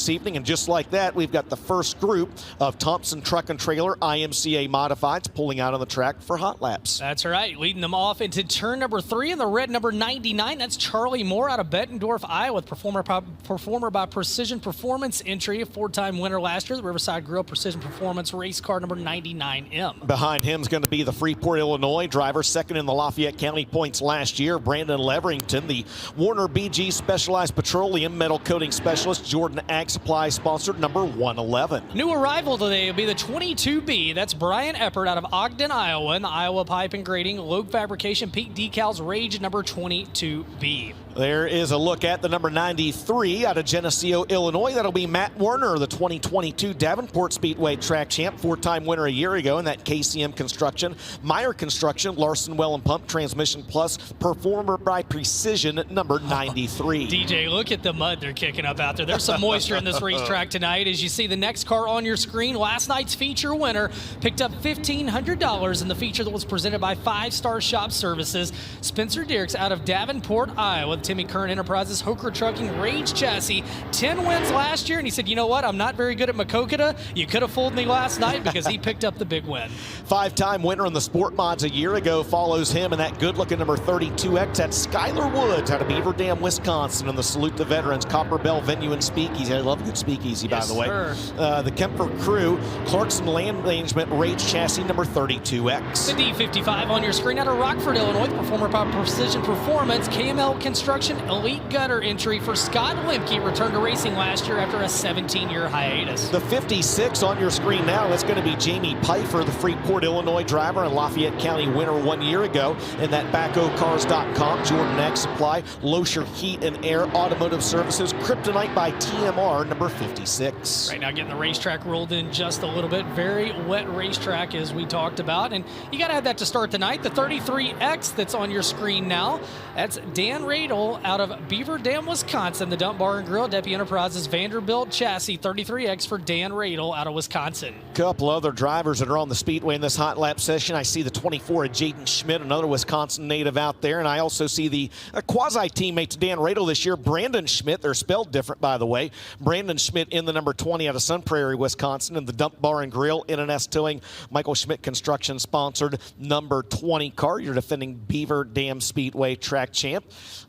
this evening, and just like that, we've got the first group of Thompson Truck and Trailer IMCA Modifieds pulling out on the track for hot laps. That's right, leading them off into turn number 3 in the red number 99. That's Charlie Moore out of Bettendorf, Iowa, with performer by Precision Performance entry, a 4-time winner last year, the Riverside Grill Precision Performance race car number 99M. Behind him is going to be the Freeport, Illinois driver, second in the Lafayette County points last year, Brandon Leverington, the Warner BG Specialized Petroleum Metal Coating Specialist, Jordan Ag Supply sponsored number 111. New arrival today will be the 22B. That's Brian Eppert out of Ogden, Iowa, in the Iowa Pipe and Grading Logue Fabrication Peak Decals Rage number 22B. There is a look at the number 93 out of Geneseo, Illinois. That'll be Matt Werner, the 2022 Davenport Speedway track champ, 4-time winner a year ago in that KCM Construction, Meyer Construction, Larson Well and Pump, Transmission Plus, performer by Precision, number 93. DJ, look at the mud they're kicking up out there. There's some moisture in this racetrack tonight. As you see the next car on your screen, last night's feature winner picked up $1,500 in the feature that was presented by 5 Star Shop Services. Spencer Dierks out of Davenport, Iowa, Timmy Kern Enterprises, Hoker Trucking, Rage Chassis, 10 wins last year, and he said, you know what, I'm not very good at Maquoketa. You could have fooled me last night, because he picked up the big win. 5-time winner in the Sport Mods a year ago follows him, and that good-looking number 32X, that's Skylar Woods out of Beaver Dam, Wisconsin, in the Salute the Veterans Copper Bell Venue and Speakeasy. I love a good speakeasy, by the way. The Kemper Crew, Clarkson Land Management, Rage Chassis, number 32X. The D55 on your screen out of Rockford, Illinois, performer by Precision Performance, KML Construction Elite Gutter entry for Scott Lemke, returned to racing last year after a 17-year hiatus. The 56 on your screen now, that's going to be Jamie Pfeiffer, the Freeport, Illinois driver and Lafayette County winner 1 year ago in that BackoCars.com, Jordan Ag Supply, Loescher Heat and Air Automotive Services, Kryptonite by TMR, number 56. Right now getting the racetrack rolled in just a little bit. Very wet racetrack, as we talked about, and you got to have that to start the night. The 33X that's on your screen now, that's Dan Radel out of Beaver Dam, Wisconsin, the Dump Bar and Grill, Deppy Enterprises Vanderbilt Chassis, 33X for Dan Radel out of Wisconsin. Couple other drivers that are on the Speedway in this hot lap session. I see the 24 of Jaden Schmidt, another Wisconsin native out there, and I also see the quasi-teammate to Dan Radel this year, Brandon Schmidt. They're spelled different, by the way. Brandon Schmidt in the number 20 out of Sun Prairie, Wisconsin, and the Dump Bar and Grill, N&S Towing, Michael Schmidt Construction sponsored number 20 car. You're defending Beaver Dam Speedway track champ.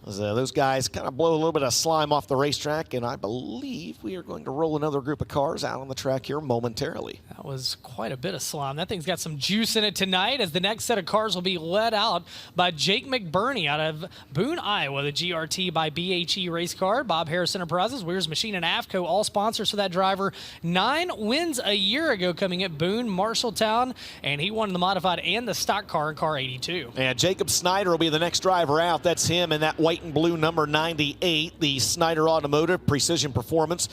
Those guys kind of blow a little bit of slime off the racetrack, and I believe we are going to roll another group of cars out on the track here momentarily. That was quite a bit of slime. That thing's got some juice in it tonight, as the next set of cars will be led out by Jake McBurney out of Boone, Iowa, the GRT by BHE Race Car, Bob Harris Enterprises, Weir's Machine, and AFCO, all sponsors for that driver. 9 wins a year ago coming at Boone, Marshalltown, and he won the modified and the stock car in car 82. And Jacob Snyder will be the next driver out. That's him in that white and blue number 98, the Snyder Automotive Precision Performance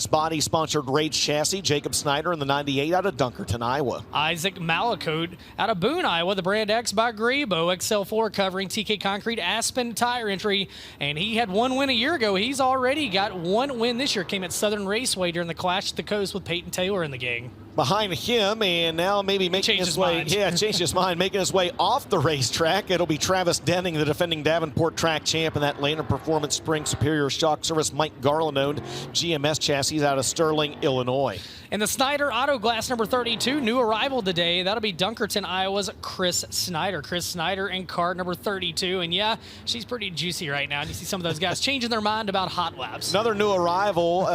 Body sponsored Rage Chassis. Jacob Snyder in the 98 out of Dunkerton, Iowa. Isaac Malacote out of Boone, Iowa, the Brand X by Grebo, XL floor covering, TK Concrete, Aspen tire entry, and he had 1 win a year ago. He's already got 1 win this year. Came at Southern Raceway during the Clash at the Coast with Peyton Taylor in the gang. Behind him, and now maybe making his way, changed his mind, making his way off the racetrack. It'll be Travis Denning, the defending Davenport track champ, and that Lane Performance Spring Superior Shock Service Mike Garland owned GMS chassis out of Sterling, Illinois. And the Snyder Auto Glass number 32, new arrival today. That'll be Dunkerton, Iowa's Chris Snyder. Chris Snyder in car number 32. And yeah, she's pretty juicy right now. And you see some of those guys changing their mind about hot laps. Another new arrival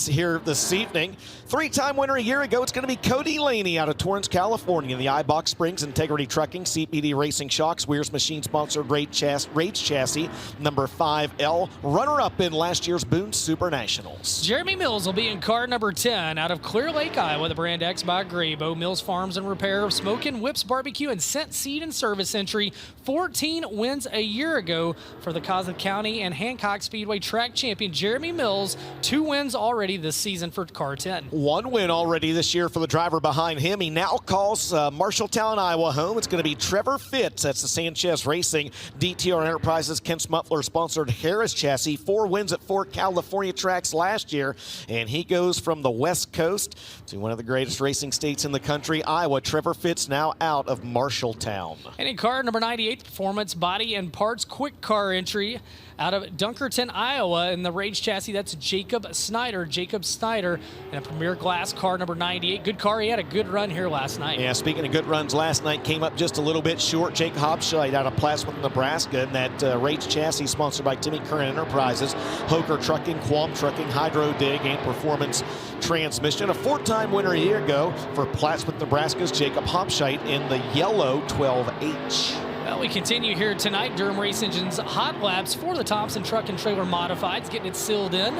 here this evening. 3-time winner a year ago. It's going to be Cody Laney out of Torrance, California. The iBox Springs, Integrity Trucking, CPD Racing Shocks, Weir's Machine sponsored Rage Chassis number 5L. Runner-up in last year's Boone Super Nationals. Jeremy Mills will be in car number 10 out of Clear Lake, Iowa, the Brand X by Grebo, Mills Farms and Repair, Smokin' Whips Barbecue, and Scent Seed and Service entry. 14 wins a year ago for the Cossack County and Hancock Speedway track champion Jeremy Mills. 2 wins already this season for car 10. 1 win already this year for the driver behind him. He now calls Marshalltown, Iowa home. It's going to be Trevor Fitz. That's the Sanchez Racing DTR Enterprises Ken Smuffler-sponsored Harris chassis. 4 wins at 4 California tracks last year, and he goes from the West Coast to one of the greatest racing states in the country, Iowa. Trevor Fitz now out of Marshalltown. And in car number 98, Performance Body and Parts Quick Car entry out of Dunkerton, Iowa. In the Rage chassis, that's Jacob Snyder. Jacob Snyder in a Premier Glass car number 98. Good car. He had a good run here last night. Yeah, speaking of good runs last night, came up just a little bit short. Jake Hobscheit out of Plattsmouth, Nebraska, and that Rage chassis sponsored by Timmy Curran Enterprises, Hoker Trucking, Qualm Trucking, Hydro Dig, and Performance Transmission. A 4-time winner a year ago for Plattsmouth, Nebraska's Jacob Hobscheit in the yellow 12H. Well, we continue here tonight. Durham Race Engine's hot laps for the Thompson Truck and Trailer Modifieds, getting it sealed in.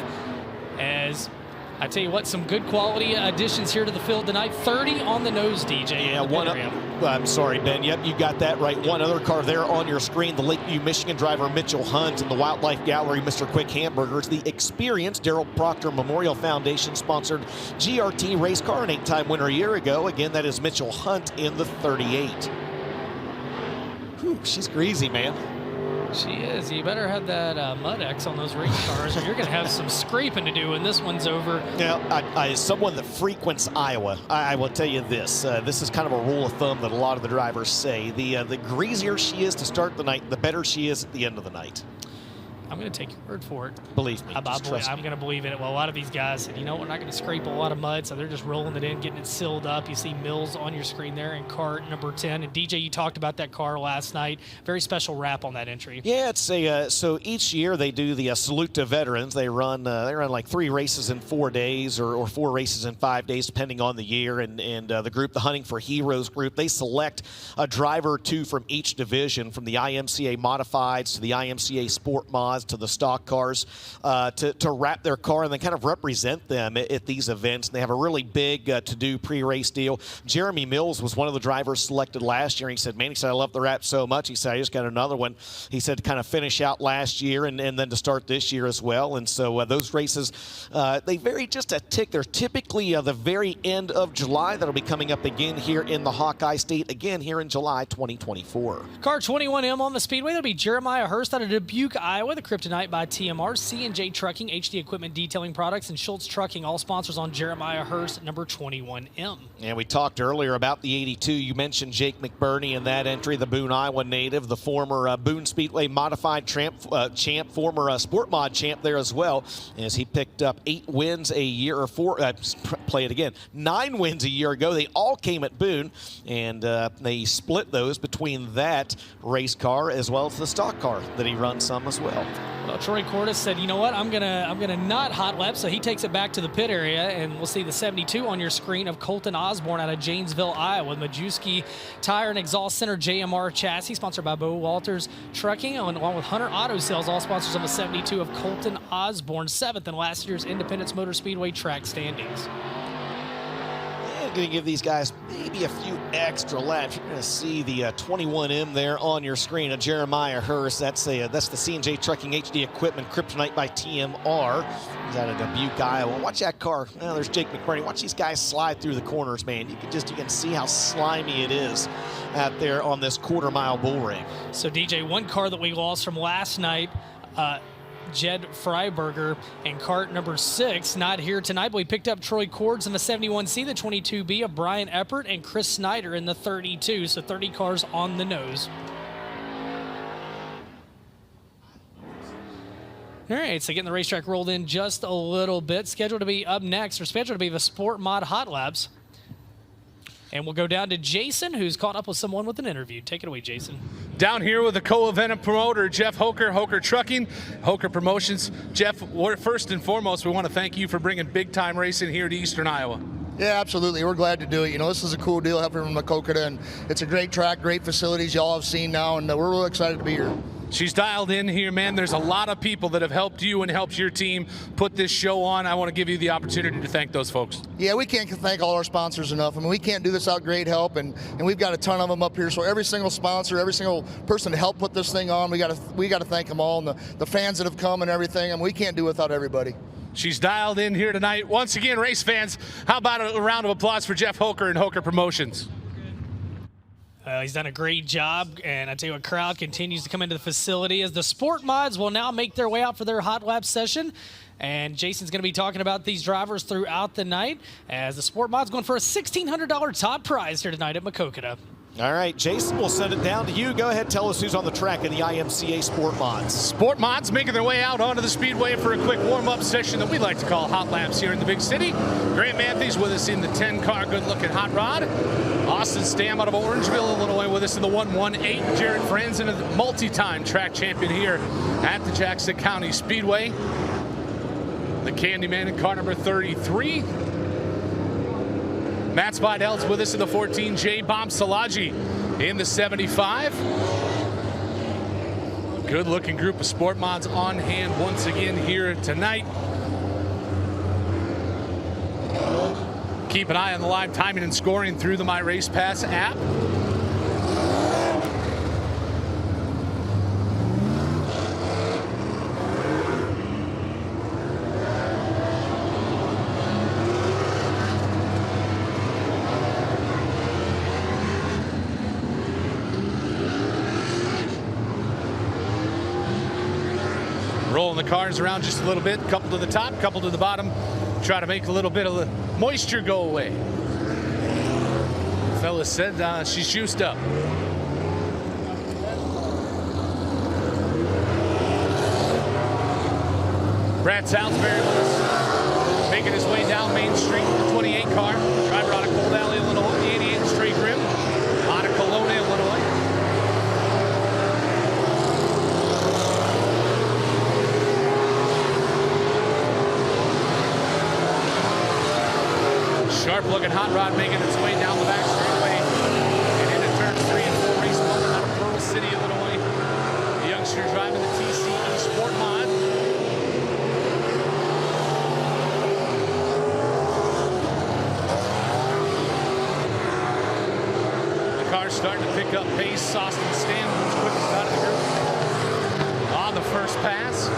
As I tell you what, some good quality additions here to the field tonight. 30 on the nose, DJ. Yeah, I'm sorry, Ben. Yep, you got that right. One other car there on your screen, the Lakeview, Michigan driver Mitchell Hunt, and the Wildlife Gallery, Mr. Quick Hamburgers, the experienced Darrell Proctor Memorial Foundation sponsored GRT race car, an 8-time winner a year ago. Again, that is Mitchell Hunt in the 38. Whew, she's greasy, man. She is. You better have that Mud X on those race cars, or you're going to have some scraping to do when this one's over. Now, as someone that frequents Iowa, I will tell you this. This is kind of a rule of thumb that a lot of the drivers say. The greasier she is to start the night, the better she is at the end of the night. I'm going to take your word for it. Believe me. I'm going to believe in it. Well, a lot of these guys said, you know, we're not going to scrape a lot of mud, so they're just rolling it in, getting it sealed up. You see Mills on your screen there in car number 10. And DJ, you talked about that car last night. Very special wrap on that entry. Yeah, it's a so each year they do the Salute to Veterans. They run like 3 races in 4 days or 4 races in 5 days, depending on the year. And the group, the Hunting for Heroes group, they select a driver or 2 from each division, from the IMCA Modifieds to the IMCA Sport Mods to the stock cars, to wrap their car and then kind of represent them at these events. And they have a really big to-do pre-race deal. Jeremy Mills was one of the drivers selected last year. He said, man, I love the wrap so much. He said, I just got another one. He said to kind of finish out last year and then to start this year as well. And so those races, they vary just a tick. They're typically the very end of July. That'll be coming up again here in the Hawkeye State, again here in July 2024. Car 21M on the Speedway. That'll be Jeremiah Hurst out of Dubuque, Iowa. The Kryptonite by TMR, C&J Trucking, HD Equipment Detailing Products, and Schultz Trucking, all sponsors on Jeremiah Hurst, number 21M. And we talked earlier about the 82. You mentioned Jake McBurney in that entry, the Boone, Iowa native, the former Boone Speedway Modified champ, former Sport Mod champ there as well, as he picked up 8 wins a year, or 9 wins a year ago. They all came at Boone, and they split those between that race car as well as the stock car that he runs some as well. Well, Troy Cordes said, you know what, I'm gonna not hot lap, so he takes it back to the pit area, and we'll see the 72 on your screen of Colton Osborne out of Janesville, Iowa. Majewski Tire and Exhaust Center JMR chassis, sponsored by Bo Walters Trucking, along with Hunter Auto Sales, all sponsors on the 72 of Colton Osborne, 7th in last year's Independence Motor Speedway track standings. Going to give these guys maybe a few extra laps. You're going to see the 21M there on your screen of Jeremiah Hurst. That's the C&J Trucking HD Equipment Kryptonite by TMR. He's out of Dubuque, Iowa. Watch that car. Oh, there's Jake McBurney. Watch these guys slide through the corners, man. You can see how slimy it is out there on this quarter-mile bull ring. So DJ, one car that we lost from last night, Jed Freiberger in cart number 6, not here tonight, but we picked up Troy Cordes in the 71C, the 22B of Brian Eppert, and Chris Snyder in the 32, so 30 cars on the nose. All right, so getting the racetrack rolled in just a little bit. Scheduled to be up next, or scheduled to be the Sport Mod Hot Laps. And we'll go down to Jason, who's caught up with someone with an interview. Take it away, Jason. Down here with the co-event promoter, Jeff Hoker, Hoker Trucking, Hoker Promotions. Jeff, first and foremost, we want to thank you for bringing big-time racing here to Eastern Iowa. Yeah, absolutely. We're glad to do it. You know, this is a cool deal helping from Maquoketa, and it's a great track, great facilities y'all have seen now, and we're really excited to be here. She's dialed in here, man. There's a lot of people that have helped you and helped your team put this show on. I want to give you the opportunity to thank those folks. Yeah, we can't thank all our sponsors enough. I mean, we can't do this without great help, and we've got a ton of them up here. So every single sponsor, every single person to help put this thing on, we got to thank them all, and the fans that have come and everything. And we can't do it without everybody. She's dialed in here tonight. Once again, race fans, how about a round of applause for Jeff Hoker and Hoker Promotions? He's done a great job, and I tell you what, crowd continues to come into the facility as the sport mods will now make their way out for their hot lap session. And Jason's going to be talking about these drivers throughout the night as the sport mod's going for a $1,600 top prize here tonight at Maquoketa. All right, Jason, we'll send it down to you. Go ahead, tell us who's on the track in the IMCA Sport Mods. Sport Mods making their way out onto the Speedway for a quick warm-up session that we like to call hot laps here in the big city. Grant Matthews with us in the 10-car good-looking hot rod. Austin Stam out of Orangeville, Illinois with us in the 118. Jared Franzen, a multi-time track champion here at the Jackson County Speedway. The Candyman in car number 33. Matt Spidell's with us in the 14. J. Bomb Salaji in the 75. Good looking group of sport mods on hand once again here tonight. Keep an eye on the live timing and scoring through the My Race Pass app. Rolling the cars around just a little bit, couple to the top, couple to the bottom. Try to make a little bit of the moisture go away. The fella said she's juiced up. Brad Salisbury with us, making his way down Main Street, the 28 car. Driver out of Cold Valley, Illinois, the 88 straight rim, out of Kelowna, Illinois. Sharp-looking hot rod making its way down the back straightaway and into turn 3 and 4. Race moment out of Pearl City, Illinois. The youngster driving the TCE Sport Mod. The car's starting to pick up pace. Austin Stan moves quickest out of the group on the first pass.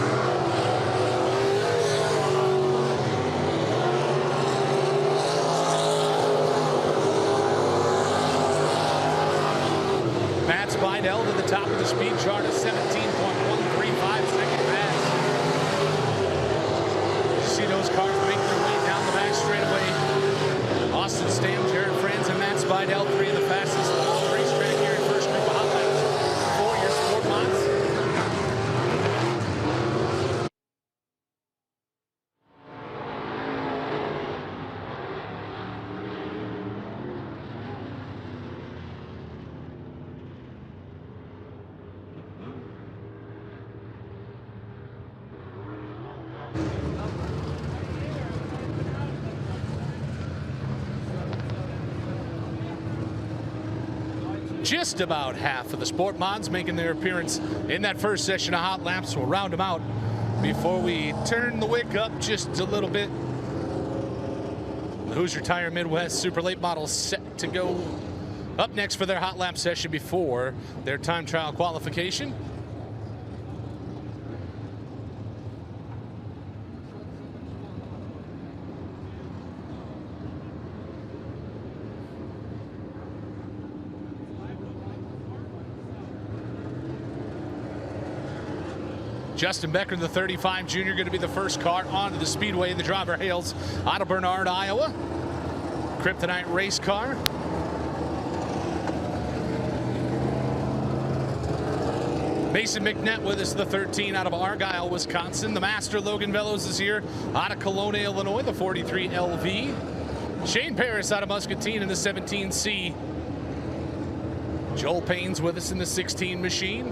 Matt Spidell to the top of the speed chart at 17.135 second pass. You see those cars make their way down the back straightaway. Austin Stam, Jared Franz, and Matt Spidell, three of the fastest on the racetrack here in first group of hot laps for your sport mods. Just about half of the sport mods making their appearance in that first session of hot laps. We'll round them out before we turn the wick up just a little bit. The Hoosier Tire Midwest Super Late Models set to go up next for their hot lap session before their time trial qualification. Justin Becker, the 35 junior, going to be the first car onto the Speedway. The driver hails out of Bernard, Iowa. Kryptonite race car. Mason McNett with us, the 13 out of Argyle, Wisconsin. The master, Logan Velos, is here out of Kelowna, Illinois, the 43 LV. Shane Paris out of Muscatine in the 17C. Joel Payne's with us in the 16 machine.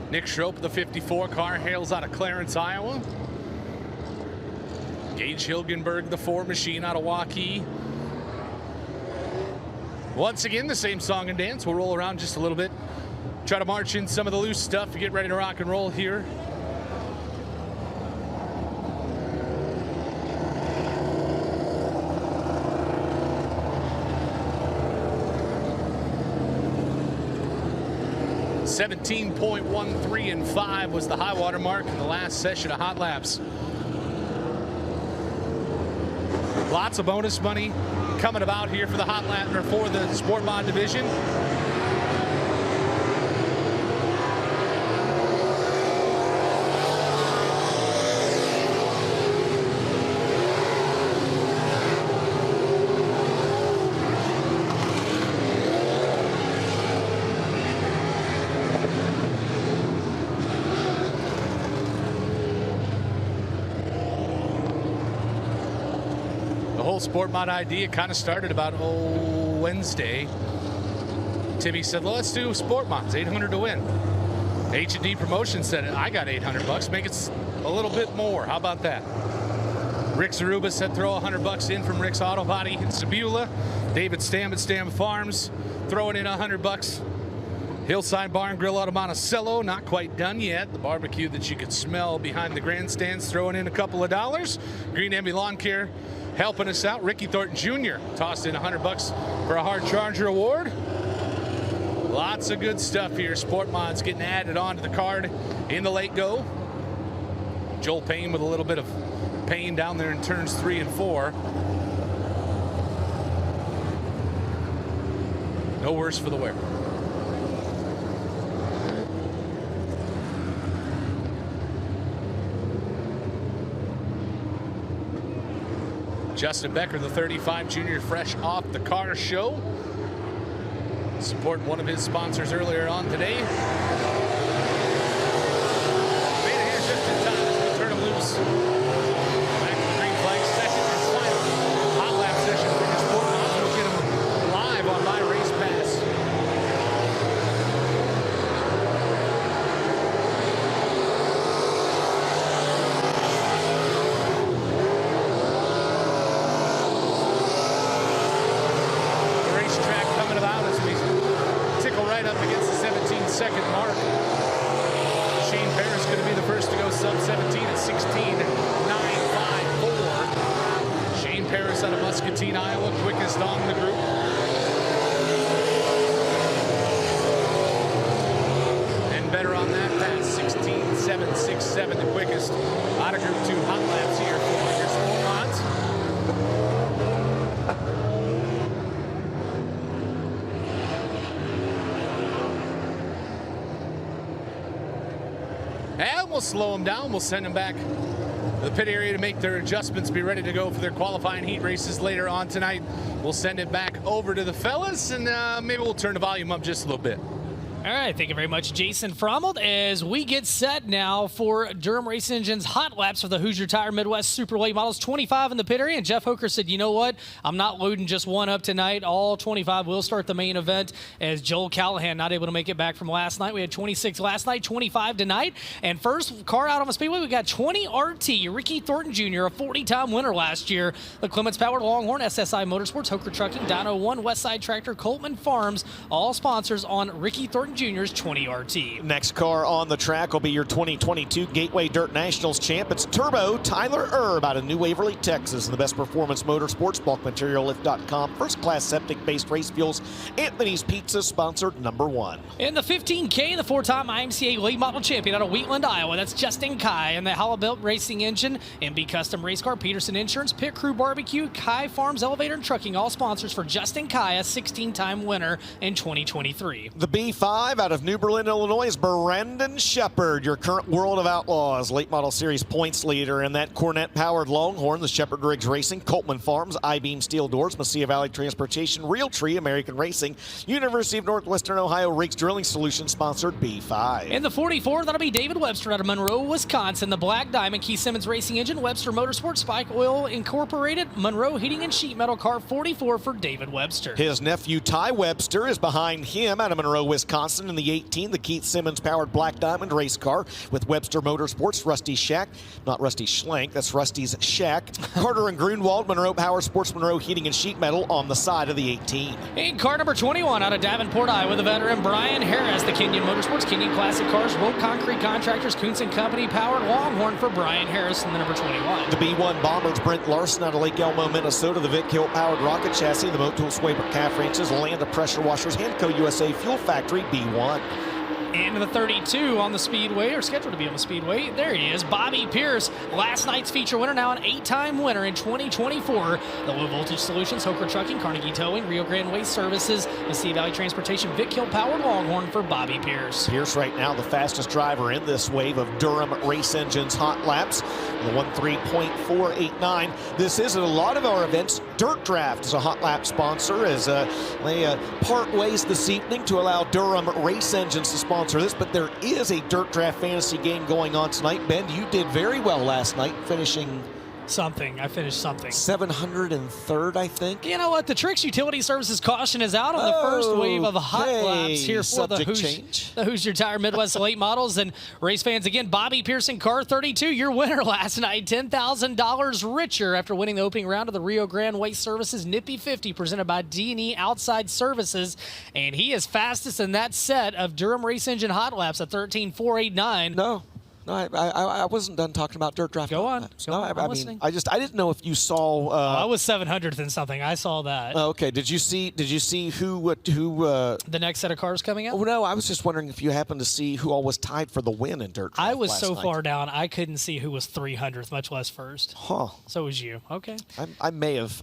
Nick Schroep, the 54 car, hails out of Clarence, Iowa. Gage Hilgenberg, the 4 machine, out of Waukee. Once again, the same song and dance. We'll roll around just a little bit. Try to march in some of the loose stuff to get ready to rock and roll here. 17.13 was the high water mark in the last session of Hot Laps. Lots of bonus money coming about here for the Hot Lap, or for the Sport Mod division. Sport Mod idea kind of started about Wednesday. Timmy said, well, let's do Sport Mods, 800 to win. H&D Promotions said, I got 800 bucks, make it a little bit more. How about that? Rick Zaruba said, throw 100 bucks in from Rick's Auto Body in Sebula. David Stam at Stam Farms throwing in 100 bucks. Hillside Bar and Grill out of Monticello, not quite done yet. The barbecue that you could smell behind the grandstands, throwing in a couple of dollars. Green Envy Lawn Care helping us out. Ricky Thornton Jr. tossed in 100 bucks for a Hard Charger award. Lots of good stuff here. Sport Mods getting added onto the card in the late go. Joel Payne with a little bit of pain down there in turns 3 and 4. No worse for the wear. Justin Becker, the 35 junior, fresh off the car show. Supporting one of his sponsors earlier on today. Made it here just in time as we turn him loose. Back to the green flag session and final hot lap session for your Sport Mods. We'll get him live on My Race Pass. Up against the 17-second mark. Shane Paris going to be the first to go sub-17 at 16:954. Shane Paris out of Muscatine, Iowa, quickest on the group. And better on that pass, 16:767, the quickest out of Group 2 hot laps here for your Sport Mods. And we'll slow them down. We'll send them back to the pit area to make their adjustments, be ready to go for their qualifying heat races later on tonight. We'll send it back over to the fellas, and maybe we'll turn the volume up just a little bit. All right, thank you very much, Jason Frommelt, as we get set now for Durham Race Engine's hot laps for the Hoosier Tire Midwest Super Late Models 25 in the pit area. And Jeff Hoker said, you know what? I'm not loading just one up tonight. All 25 will start the main event, as Joel Callahan not able to make it back from last night. We had 26 last night, 25 tonight. And first car out on the Speedway, we got 20 RT. Ricky Thornton Jr., a 40-time winner last year. The Clements Powered Longhorn, SSI Motorsports, Hoker Trucking, Dyno 1, Westside Tractor, Coltman Farms, all sponsors on Ricky Thornton Jr.'s 20 RT. Next car on the track will be your 2022 Gateway Dirt Nationals champ. It's Turbo Tyler Erb out of New Waverly, Texas. And the best performance motorsports, bulkmateriallift.com, first-class septic-based race fuels, Anthony's Pizza, sponsored #1. In the 15K, the 4-time IMCA late model champion out of Wheatland, Iowa. That's Justin Kai. And the Hallibelt Racing Engine, MB Custom Race Car, Peterson Insurance, Pit Crew Barbecue, Kai Farms Elevator and Trucking, all sponsors for Justin Kai, a 16-time winner in 2023. The B5 out of New Berlin, Illinois, is Brandon Shepard, your current World of Outlaws late model series points leader. And that Cornette-powered Longhorn, the Shepard Riggs Racing, Coltman Farms, I-Beam Steel Doors, Mesilla Valley Transportation, Realtree, American Racing, University of Northwestern Ohio Riggs Drilling Solutions, sponsored B5. In the 44, that'll be David Webster out of Monroe, Wisconsin. The Black Diamond, Keith Simmons Racing Engine, Webster Motorsports, Spike Oil Incorporated, Monroe Heating and Sheet Metal, car 44 for David Webster. His nephew Ty Webster is behind him out of Monroe, Wisconsin in the 18, the Keith Simmons powered Black Diamond race car with Webster Motorsports, Rusty Shack, not Rusty Schlenk, that's Rusty's Shack. Carter and Grunwald, Monroe Power Sports, Monroe Heating and Sheet Metal on the side of the 18. In car number 21 out of Davenport, Iowa, the veteran Brian Harris, the Kenyon Motorsports, Kenyon Classic Cars, Road Concrete Contractors, Kuntz & Company powered Longhorn for Brian Harris in the number 21. The B1 Bombers, Brent Larson out of Lake Elmo, Minnesota, the Vic Hill powered Rocket Chassis, the Motul Swaber Calf Ranches, Land of Pressure Washers, Hanco USA Fuel Factory, B1. In the 32 on the Speedway, or scheduled to be on the Speedway, there he is, Bobby Pierce, last night's feature winner, now an 8-time winner in 2024. The Low Voltage Solutions, Hoker Trucking, Carnegie Towing, Rio Grande Waste Services, Mesilla Valley Transportation, Vic Hill Powered Longhorn for Bobby Pierce. Pierce right now the fastest driver in this wave of Durham Race Engines hot laps, the 1:3.489. This is at a lot of our events. Dirt Draft is a hot lap sponsor as they part ways this evening to allow Durham Race Engines to sponsor this, but there is a Dirt Draft fantasy game going on tonight. Ben, you did very well last night, finishing something. I finished something. 703rd, I think. You know what? The Tricks Utility Services caution is out on the first wave of hot laps here for the Hoosier Tire Midwest late models. And race fans, again, Bobby Pearson, car 32, your winner last night, $10,000 richer after winning the opening round of the Rio Grande Waste Services Nippy 50 presented by D&E Outside Services. And he is fastest in that set of Durham Race Engine hot laps at 13.489. No, I wasn't done talking about Dirt Draft. Go on. I mean, I didn't know if you saw. I was 700th and something. I saw that. Okay. Did you see who? The next set of cars coming out? Oh no, I was just wondering if you happened to see who all was tied for the win in Dirt Draft. I was so night. far down, I couldn't see who was 300th, much less first. Huh. So was you. Okay. I might have.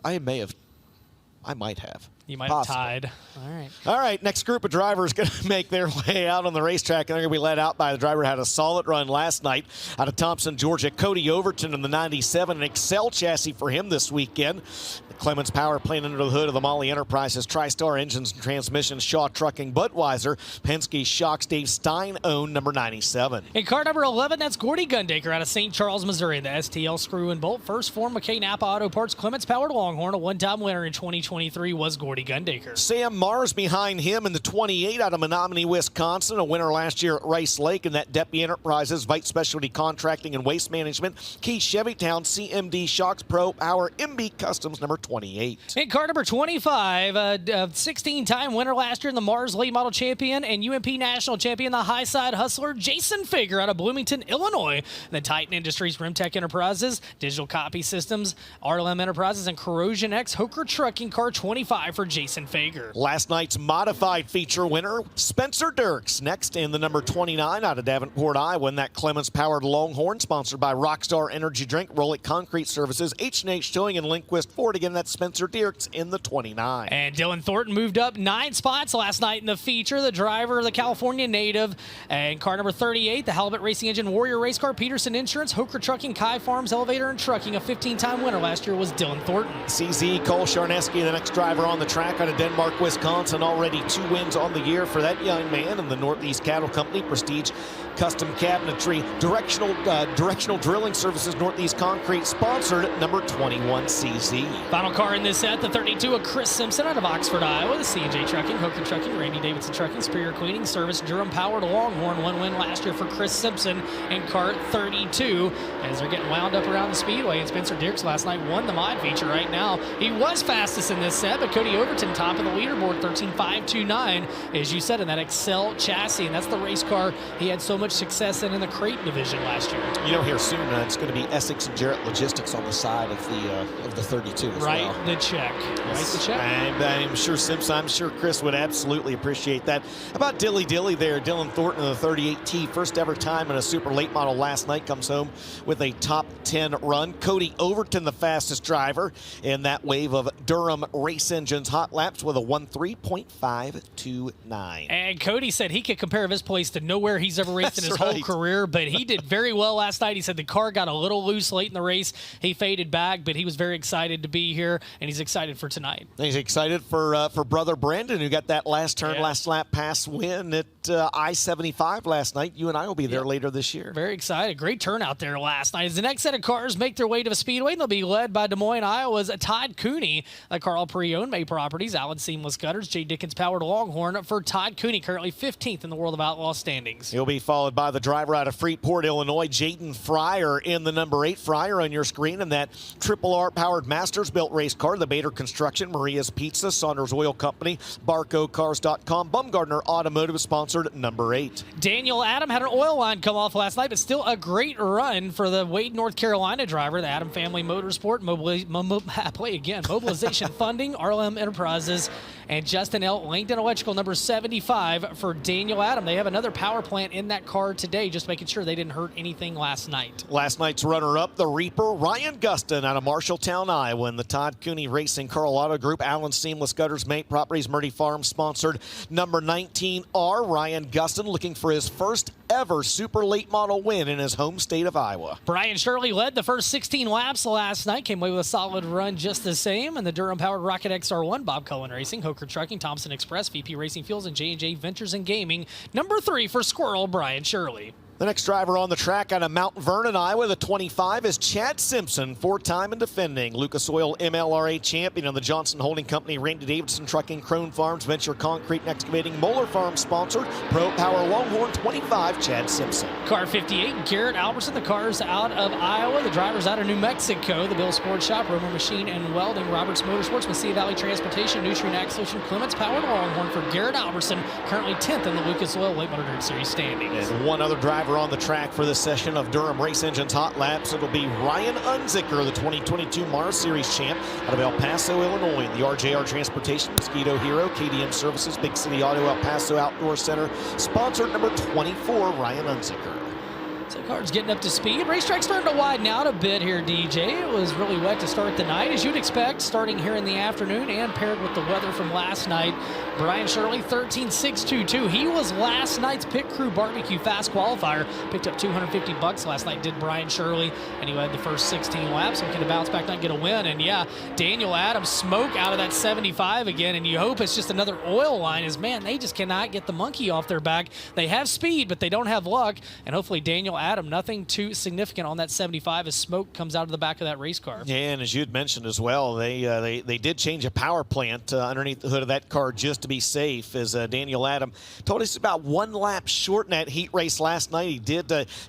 You might have tied. All right. All right, next group of drivers going to make their way out on the racetrack, and they're going to be led out by the driver who had a solid run last night out of Thompson, Georgia, Cody Overton in the 97, an Excel chassis for him this weekend. The Clemens Power Plant under the hood of the Molly Enterprises, TriStar Engines and Transmissions, Shaw Trucking, Budweiser, Penske Shocks, Dave Stein owned number 97. In car number 11, that's Gordy Gundaker out of St. Charles, Missouri. The STL Screw and Bolt, first form McKay Napa Auto Parts, Clemens Powered Longhorn, a one-time winner in 2023 was Gordy Gundaker. Sam Mars behind him in the 28 out of Menominee, Wisconsin, a winner last year at Rice Lake, and that Deppy Enterprises, Vite Specialty Contracting and Waste Management, Key Chevytown, CMD Shocks Pro Power, MB Customs number 28. In car number 25, a 16-time winner last year in the Mars Late Model Champion and UMP National Champion, the High Side Hustler, Jason Fager out of Bloomington, Illinois. The Titan Industries, Rimtech Enterprises, Digital Copy Systems, RLM Enterprises, and Corrosion X, Hoker Trucking, car 25 for Jason Fager. Last night's modified feature winner, Spencer Dirks, next in the number 29 out of Davenport, Iowa, in that Clemens Powered Longhorn, sponsored by Rockstar Energy Drink, Rolick Concrete Services, H&H Towing, and Lindquist Ford. Again, that's Spencer Dirks in the 29. And Dylan Thornton moved up 9 spots last night in the feature. The driver, the California native, and car number 38, the Halibut Racing Engine Warrior Race Car, Peterson Insurance, Hoker Trucking, Kai Farms, Elevator and Trucking. A 15-time winner last year was Dylan Thornton. CZ Cole Sharneski, the next driver on the track out of Denmark, Wisconsin. Already 2 wins on the year for that young man in the Northeast Cattle Company, Prestige Custom Cabinetry, Directional Drilling Services, Northeast Concrete, sponsored number 21 CZ. Final car in this set, the 32 of Chris Simpson out of Oxford, Iowa, the C&J Trucking, Hoker Trucking, Randy Davidson Trucking, Superior Cleaning Service, Durham Powered Longhorn, 1 win last year for Chris Simpson in car 32 as they're getting wound up around the Speedway. And Spencer Dirks last night won the mod feature right now. He was fastest in this set, but Cody Overton top of the leaderboard, 13.529, as you said, in that Excel chassis, and that's the race car he had so much success in the crate division last year. You know, here soon it's going to be Essex and Jarrett Logistics on the side of the 32 as well. Write the check. Write the check. I'm sure Simpson, I'm sure Chris would absolutely appreciate that. How about Dilly there? Dylan Thornton in the 38T, first ever time in a super late model last night, comes home with a top 10 run. Cody Overton, the fastest driver in that wave of Durham Race Engines hot laps with a 1:3.529. And Cody said he could compare his place to nowhere he's ever raced in his whole career, but he did very well last night. He said the car got a little loose late in the race. He faded back, but he was very excited to be here, and he's excited for tonight. He's excited for brother Brandon, who got that last turn, last lap pass win at I-75 last night. You and I will be there later this year. Very excited. Great turnout there last night. As the next set of cars make their way to the Speedway, they'll be led by Des Moines, Iowa's Todd Cooney. The car all pre-owned, May Properties, Allen Seamless Gutters, J. Dickens Powered Longhorn for Todd Cooney, currently 15th in the World of Outlaw standings. He'll be followed by the driver out of Freeport, Illinois, Jaden Fryer in the number 8. Fryer on your screen in that Triple R powered Masters built race car, the Bader Construction, Maria's Pizza, Saunders Oil Company, BarcoCars.com, Bumgardner Automotive sponsored number 8. Daniel Adam had an oil line come off last night, but still a great run for the Wade, North Carolina driver. The Adam Family Motorsport, Mobilization Funding, RLM Enterprises, And Justin L. Langdon Electrical, number 75 for Daniel Adam. They have another power plant in that car today, just making sure they didn't hurt anything last night. Last night's runner-up, the Reaper, Ryan Gustin out of Marshalltown, Iowa. In the Todd Cooney Racing Carl Auto Group, Allen Seamless Gutters, Mate Properties, Murdy Farms sponsored number 19R. Ryan Gustin looking for his first ever super late model win in his home state of Iowa. Brian Shirley led the first 16 laps last night, came away with a solid run just the same. And the Durham-powered Rocket XR1, Bob Cullen Racing, Hoker Trucking, Thompson Express, VP Racing Fuels, and J&J Ventures and Gaming. Number 3 for Squirrel, Brian Shirley. The next driver on the track out of Mount Vernon, Iowa, the 25, is Chad Simpson, 4-time and defending Lucas Oil MLRA champion on the Johnson Holding Company, Randy Davidson Trucking, Crone Farms, Venture Concrete and Excavating, Moeller Farms sponsored, Pro Power Longhorn 25, Chad Simpson. Car 58, Garrett Albertson. The car's out of Iowa. The driver's out of New Mexico. The Bill Sports Shop, Romer Machine and Welding, Roberts Motorsports, Mesilla Valley Transportation, Nutrient Ag Solution, Clements Powered Longhorn for Garrett Albertson, currently 10th in the Lucas Oil Late Model Dirt Series standings. And one other driver on the track for this session of Durham Race Engines Hot Laps. It'll be Ryan Unzicker, the 2022 Mars Series champ out of El Paso, Illinois. The RJR Transportation, Mosquito Hero, KDM Services, Big City Auto, El Paso Outdoor Center, sponsored number 24, Ryan Unzicker. So the car's getting up to speed. Racetrack's starting to widen out a bit here, DJ. It was really wet to start the night, as you'd expect, starting here in the afternoon and paired with the weather from last night. Brian Shirley, 13.622. He was last night's Pit Crew Barbecue Fast Qualifier. Picked up $250 last night, did Brian Shirley, and he had the first 16 laps, looking to bounce back and get a win. And yeah, Daniel Adams smoke out of that 75 again, and you hope it's just another oil line, as man, they just cannot get the monkey off their back. They have speed, but they don't have luck, and hopefully Daniel Adam, nothing too significant on that 75 as smoke comes out of the back of that race car. Yeah, and as you had mentioned as well, they did change a power plant underneath the hood of that car just to be safe, as Daniel Adam told us about one lap short in that heat race last night.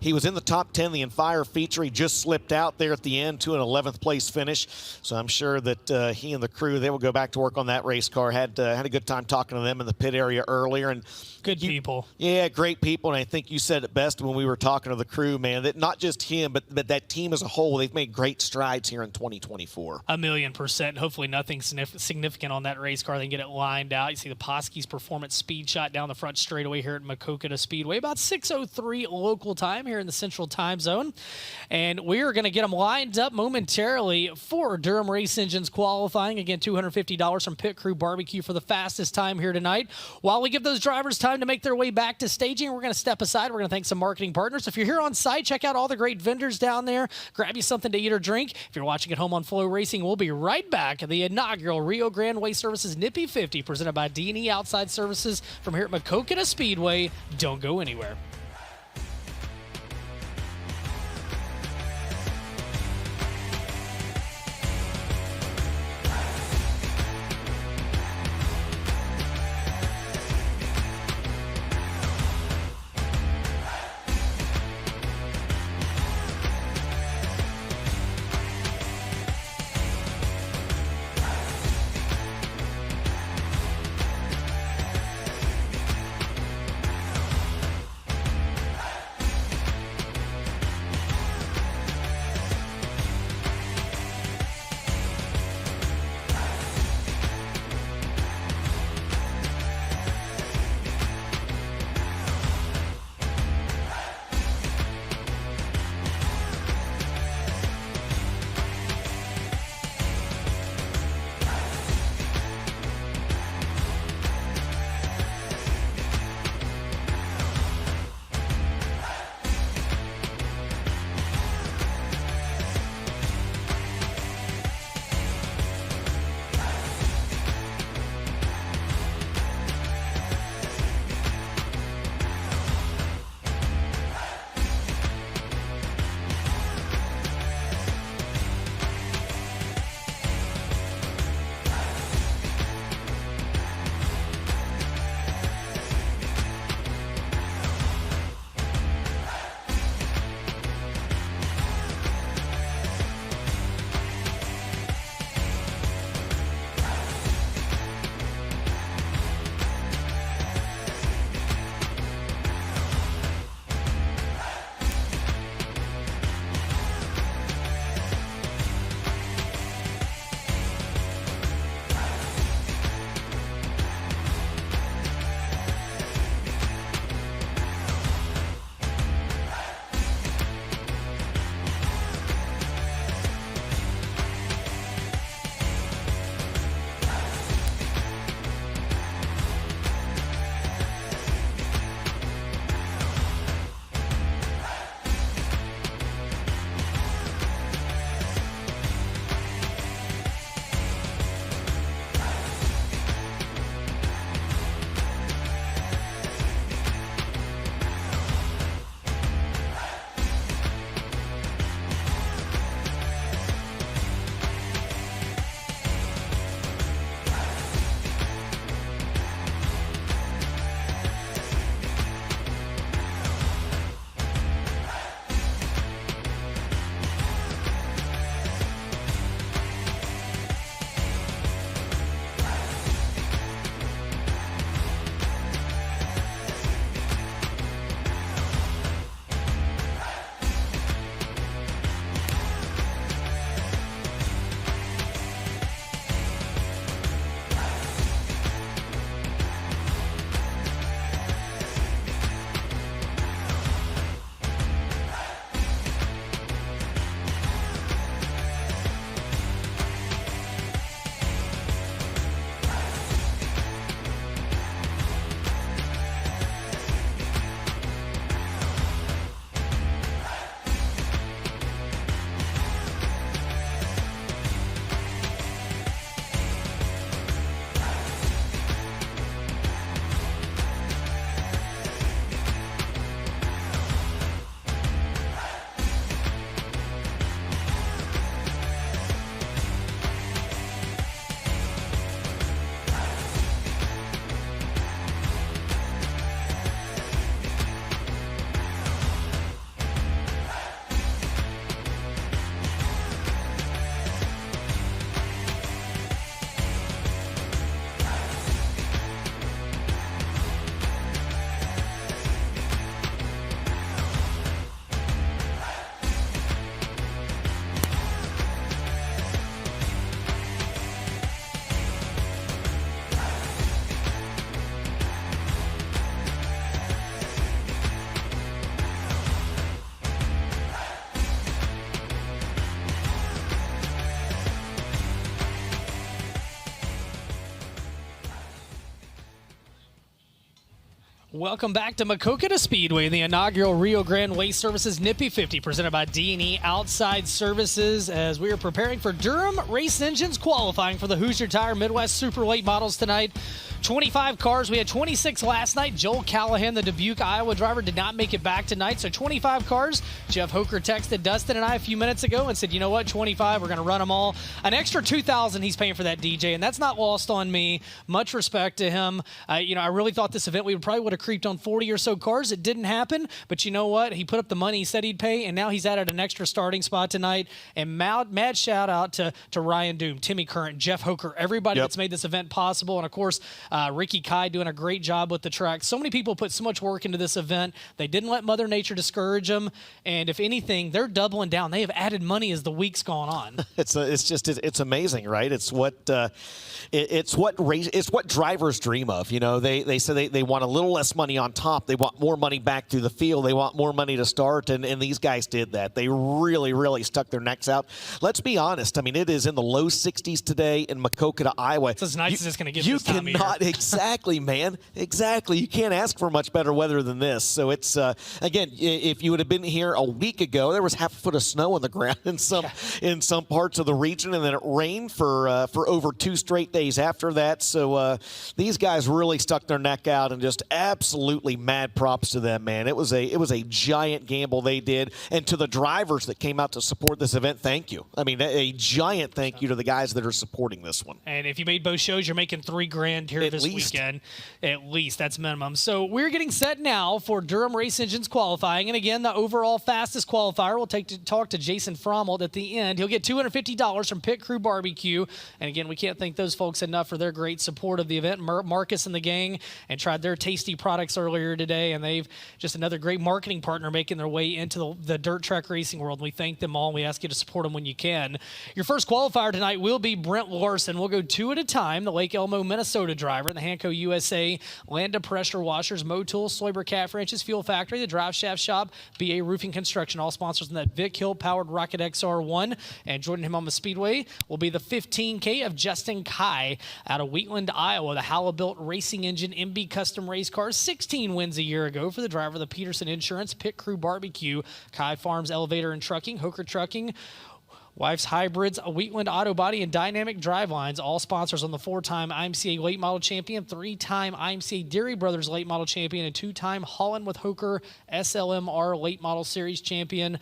He was in the top 10 the Enfire feature. He just slipped out there at the end to an 11th place finish. So I'm sure that he and the crew, they will go back to work on that race car. Had a good time talking to them in the pit area earlier. And good people. Yeah, great people. And I think you said it best when we were talking to the crew, man, that not just him, but that team as a whole, they've made great strides here in 2024. 1,000,000%. Hopefully nothing significant on that race car. They can get it lined out. You see the Poske's Performance Speed Shot down the front straightaway here at Maquoketa Speedway. About 6:03 local time here in the Central Time Zone. And we're going to get them lined up momentarily for Durham Race Engines qualifying. Again, $250 from Pit Crew Barbecue for the fastest time here tonight. While we give those drivers time to make their way back to staging, we're going to step aside. We're going to thank some marketing partners. If you're here on site, check out all the great vendors down there. Grab you something to eat or drink. If you're watching at home on FloRacing, we'll be right back at the inaugural Rio Grande Waste Services Nippy 50 presented by D&E Outside Services from here at Maquoketa Speedway. Don't go anywhere. Welcome back to Maquoketa Speedway, the inaugural Rio Grande Waste Services Nippy 50, presented by D&E Outside Services, as we are preparing for Durham Race Engines qualifying for the Hoosier Tire Midwest Super Late Models tonight. 25 cars. We had 26 last night. Joel Callahan, the Dubuque, Iowa driver, did not make it back tonight, so 25 cars. Jeff Hoker texted Dustin and I a few minutes ago and said, you know what, 25, we're going to run them all. An extra $2,000 he's paying for that DJ, and that's not lost on me. Much respect to him. I really thought this event we would have creeped on 40 or so cars. It didn't happen, but you know what? He put up the money he said he'd pay, and now he's added an extra starting spot tonight. And mad shout out to Ryan Doom, Timmy Current, Jeff Hoker, everybody that's made this event possible, and of course, Ricky Kai doing a great job with the track. So many people put so much work into this event. They didn't let Mother Nature discourage them, and if anything, they're doubling down. They have added money as the week's gone on. It's amazing, right? It's what drivers dream of. You know, they say they want a little less money on top. They want more money back through the field. They want more money to start, and these guys did that. They really stuck their necks out. Let's be honest. I mean, it is in the low 60s today in Maquoketa, Iowa. It's as nice as it's going to get this time of year. You cannot, exactly, man. Exactly. You can't ask for much better weather than this. So it's, again, if you would have been here a week ago, there was half a foot of snow on the ground in some parts of the region, and then it rained for over 2 straight days after that. So these guys really stuck their neck out, and just absolutely mad props to them, man. It was a giant gamble they did, and to the drivers that came out to support this event, thank you. I mean, a giant thank you to the guys that are supporting this one. And if you made both shows, you're making $3,000 here this weekend. At least, that's minimum. So we're getting set now for Durham Race Engines qualifying, and again, the overall fastest qualifier will talk to Jason Frommelt at the end. He'll get $250 from Pit Crew Barbecue, and again, we can't thank those folks enough for their great support of the event. Marcus and the gang, and tried their tasty products earlier today, and they've just another great marketing partner making their way into the dirt track racing world. We thank them all, and we ask you to support them when you can. Your first qualifier tonight will be Brent Larson. We'll go 2 at a time. The Lake Elmo, Minnesota driver, the Hanco USA, Landa Pressure Washers, Motul, Soyber Cat Franchise, Fuel Factory, the Drive Shaft Shop, BA Roofing Construction, all sponsors in that Vic Hill powered Rocket XR1. And joining him on the Speedway will be the 15K of Justin Kai out of Wheatland, Iowa, the Hallibuilt Racing Engine MB Custom Race Cars, 16 wins a year ago for the driver of the Peterson Insurance, Pit Crew Barbecue, Kai Farms Elevator and Trucking, Hoker Trucking, Wife's Hybrids, Wheatland Auto Body, and Dynamic Drivelines, all sponsors on the 4-time IMCA Late Model Champion, 3-time IMCA Deary Brothers Late Model Champion, and 2-time Holland with Hoker SLMR Late Model Series Champion.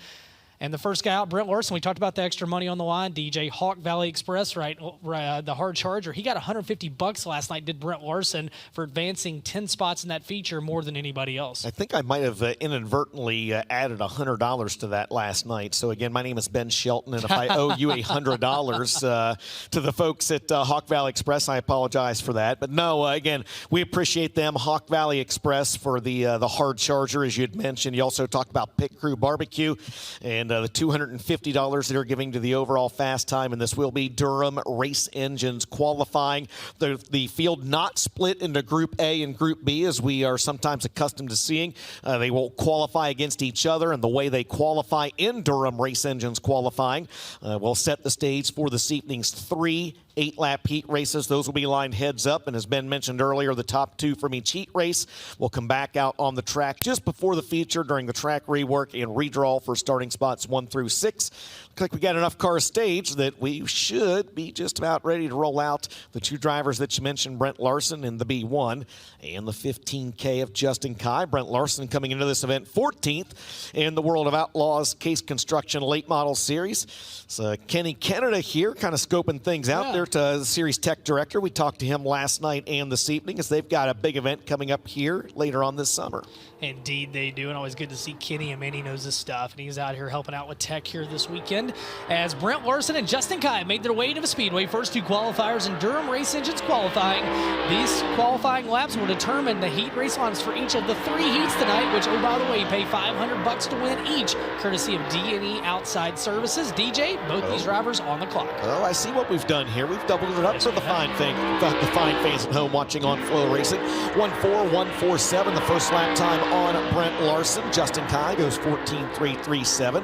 And the first guy out, Brent Larson, we talked about the extra money on the line. DJ Hawk Valley Express, the hard charger. He got $150 last night, did Brent Larson, for advancing 10 spots in that feature more than anybody else. I think I might have inadvertently added $100 to that last night. So, again, my name is Ben Shelton, and if I owe you $100 to the folks at Hawk Valley Express, I apologize for that. But, no, again, we appreciate them, Hawk Valley Express, for the hard charger, as you had mentioned. You also talked about Pit Crew Barbecue, and the $250 they're giving to the overall fast time, and this will be Durham Race Engines qualifying. The field not split into Group A and Group B, as we are sometimes accustomed to seeing. They won't qualify against each other, and the way they qualify in Durham Race Engines qualifying will set the stage for this evening's 3 8-lap heat races. Those will be lined heads up, and as Ben mentioned earlier, the top 2 from each heat race will come back out on the track just before the feature during the track rework and redraw for starting spots 1 through 6. Looks like we got enough cars staged that we should be just about ready to roll out the 2 drivers that you mentioned, Brent Larson in the B1 and the 15K of Justin Kai. Brent Larson coming into this event 14th in the World of Outlaws Case Construction Late Model Series. So Kenny Canada here kind of scoping things out there to the series tech director. We talked to him last night and this evening, as they've got a big event coming up here later on this summer. Indeed they do, and always good to see Kenny. And he knows his stuff, and he's out here helping out with tech here this weekend, as Brent Larson and Justin Kai made their way to the Speedway. First 2 qualifiers in Durham Race Engines qualifying. These qualifying laps will determine the heat race lines for each of the 3 heats tonight, which, oh, by the way, you pay $500 to win each, courtesy of D&E Outside Services. DJ, both these drivers on the clock. Oh, I see what we've done here. We've doubled it up for the fine fans at home watching on FloRacing. 1:4.147, the first lap time on Brent Larson. Justin Kai goes 14.337.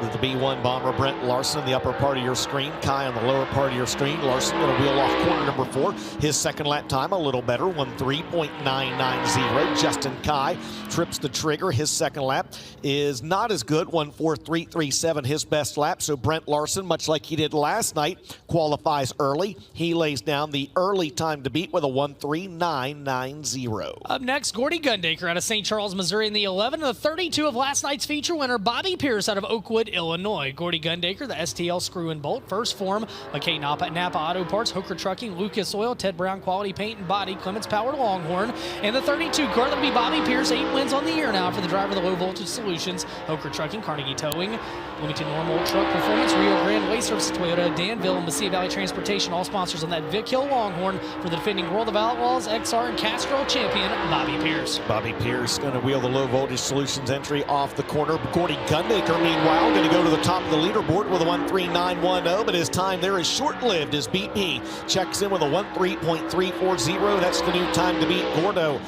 The B1 bomber Brent Larson in the upper part of your screen, Kai on the lower part of your screen. Larson going to wheel off corner number 4. His second lap time a little better, 1:3.990. Justin Kai trips the trigger. His second lap is not as good, 1:4.337 his best lap. So Brent Larson, much like he did last night, qualifies early. He lays down the early time to beat with a 1:3.990. Up next, Gordy Gundaker out of St. Charles, Missouri in the 11 and the 32 of last night's feature winner, Bobby Pierce out of Oakwood, Illinois. Gordy Gundaker, the STL Screw and Bolt, First Form, McKay Napa Auto Parts, Hooker Trucking, Lucas Oil, Ted Brown Quality Paint and Body, Clements Powered Longhorn. And the 32 car, that'll be Bobby Pierce, 8 wins on the year now for the driver of the Low Voltage Solutions, Hooker Trucking, Carnegie Towing, Bloomington Normal Truck Performance, Rio Grande Waste Services, Toyota, Danville, and Mesilla Valley Transportation, all sponsors on that Vic Hill Longhorn for the defending World of Outlaws, XR, and Castrol champion, Bobby Pierce. Bobby Pierce going to wheel the Low Voltage Solutions entry off the corner. Gordy Gundaker, meanwhile, going to go to the top of the leaderboard with a 1:3.910, but his time there is short-lived as BP checks in with a 1:3.340. That's the new time to beat. Gordo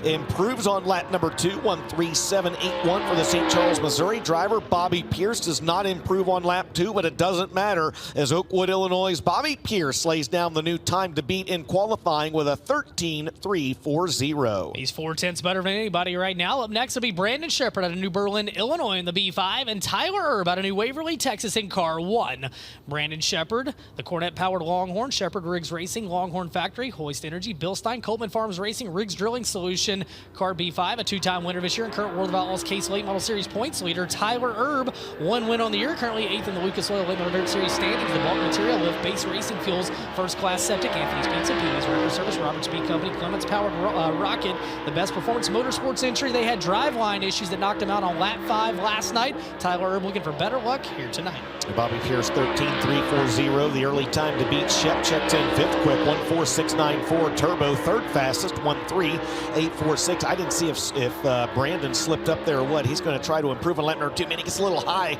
improves on lap number 2, 1:3.781 for the St. Charles, Missouri driver. Bobby Pierce does not improve on lap 2, but it doesn't matter as Oakwood, Illinois' Bobby Pierce lays down the new time to beat in qualifying with a 13.340. He's 4/10 better than anybody right now. Up next will be Brandon Shepard out of New Berlin, Illinois in the B5, and Tyler Erb out of New Waverly, Texas in car 1. Brandon Shepard, the Cornet-powered Longhorn, Shepard Riggs Racing, Longhorn Factory, Hoist Energy, Bilstein, Coleman Farms Racing, Riggs Drilling Solution, car B5, a 2-time winner this year and current World of Outlaws Case Late Model Series points leader. Tyler Erb, 1 win on the year, currently 8th in the Lucas Oil Late Model Dirt Series standings. The bulk material, Lift Base Racing Fuels, First Class Septic, Anthony's Pizza, Pee-wee's Record Service, Roberts Speed Company, Clements Powered Rocket, the Best Performance Motorsports entry. They had driveline issues that knocked him out on lap 5 last night. Tyler Erb looking for better luck here tonight. Bobby Pierce 13.340. The early time to beat. Shep checked in 5th quick, 1:4.694. Turbo 3rd fastest, 1:3.846. I didn't see if Brandon slipped up there or what. He's going to try to improve on lap number 2. Man, he gets a little high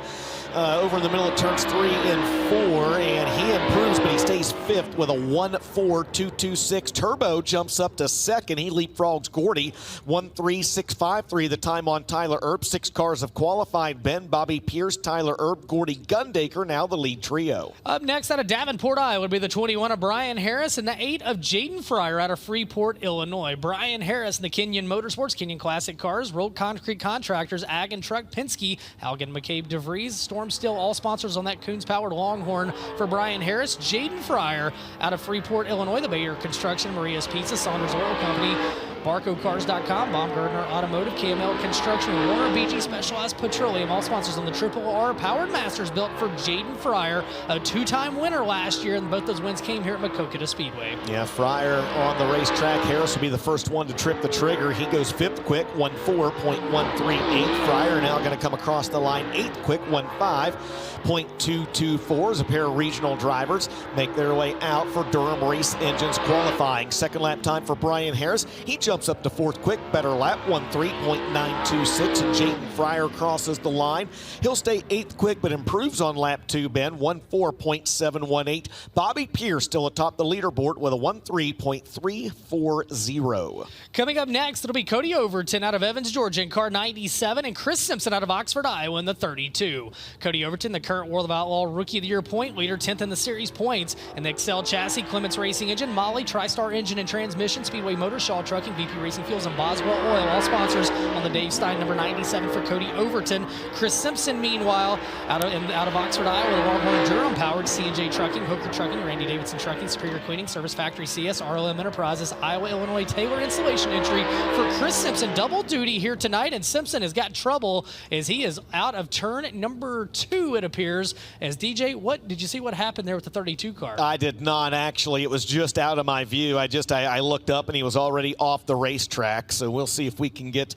over in the middle of turns 3 and 4, and he improves, but he stays 5th with a 1:4.226. Turbo jumps up to 2nd. He leapfrogs Gordy, 1:3.653 the time on Tyler Erb. 6 cars have qualified. Ben, Bobby Pierce, Tyler Erb, Gordy Gundaker, now the lead trio. Up next out of Davenport, Iowa, would be the 21 of Brian Harris and the 8 of Jaden Fryer out of Freeport, Illinois. Brian Harris and the Kenyon Motorsports, Kenyon Classic Cars, Road Concrete Contractors, Ag and Truck, Penske, Halgan McCabe DeVries, Storm Steel, all sponsors on that Coons Powered Longhorn for Brian Harris. Jaden Fryer out of Freeport, Illinois, the Bayer Construction, Maria's Pizza, Saunders Oil Company, BarcoCars.com, Baumgartner Automotive, KML Construction, Warner BG Specialized Petroleum, all sponsors on the Triple R Powered Masters built for Jaden Fryer, a 2-time winner last year, and both those wins came here at Maquoketa Speedway. Yeah, Fryer on the racetrack. Harris will be the first one to trip the trigger. He goes 5th quick, 1:4.138. Fryer now going to come across the line 8th quick, 1:5.224 as a pair of regional drivers make their way out for Durham Race Engines qualifying. Second lap time for Brian Harris. He jumps up to 4th quick, better lap, 1:3.926, and Jaden Fryer crosses the line. He'll stay 8th quick, but improves on lap 2, Ben, 1:4.718. Bobby Pierce still atop the leaderboard with a 1:3.340. Coming up next, it'll be Cody Overton out of Evans, Georgia in car 97, and Chris Simpson out of Oxford, Iowa in the 32. Cody Overton, the current World of Outlaw Rookie of the Year point leader, 10th in the series points, and the Excel chassis, Clements Racing Engine, Molly, TriStar Engine and Transmission, Speedway Motor, Shaw Trucking, VP Racing Fuels, and Boswell Oil, all sponsors on the Dave Stein number 97 for Cody Overton. Chris Simpson, meanwhile, out of Oxford, Iowa, the Longhorn Durham powered C&J Trucking, Hooker Trucking, Randy Davidson Trucking, Superior Cleaning, Service Factory CS, RLM Enterprises, Iowa, Illinois, Taylor Installation entry for Chris Simpson. Double duty here tonight, and Simpson has got trouble as he is out of turn number 2, it appears. As DJ, what did you see what happened there with the 32 car? I did not, actually. It was just out of my view. I looked up and he was already off the racetrack, so we'll see if we can get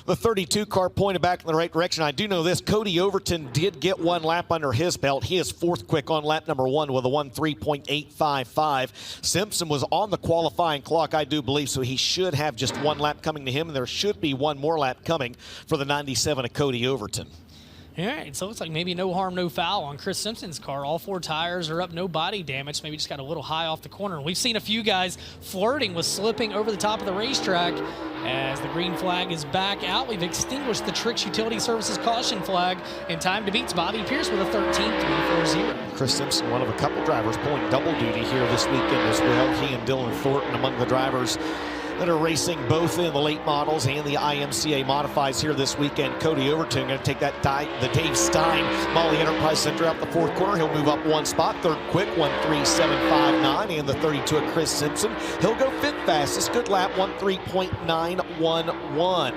the 32 car pointed back in the right direction. I do know this, Cody Overton did get 1 lap under his belt. He is 4th quick on lap number 1 with a 1:3.855. Simpson was on the qualifying clock, I do believe, so he should have just 1 lap coming to him, and there should be 1 more lap coming for the 97 of Cody Overton. All right, so it looks like maybe no harm, no foul on Chris Simpson's car. All 4 tires are up, no body damage. Maybe just got a little high off the corner. We've seen a few guys flirting with slipping over the top of the racetrack. As the green flag is back out, we've extinguished the Tricks Utility Services caution flag, and time to beats Bobby Pierce with a 13.340. Chris Simpson, one of a couple drivers pulling double duty here this weekend as well. He and Dylan Thornton among the drivers that are racing both in the late models and the IMCA modifies here this weekend. Cody Overton going to take that the Dave Stein Molly Enterprise Center out the 4th corner. He'll move up 1 spot. 3rd quick, 1.3759. And the 32 of Chris Simpson. He'll go 5th fastest. Good lap, 1.3.911.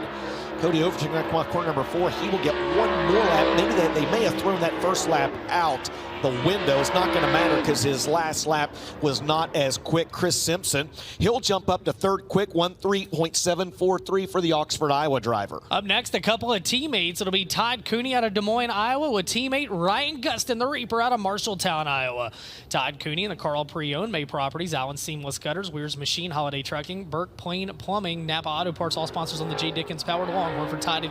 Cody Overton going to come off corner number 4. He will get 1 more lap. Maybe they may have thrown that first lap out the window. It's not going to matter because his last lap was not as quick. Chris Simpson, he'll jump up to 3rd quick, 1.3.743 for the Oxford, Iowa driver. Up next, a couple of teammates. It'll be Todd Cooney out of Des Moines, Iowa, with teammate Ryan Gustin, the Reaper, out of Marshalltown, Iowa. Todd Cooney and the Carl Pre-owned May Properties, Allen Seamless Gutters, Weir's Machine, Holiday Trucking, Burke Plain Plumbing, Napa Auto Parts, all sponsors on the J. Dickens Powered Longhorn for Todd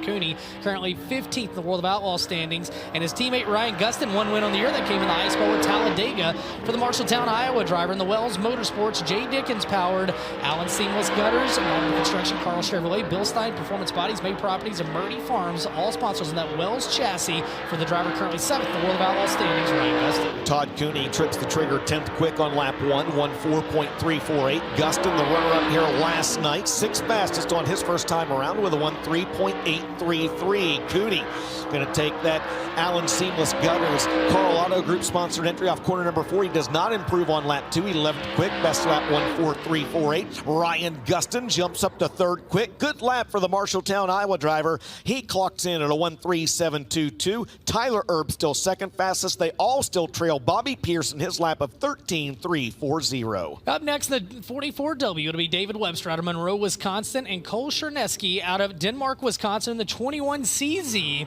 Cooney, currently 15th in the World of Outlaw standings, and his teammate Ryan Gustin, 1 win on the year that came in the Ice Bowl with Talladega. For the Marshalltown, Iowa driver in the Wells Motorsports, J. Dickens Powered, Allen Seamless Gutters, Modern Construction, Carl Chevrolet, Bill Stein Performance Bodies, May Properties, and Murdy Farms, all sponsors on that Wells chassis. For the driver currently 7th in the World of Outlaw standings, Ryan Gustin. Todd Cooney trips the trigger 10th quick on lap 1, 1.4.348. Gustin, the runner-up here last night, 6th fastest on his first time around with a 1.3.833. Cooney going to take that Allen Seamless Gutters Carl Auto Group sponsored entry off corner number 4. He does not improve on lap 2. 11th quick, best lap 1.4348. Ryan Gustin jumps up to 3rd quick. Good lap for the Marshalltown, Iowa driver. He clocks in at a 1.3722. Tyler Erb still 2nd fastest. They all still trail Bobby Pierce in his lap of 13.340. Up next, the 44W, it'll be David Webster out of Monroe, Wisconsin, and Cole Cherneski out of Denmark, Wisconsin, the 21CZ.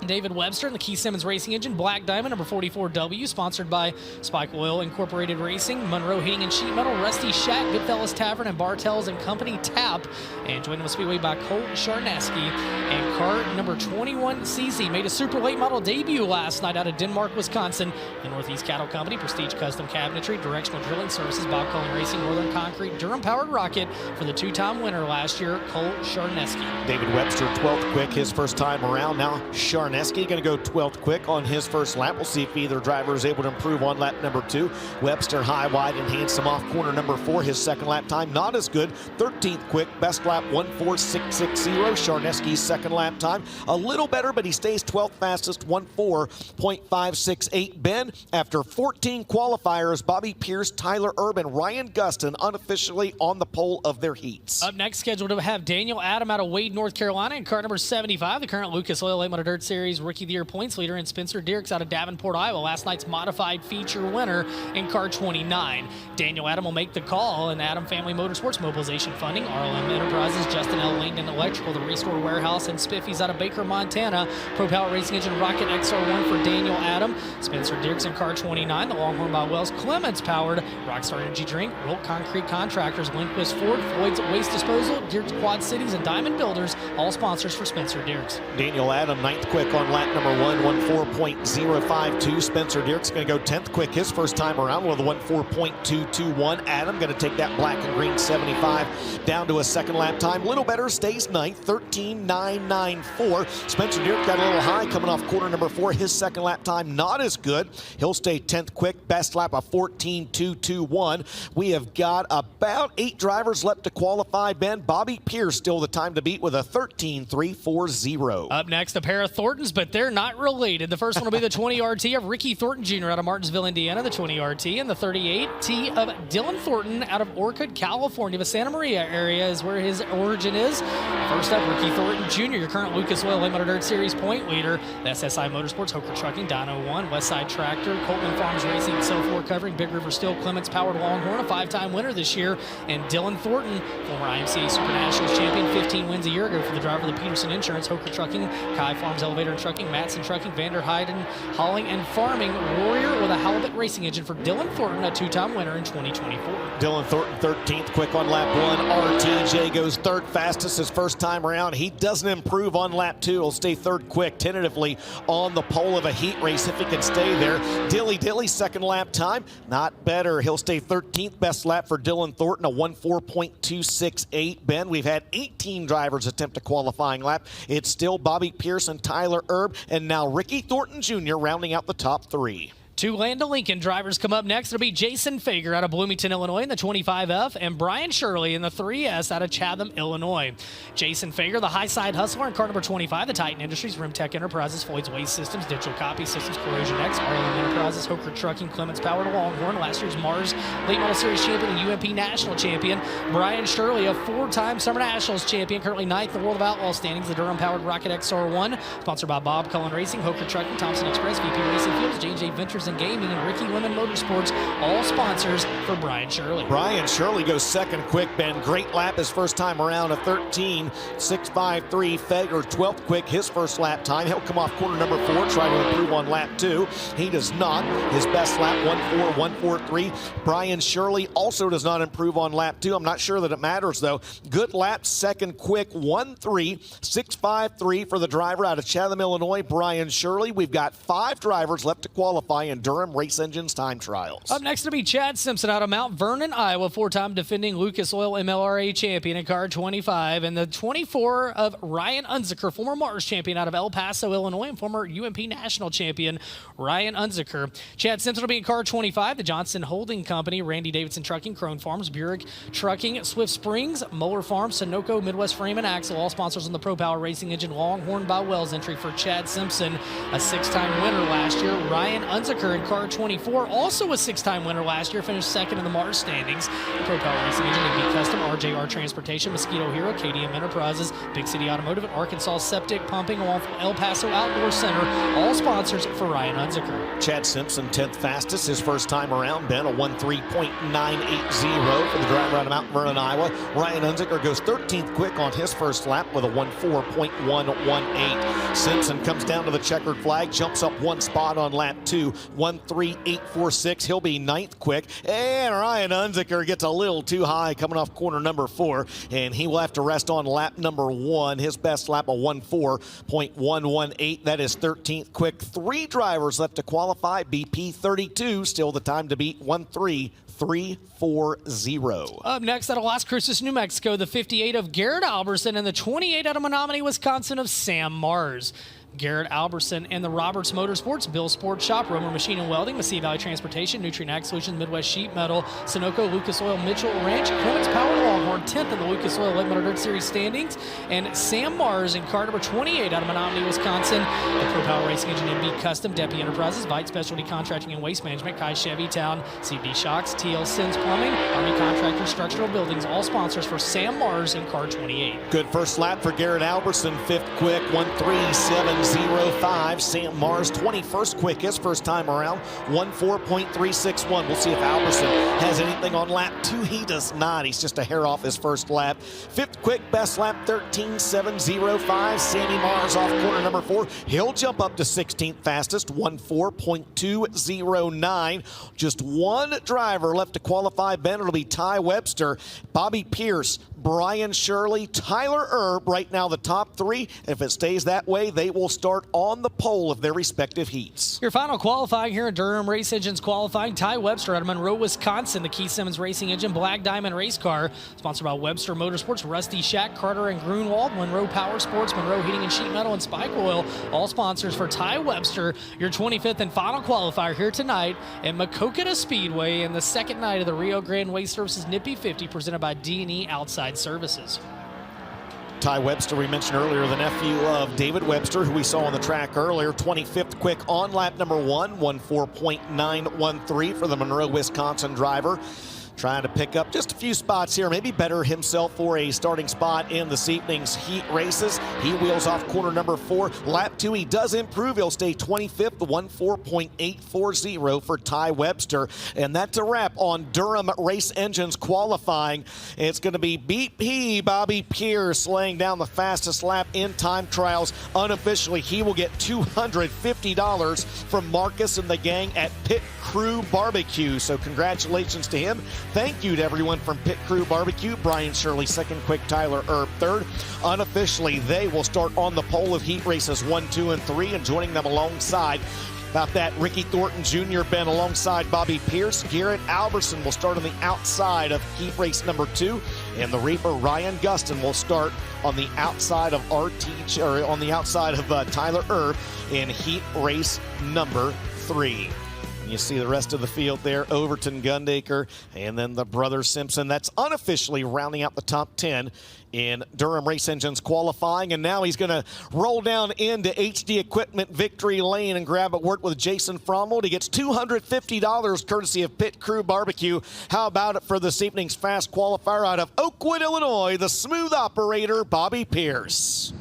David Webster and the Key Simmons Racing Engine, Black Diamond, number 44W, sponsored by Spike Oil Incorporated Racing, Monroe Heating and Sheet Metal, Rusty Shack, Goodfellas Tavern, and Bartels and Company Tap. And joined with Speedway by Colt Charneski. And car number 21CZ made a super late model debut last night out of Denmark, Wisconsin. The Northeast Cattle Company, Prestige Custom Cabinetry, Directional Drilling Services, Bob Cullen Racing, Northern Concrete, Durham Powered Rocket for the 2-time winner last year, Colt Charneski. David Webster, 12th quick his first time around. Now Charneski going to go 12th quick on his first lap. We'll see if either driver is able to improve on lap number 2. Webster high, wide, and handsome off corner number 4. His second lap time not as good. 13th quick, best lap 1.4660. Charneski's second lap time a little better, but he stays 12th fastest, 1.4.568. Ben, after 14 qualifiers, Bobby Pierce, Tyler Erb, and Ryan Gustin unofficially on the pole of their heats. Up next, scheduled to have Daniel Adam out of Wade, North Carolina, in car number 75, the current Lucas Oil Late Model Dirt Series Rookie of the Year points leader, and Spencer Dierks out of Davenport, Iowa, last night's modified feature winner in car 29. Daniel Adam will make the call, and Adam Family Motorsports Mobilization Funding, RLM Enterprises, Justin L. Langdon Electrical, the Restore Warehouse, and Spiffy's out of Baker, Montana. Pro Power Racing Engine Rocket XR1 for Daniel Adam. Spencer Dierks in car 29, the Longhorn by Wells Clements Powered, Rockstar Energy Drink, Rolt Concrete Contractors, Lindquist Ford, Floyd's Waste Disposal, Dierks Quad Cities, and Diamond Builders, all sponsors for Spencer Dierks. Daniel Adam, 9th quick on lap number 1, 1.4.052. Spencer Dierks going to go 10th quick his first time around with a 1.4.221. Adam going to take that black and green 75 down to a second lap time. Little better, stays 9th, 13.994. Spencer Dierks got a little high coming off corner number 4. His second lap time not as good. He'll stay 10th quick, best lap of 14.221. We have got about 8 drivers left to qualify, Ben. Bobby Pierce still the time to beat with a 13.340. Up next, a pair of Thorntons, but they're not related. The first one will be the 20 RT of Ricky Thornton Jr. out of Martinsville, Indiana, the 20 RT, and the 38 T of Dylan Thornton out of Orchard, California. The Santa Maria area is where his origin is. First up, Ricky Thornton Jr., your current Lucas Oil Late Model Dirt Series point leader. The SSI Motorsports, Hoker Trucking, Dyno 1, Westside Tractor, Coleman Farms Racing, Self-Floor Covering, Big River Steel, Clements Powered Longhorn, a 5-time winner this year. And Dylan Thornton, former IMCA Super Nationals champion, 15 wins a year ago for the driver of the Peterson Insurance, Hoker Trucking, Kai Farms LV Elevator and Trucking, Matson Trucking, Vander Heiden, Hauling and Farming, Warrior with a Halibut Racing Engine for Dylan Thornton, a two-time winner in 2024. Dylan Thornton 13th quick on lap 1. RTJ goes third fastest his first time around. He doesn't improve on lap 2. He'll stay third quick, tentatively on the pole of a heat race if he can stay there. Dilly second lap time, not better. He'll stay 13th best lap for Dylan Thornton, a 1:4.268. Ben, we've had 18 drivers attempt a qualifying lap. It's still Bobby Pierce and Tyler Erb, and now Ricky Thornton Jr. rounding out the top 3. Two Land Lincoln drivers come up next. It'll be Jason Fager out of Bloomington, Illinois in the 25F and Brian Shirley in the 3S out of Chatham, Illinois. Jason Fager, the high side hustler in car number 25, the Titan Industries, Rimtech Enterprises, Floyd's Waste Systems, Digital Copy Systems, Corrosion X, RLM Enterprises, Hoker Trucking, Clements Power to Longhorn, last year's Mars Late Model Series champion and UMP National champion. Brian Shirley, a 4-time Summer Nationals champion, currently 9th in the World of Outlaw standings, the Durham-powered Rocket XR1, sponsored by Bob Cullen Racing, Hoker Trucking, Thompson Express, VP Racing Fields, J&J Ventures and Gaming, and Ricky Lemon Motorsports, all sponsors for Brian Shirley. Brian Shirley goes second quick, Ben. Great lap his first time around, a 13.653. Fager 12th quick his first lap time. He'll come off corner number 4, try to improve on lap 2. He does not. His best lap, 1:4.143. Brian Shirley also does not improve on lap 2. I'm not sure that it matters, though. Good lap, second quick, 1:3.653 for the driver out of Chatham, Illinois, Brian Shirley. We've got 5 drivers left to qualify in Durham Race Engines time trials. Up next to be Chad Simpson out of Mount Vernon, Iowa, 4-time defending Lucas Oil MLRA champion in car 25, and the 24 of Ryan Unziker, former Mars champion out of El Paso, Illinois, and former UMP national champion Ryan Unziker. Chad Simpson will be in car 25, the Johnson Holding Company, Randy Davidson Trucking, Crone Farms, Burek Trucking, Swift Springs, Moeller Farms, Sunoco, Midwest Frame and Axle, all sponsors on the Pro Power Racing Engine Longhorn by Wells entry for Chad Simpson, a 6-time winner last year. Ryan Unziker in car 24, also a 6-time winner last year, finished second in the Mars standings. The Pro Power Racing Engine, AB Custom, RJR Transportation, Mosquito Hero, KDM Enterprises, Big City Automotive, and Arkansas Septic Pumping, along with El Paso Outdoor Center, all sponsors for Ryan Unziker. Chad Simpson, 10th fastest his first time around, Ben, a 1:3.980 for the driver out of Mount Vernon, Iowa. Ryan Unziker goes 13th quick on his first lap with a 1:4.118. Simpson comes down to the checkered flag, jumps up 1 spot on lap 2, 1:3.846. He'll be 9th quick. And Ryan Unziker gets a little too high coming off corner number 4, and he will have to rest on lap number 1. His best lap, a 1:4.118. That is 13th quick. 3 drivers left to qualify. BP 32, still the time to beat, 1:3.340. Up next out of Las Cruces, New Mexico, the 58 of Garrett Alberson and the 28 out of Menominee, Wisconsin of Sam Mars. Garrett Alberson and the Roberts Motorsports, Bill Sports Shop, Romer Machine and Welding, Massey Valley Transportation, Nutrient Ag Solutions, Midwest Sheet Metal, Sunoco, Lucas Oil, Mitchell Ranch, Clements Power Longhorn, 10th in the Lucas Oil Late Model Dirt Series standings, and Sam Mars in car number 28 out of Menominee, Wisconsin. The Pro Power Racing Engine, MB Custom, Deppy Enterprises, Vite Specialty Contracting and Waste Management, Kai Chevy Town, CFD Shocks, TL Sins Plumbing, Army Contractors, Structural Buildings, all sponsors for Sam Mars in car 28. Good first lap for Garrett Alberson, 5th quick, 1:3.705. Sam Mars, 21st quick his first time around, 1:4.361. We'll see if Alberson has anything on lap 2. He does not. He's just a hair off his first lap. 5th quick, best lap, 13.705. Sammy Mars off corner number 4. He'll jump up to 16th fastest, 1:4.209. Just 1 driver left to qualify, Ben. It'll be Ty Webster, Bobby Pierce, Brian Shirley, Tyler Erb, right now the top 3. If it stays that way, they will start on the pole of their respective heats. Your final qualifying here in Durham Race Engines qualifying, Ty Webster out of Monroe, Wisconsin, the Keith Simmons Racing Engine Black Diamond Race Car, sponsored by Webster Motorsports, Rusty Shack, Carter and Grunwald, Monroe Power Sports, Monroe Heating and Sheet Metal, and Spike Oil, all sponsors for Ty Webster, your 25th and final qualifier here tonight at Maquoketa Speedway in the second night of the Rio Grande Waste Services Nippy 50, presented by D&E Outside Services. Ty Webster, we mentioned earlier, the nephew of David Webster, who we saw on the track earlier, 25th quick on lap number 1, 1:4.913 for the Monroe, Wisconsin driver. trying to pick up just a few spots here, maybe better himself for a starting spot in this evening's heat races. He wheels off corner number 4. Lap 2, he does improve. He'll stay 25th, 1:4.840 for Ty Webster. And that's a wrap on Durham Race Engines qualifying. It's going to be BP Bobby Pierce laying down the fastest lap in time trials. Unofficially, he will get $250 from Marcus and the gang at Pit Crew Barbecue. So congratulations to him. Thank you to everyone from Pit Crew Barbecue. Brian Shirley second, Quick Tyler Erb third. Unofficially, they will start on the pole of heat races 1, 2, and 3, and joining them alongside about that, Ricky Thornton Jr. been alongside Bobby Pierce. Garrett Alberson will start on the outside of heat race number 2, and the Reaper Ryan Gustin will start on the outside of Tyler Erb in heat race number 3. You see the rest of the field there, Overton, Gundaker, and then the brothers Simpson. That's unofficially rounding out the top 10 in Durham Race Engines qualifying. And now he's going to roll down into HD Equipment Victory Lane and grab a word with Jason Frommold. He gets $250 courtesy of Pit Crew Barbecue. How about it for this evening's fast qualifier out of Oakwood, Illinois, the smooth operator, Bobby Pierce.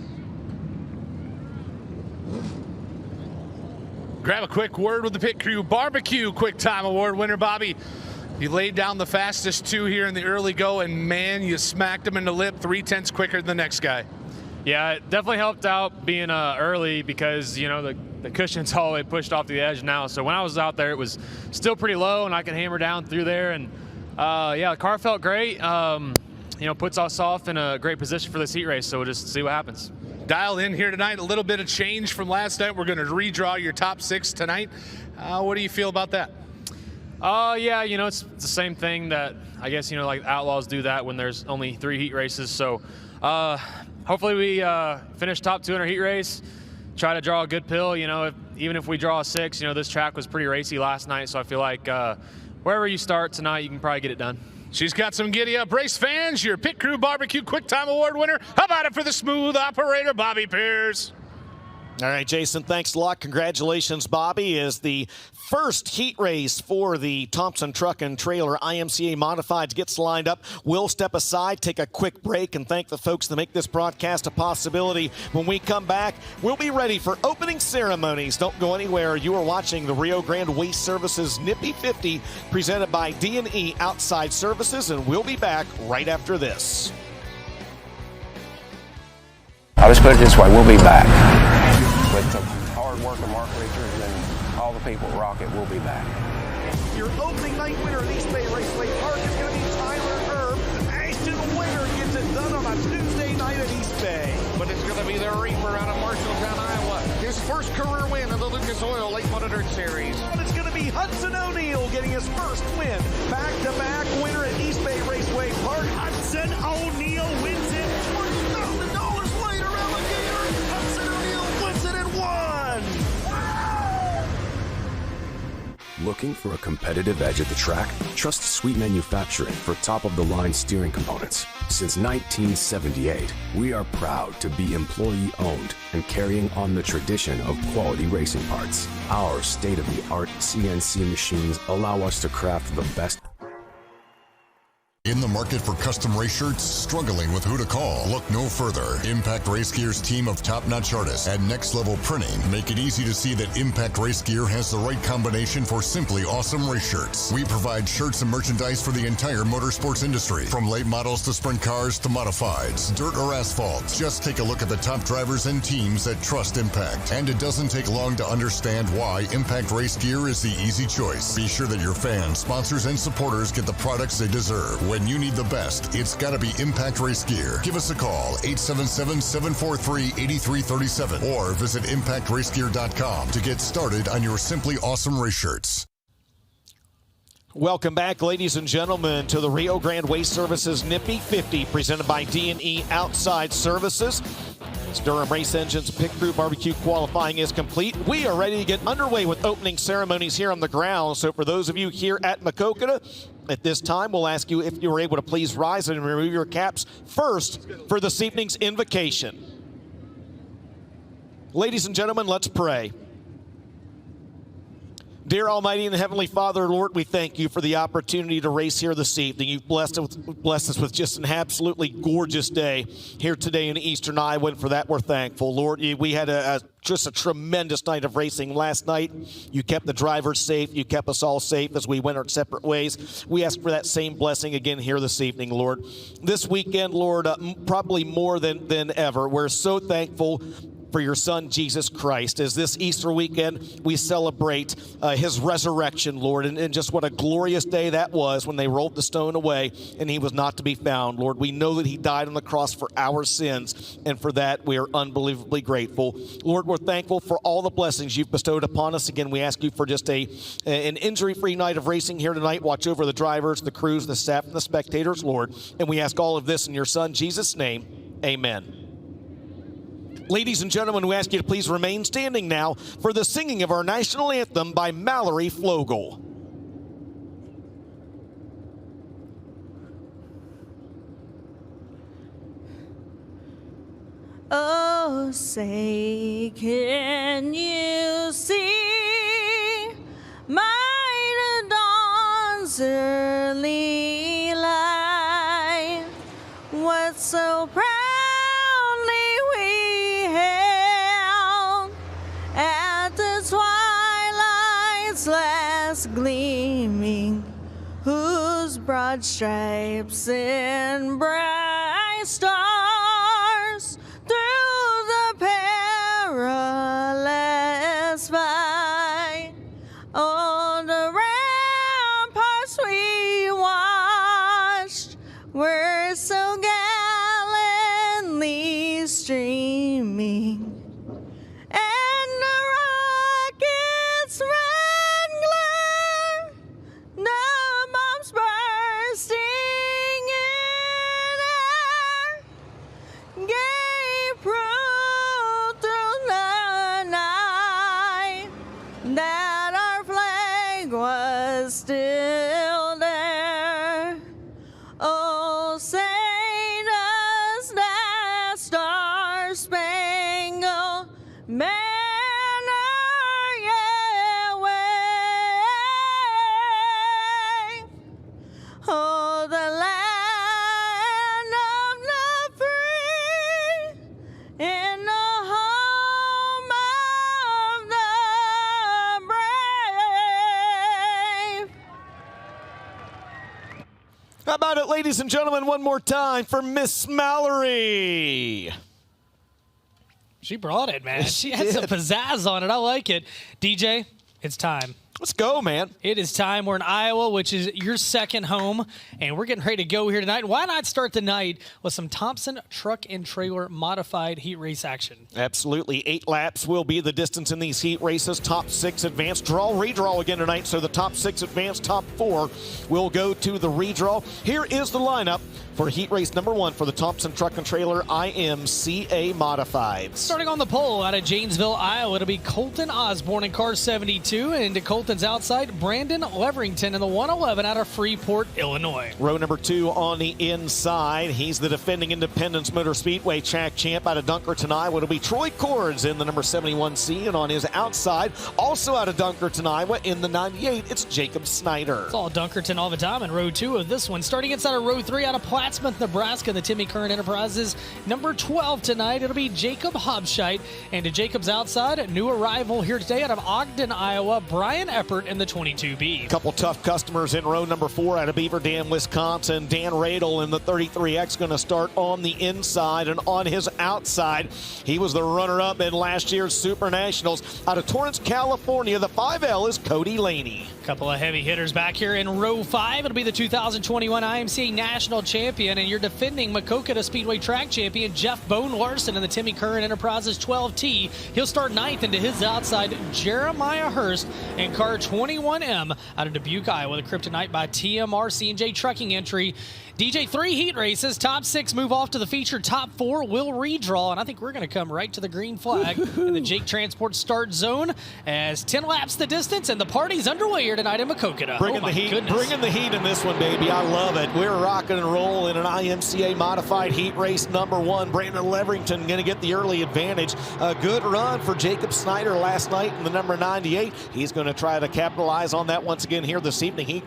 Grab a quick word with the Pit Crew Barbecue Quick Time Award winner, Bobby. You laid down the fastest 2 here in the early go, and man, you smacked him in the lip 3/10 quicker than the next guy. Yeah, it definitely helped out being early because, you know, the cushion's all the way pushed off the edge now. So when I was out there, it was still pretty low, and I could hammer down through there. And, yeah, the car felt great. You know, puts us off in a great position for this heat race, so we'll just see what happens. Dialed in here tonight, a little bit of change from last night. We're going to redraw your top 6 tonight. What do you feel about that? Yeah, you know, it's the same thing that I guess, you know, like Outlaws do that when there's only 3 heat races. So hopefully we finish top 2 in our heat race, try to draw a good pill. You know, even if we draw a 6, you know, this track was pretty racy last night. So I feel like wherever you start tonight, you can probably get it done. She's got some giddy-up race fans. Your Pit Crew Barbecue Quick Time Award winner. How about it for the smooth operator, Bobby Pierce? All right, Jason, thanks a lot. Congratulations, Bobby, as the first heat race for the Thompson Truck and Trailer IMCA Modifieds gets lined up. We'll step aside, take a quick break, and thank the folks that make this broadcast a possibility. When we come back, we'll be ready for opening ceremonies. Don't go anywhere. You are watching the Rio Grande Waste Services Nippy 50 presented by D&E Outside Services, and we'll be back right after this. I'll just put it this way, we'll be back. With the hard work of Mark Richards and all the people at Rocket, we'll be back. Your opening night winner at East Bay Raceway Park is going to be Tyler Erb. Ashton Winger gets it done on a Tuesday night at East Bay. But it's going to be the Reaper out of Marshalltown, Iowa. His first career win in the Lucas Oil Late Model Dirt Series. And it's going to be Hudson O'Neill getting his first win. Back-to-back winner at East Bay Raceway Park. Hudson O'Neill wins it. $40,000 later, Alligator. Hudson O'Neill wins it at 1. Looking for a competitive edge at the track? Trust Sweet Manufacturing for top-of-the-line steering components. Since 1978, we are proud to be employee-owned and carrying on the tradition of quality racing parts. Our state-of-the-art CNC machines allow us to craft the best. In the market for custom race shirts? Struggling with who to call? Look no further. Impact Race Gear's team of top-notch artists at Next Level Printing make it easy to see that Impact Race Gear has the right combination for simply awesome race shirts. We provide shirts and merchandise for the entire motorsports industry, from late models to sprint cars to modifieds, dirt or asphalt. Just take a look at the top drivers and teams that trust Impact. And it doesn't take long to understand why Impact Race Gear is the easy choice. Be sure that your fans, sponsors, and supporters get the products they deserve. When you need the best, it's got to be Impact Race Gear. Give us a call, 877-743-8337, or visit ImpactRaceGear.com to get started on your simply awesome race shirts. Welcome back, ladies and gentlemen, to the Rio Grande Waste Services Nippy 50, presented by D&E Outside Services. As Durham Race Engines Pit Crew Barbecue qualifying is complete, we are ready to get underway with opening ceremonies here on the ground. So for those of you here at Maquoketa, at this time, we'll ask you if you were able to please rise and remove your caps first for this evening's invocation. Ladies and gentlemen, let's pray. Dear Almighty and Heavenly Father, Lord, we thank you for the opportunity to race here this evening. You've blessed us with just an absolutely gorgeous day here today in Eastern Iowa, and for that we're thankful. Lord, we had just a tremendous night of racing last night. You kept the drivers safe. You kept us all safe as we went our separate ways. We ask for that same blessing again here this evening, Lord. This weekend, Lord, probably more than ever, we're so thankful for your Son, Jesus Christ. As this Easter weekend, we celebrate his resurrection, Lord, and just what a glorious day that was when they rolled the stone away and he was not to be found, Lord. We know that he died on the cross for our sins, and for that we are unbelievably grateful. Lord, we're thankful for all the blessings you've bestowed upon us. Again, we ask you for just an injury-free night of racing here tonight. Watch over the drivers, the crews, the staff, and the spectators, Lord. And we ask all of this in your Son, Jesus' name. Amen. Ladies and gentlemen, we ask you to please remain standing now for the singing of our national anthem by Mallory Flogel. Oh, say, can you see my dawn's early light? What's so proudly we hailed at the twilight's last gleaming, whose broad stripes and bright stars through the perilous fight on the ramparts we watched were so gallantly streaming, and the rocket's red glare, the bombs bursting in air, gave proof through the night that our flag was still there. Oh, say does that star-spangled banner yet wave? Oh, the land of the free in the home of the brave. How about it, ladies and gentlemen, one more time for Miss Mallory. She brought it, man. She had some pizzazz on it. I like it. DJ, it's time. Let's go, man. It is time. We're in Iowa, which is your second home, and we're getting ready to go here tonight. Why not start the night with some Thompson Truck and Trailer modified heat race action? Absolutely. 8 laps will be the distance in these heat races. Top 6 advance. Draw, redraw again tonight. So the top 6 advance, top 4 will go to the redraw. Here is the lineup for heat race number 1 for the Thompson Truck and Trailer IMCA Modified. Starting on the pole out of Janesville, Iowa, it'll be Colton Osborne in car 72, and to Colton's outside, Brandon Leverington in the 111 out of Freeport, Illinois. Row number 2 on the inside. He's the defending Independence Motor Speedway track champ out of Dunkerton, Iowa. It'll be Troy Cords in the number 71C, and on his outside, also out of Dunkerton, Iowa, in the 98, it's Jacob Snyder. It's all Dunkerton all the time in row 2 of this one. Starting inside of row 3 out of Plattsmouth, Nebraska, the Timmy Curran Enterprises number 12 tonight. It'll be Jacob Hobscheit, and to Jacob's outside, a new arrival here today out of Ogden, Iowa, Brian Eppert in the 22B. Couple tough customers in row number 4 out of Beaver Dam, Wisconsin. Dan Radel in the 33X going to start on the inside, and on his outside, he was the runner-up in last year's Super Nationals. Out of Torrance, California, the 5L is Cody Laney. Couple of heavy hitters back here in row 5. It'll be the 2021 IMCA National Champion and your defending Maquoketa Speedway Track Champion, Jeff Bone Larson in the Timmy Curran Enterprises 12T. He'll start 9th, into his outside, Jeremiah Hurst in car 21M out of Dubuque, Iowa. The Kryptonite by TMR C&J Trucking entry. DJ, 3 heat races. Top 6 move off to the feature. Top 4 will redraw, and I think we're going to come right to the green flag in the Jake Transport start zone as 10 laps the distance, and the party's underway here tonight in Maquoketa. Bringing the heat in this one, baby. I love it. We're rocking and rolling. battle in an IMCA modified heat race number 1. Brandon Leverington going to get the early advantage. A good run for Jacob Snyder last night in the number 98. He's going to try to capitalize on that once again here this evening. He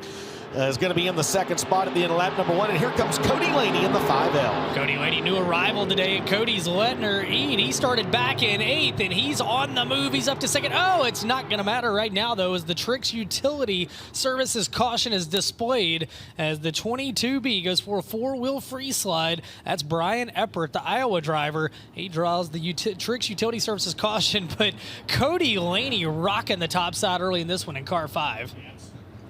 is going to be in the second spot at the end of lap number 1. And here comes Cody Laney in the 5L. Cody Laney, new arrival today, and Cody's letting her eat. He started back in 8th, and he's on the move. He's up to 2nd. Oh, it's not going to matter right now, though, as the Trix Utility Services caution is displayed as the 22B goes for a 4-wheel free slide. That's Brian Eppert, the Iowa driver. He draws the Trix Utility Services caution, but Cody Laney rocking the top side early in this one in car 5.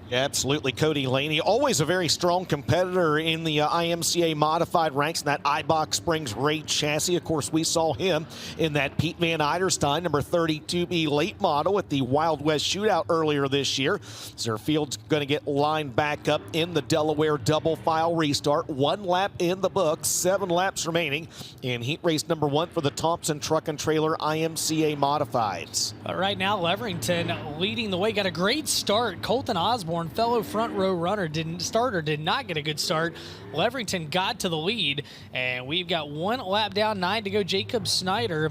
Yeah, absolutely. Cody Laney, always a very strong competitor in the IMCA modified ranks in that Eibach Springs raid chassis. Of course, we saw him in that Pete Van Eiderstein number 32B late model at the Wild West Shootout earlier this year. Zerfield's going to get lined back up in the Delaware double file restart. 1 lap in the books, 7 laps remaining in heat race number 1 for the Thompson Truck and Trailer IMCA modifieds. Right now, Leverington leading the way. Got a great start. Colton Osborne, fellow front row runner, did not get a good start. Leverington got to the lead, and we've got 1 lap down, 9 to go. Jacob Snyder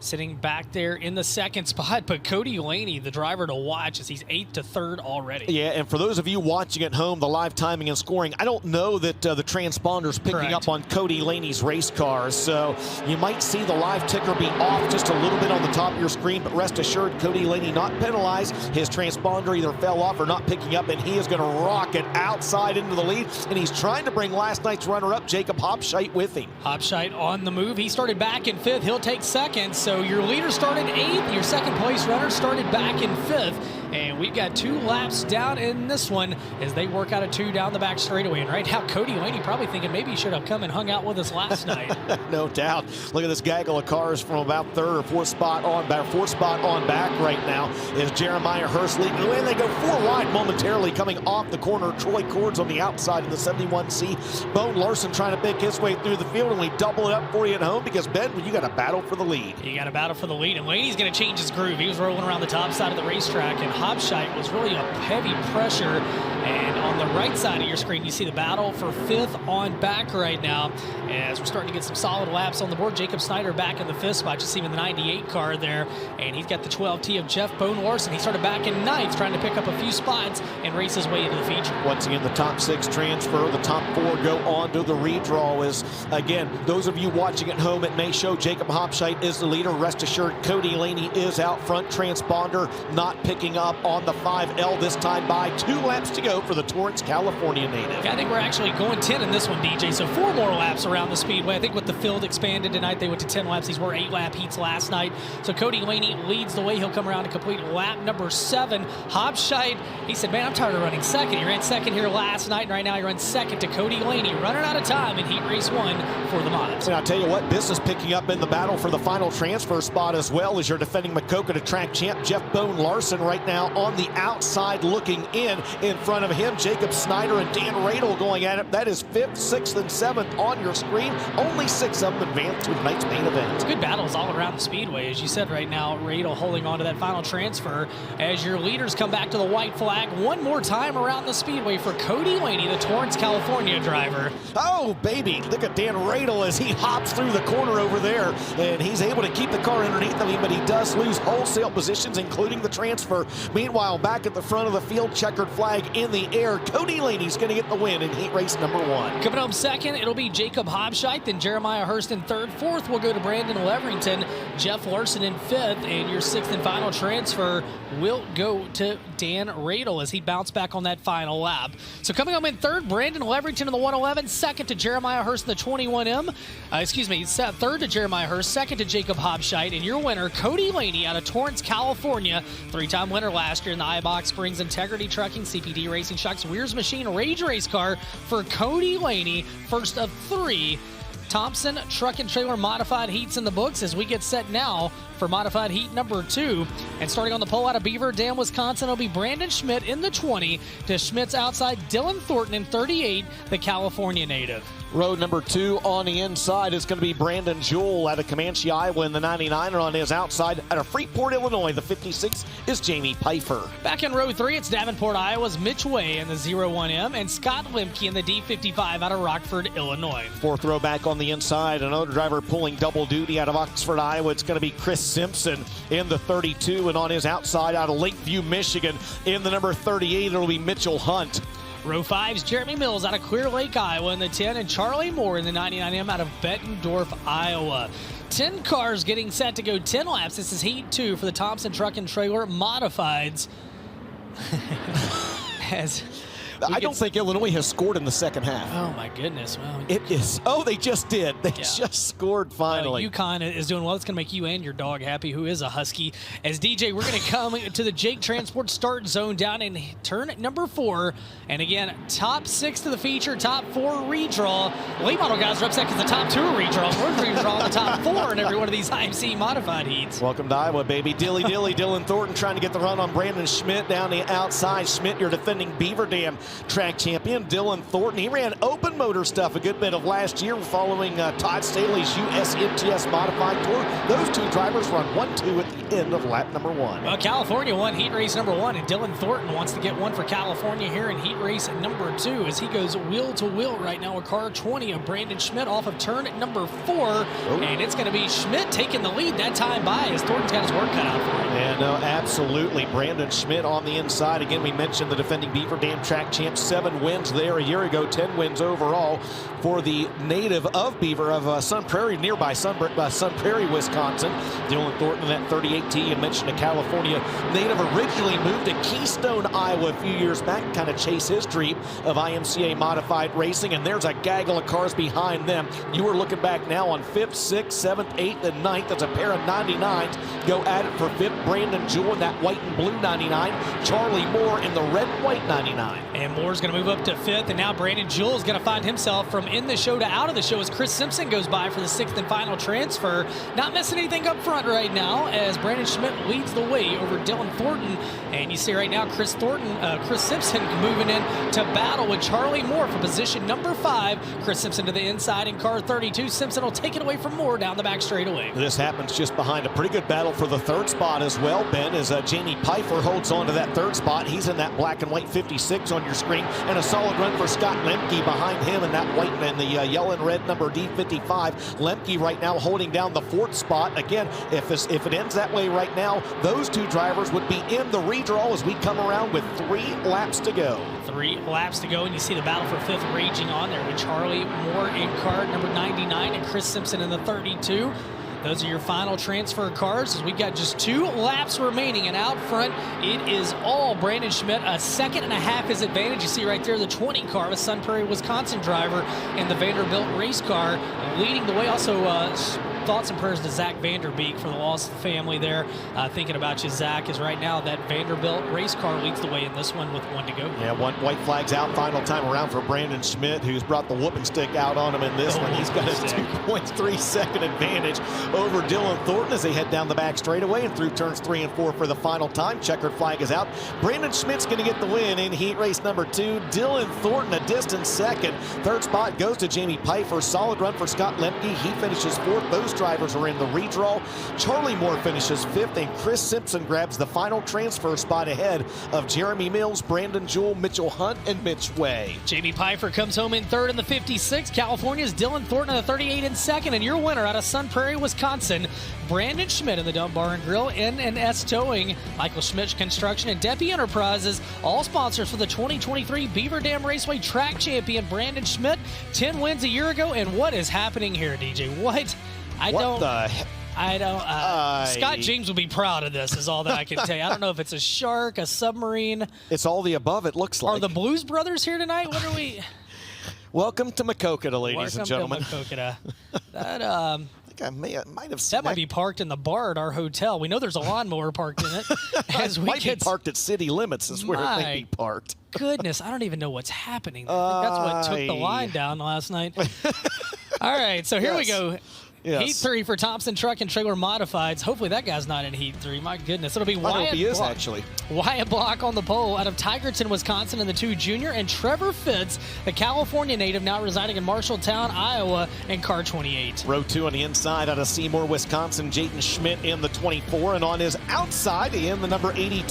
sitting back there in the second spot, but Cody Laney, the driver to watch, as he's 8th to 3rd already. Yeah, and for those of you watching at home, the live timing and scoring, I don't know that the transponder's picking up on Cody Laney's race cars, so you might see the live ticker be off just a little bit on the top of your screen, but rest assured, Cody Laney not penalized. His transponder either fell off or not picking up, and he is going to rocket outside into the lead, and he's trying to bring last night's runner-up, Jacob Hopscheit, with him. Hopscheit on the move. He started back in 5th. He'll take 2nd, so your leader started 8th, your second place runner started back in 5th, and we've got 2 laps down in this one as they work out a 2 down the back straightaway. And right now, Cody Laney probably thinking maybe he should have come and hung out with us last night. No doubt. Look at this gaggle of cars from about 3rd or 4th spot on back, 4th spot on back right now is Jeremiah Hurst leading the way, and they go 4 wide momentarily coming off the corner. Troy Cords on the outside in the 71C. Bone Larson trying to pick his way through the field, and we double it up for you at home because, Ben, you got a battle for the lead. You got a battle for the lead, and Laney's going to change his groove. He was rolling around the top side of the racetrack, and Hopscheit was really a heavy pressure. And on the right side of your screen, you see the battle for 5th on back right now. As we're starting to get some solid laps on the board, Jacob Snyder back in the 5th spot. You see him in the 98 car there, and he's got the 12T of Jeff Bone Larson. He started back in 9th, trying to pick up a few spots and race his way into the feature. Once again, the top 6 transfer, the top 4 go on to the redraw. Is again, those of you watching at home, it may show Jacob Hopscheit is the leader. Rest assured, Cody Laney is out front. Transponder not picking up on the 5L this time by 2 laps to go for the Torrance, California native. Yeah, I think we're actually going 10 in this one, DJ, so 4 more laps around the Speedway. I think with the field expanded tonight, they went to 10 laps. These were 8-lap heats last night. So Cody Laney leads the way. He'll come around to complete lap number 7. Hopscheit, he said, man, I'm tired of running 2nd. He ran 2nd here last night, and right now he runs 2nd to Cody Laney, running out of time in heat race 1 for the mods. And I'll tell you what, this is picking up in the battle for the final transfer spot as well, as you're defending Maquoketa track champ Jeff Bone Larson right now on the outside looking in front of him. Jacob Snyder and Dan Radel going at it. That is 5th, 6th, and 7th on your screen. Only 6 of them advance to tonight's main event. It's good battles all around the Speedway. As you said right now, Radel holding on to that final transfer as your leaders come back to the white flag one more time around the Speedway for Cody Laney, the Torrance, California driver. Oh, baby, look at Dan Radel as he hops through the corner over there, and he's able to keep the car underneath of him, but he does lose wholesale positions, including the transfer. Meanwhile, back at the front of the field, checkered flag in the air. Cody Laney's going to get the win in heat race number 1. Coming home 2nd, it'll be Jacob Hopscheit, then Jeremiah Hurst in 3rd. 4th will go to Brandon Leverington, Jeff Larson in 5th, and your 6th and final transfer will go to Dan Radel as he bounced back on that final lap. So coming home in 3rd, Brandon Leverington in the 111, 2nd to Jeremiah Hurst in the 21M. 3rd to Jeremiah Hurst, 2nd to Jacob Hopscheit, and your winner, Cody Laney out of Torrance, California. 3-time winner last year in the Eibach Springs Integrity Trucking, CPD Racing Shocks, Weir's Machine Rage Race car for Cody Laney, first of 3 Thompson Truck and Trailer modified heats in the books as we get set now for modified heat number 2. And starting on the pole out of Beaver Dam, Wisconsin, will be Brandon Schmidt in the 20 to Schmidt's outside Dylan Thornton in 38, the California native. Row number 2 on the inside is going to be Brandon Jewell out of Comanche, Iowa in the 99, and on his outside out of Freeport, Illinois, the 56 is Jamie Pfeiffer. Back in row 3, it's Davenport, Iowa's Mitch Way in the 01M and Scott Lemke in the D55 out of Rockford, Illinois. 4th row back on the inside, another driver pulling double duty out of Oxford, Iowa. It's going to be Chris Simpson in the 32, and on his outside out of Lakeview, Michigan in the number 38, it'll be Mitchell Hunt. Row 5's Jeremy Mills out of Clear Lake, Iowa in the 10, and Charlie Moore in the 99M out of Bettendorf, Iowa. 10 cars getting set to go 10 laps. This is Heat 2 for the Thompson Truck and Trailer Modifieds. I don't think Illinois has scored in the second half. Oh, my goodness. Well, it is. Oh, they just did. They just scored finally. UConn is doing well. It's going to make you and your dog happy, who is a Husky. As DJ, we're going to come to the Jake Transport start zone down in turn number 4. And again, top 6 to the feature, top 4 redraw. Late model guys are upset because the top 2 are redraw. We're redraw the top 4 in every one of these IMC modified heats. Welcome to Iowa, baby. Dilly Dylan Thornton trying to get the run on Brandon Schmidt down the outside. Schmidt, your defending Beaver Dam track champion. Dylan Thornton, he ran open motor stuff a good bit of last year following Todd Staley's USMTS modified tour. Those 2 drivers run 1-2 at the end of lap number 1. Well, California won heat race number 1, and Dylan Thornton wants to get one for California here in heat race number 2 as he goes wheel to wheel right now with car 20 of Brandon Schmidt off of turn number 4. And it's going to be Schmidt taking the lead that time by as Thornton's got his work cut out for him. Yeah, no, absolutely. Brandon Schmidt on the inside. Again, we mentioned the defending Beaver Dam track champ, 7 wins there a year ago, 10 wins overall for the native of Beaver of Sun Prairie, nearby Sun Prairie, Wisconsin. Dylan Thornton in that 38T, you mentioned a California native, originally moved to Keystone, Iowa a few years back, kind of chase his dream of IMCA modified racing, and there's a gaggle of cars behind them. You are looking back now on 5th, 6th, 7th, 8th, and 9th. That's a pair of 99s. Go at it for 5th, Brandon Jewell in that white and blue 99. Charlie Moore in the red and white 99. And Moore's going to move up to 5th, and now Brandon Jewell is going to find himself from in the show to out of the show as Chris Simpson goes by for the 6th and final transfer. Not missing anything up front right now as Brandon Schmidt leads the way over Dylan Thornton. And you see right now Chris Simpson moving in to battle with Charlie Moore for position number 5. Chris Simpson to the inside in car 32. Simpson will take it away from Moore down the back straightaway. This happens just behind a pretty good battle for the 3rd spot as well, Ben, as Jamie Pfeiffer holds on to that 3rd spot. He's in that black and white 56 on your screen, and a solid run for Scott Lemke behind him in that white and the yellow and red number D55. Lemke right now holding down the 4th spot. Again, if it ends that way right now, those 2 drivers would be in the redraw as we come around with 3 laps to go. 3 laps to go, and you see the battle for 5th raging on there with Charlie Moore in car number 99 and Chris Simpson in the 32. Those are your final transfer cars as we've got just 2 laps remaining, and out front it is all Brandon Schmidt. A 2.5 his advantage. You see right there the 20 car of a Sun Prairie, Wisconsin driver in the Vanderbilt race car leading the way. Also thoughts and prayers to Zach Vanderbeek for the lost family there. Thinking about you, Zach, as right now that Vanderbilt race car leads the way in this one with 1 to go. Yeah, 1 white flag's out, final time around for Brandon Schmidt, who's brought the whooping stick out on him in this one. He's got a 2.3 second advantage over Dylan Thornton as they head down the back straightaway and through turns 3 and 4 for the final time. Checkered flag is out. Brandon Schmidt's going to get the win in heat race number 2. Dylan Thornton a distant 2nd. 3rd spot goes to Jamie Pfeiffer. Solid run for Scott Lemke. He finishes 4th. Those drivers are in the redraw. Charlie Moore finishes 5th, and Chris Simpson grabs the final transfer spot ahead of Jeremy Mills, Brandon Jewell, Mitchell Hunt, and Mitch Way. Jamie Pfeiffer comes home in 3rd in the 56. California's Dylan Thornton in the 38 in 2nd, and your winner out of Sun Prairie, Wisconsin, Brandon Schmidt in the Dunbar and Grill, N&S Towing, Michael Schmidt Construction, and Deppy Enterprises, all sponsors for the 2023 Beaver Dam Raceway track champion Brandon Schmidt. 10 wins a year ago, and what is happening here, DJ? What? Scott James will be proud of this, is all that I can tell you. I don't know if it's a shark, a submarine. It's all the above, it looks like. Are the Blues Brothers here tonight? What are we? Welcome to Maquoketa, ladies and gentlemen. Welcome to Maquoketa. That, I think I might have seen that. Might be parked in the bar at our hotel. We know there's a lawnmower parked in it. As we might be parked at city limits is where it may be parked. Goodness, I don't even know what's happening. I think that's what took the line down last night. All right, so here we go. Yes. Heat 3 for Thompson Truck and Trailer Modifieds. Hopefully that guy's not in Heat 3. My goodness. It'll be I hope Wyatt he is, Block. actually. Wyatt Block on the pole out of Tigerton, Wisconsin in the 2 junior. And Trevor Fitz, the California native now residing in Marshalltown, Iowa, in car 28. Row 2 on the inside out of Seymour, Wisconsin, Jayden Schmidt in the 24. And on his outside in the number 82,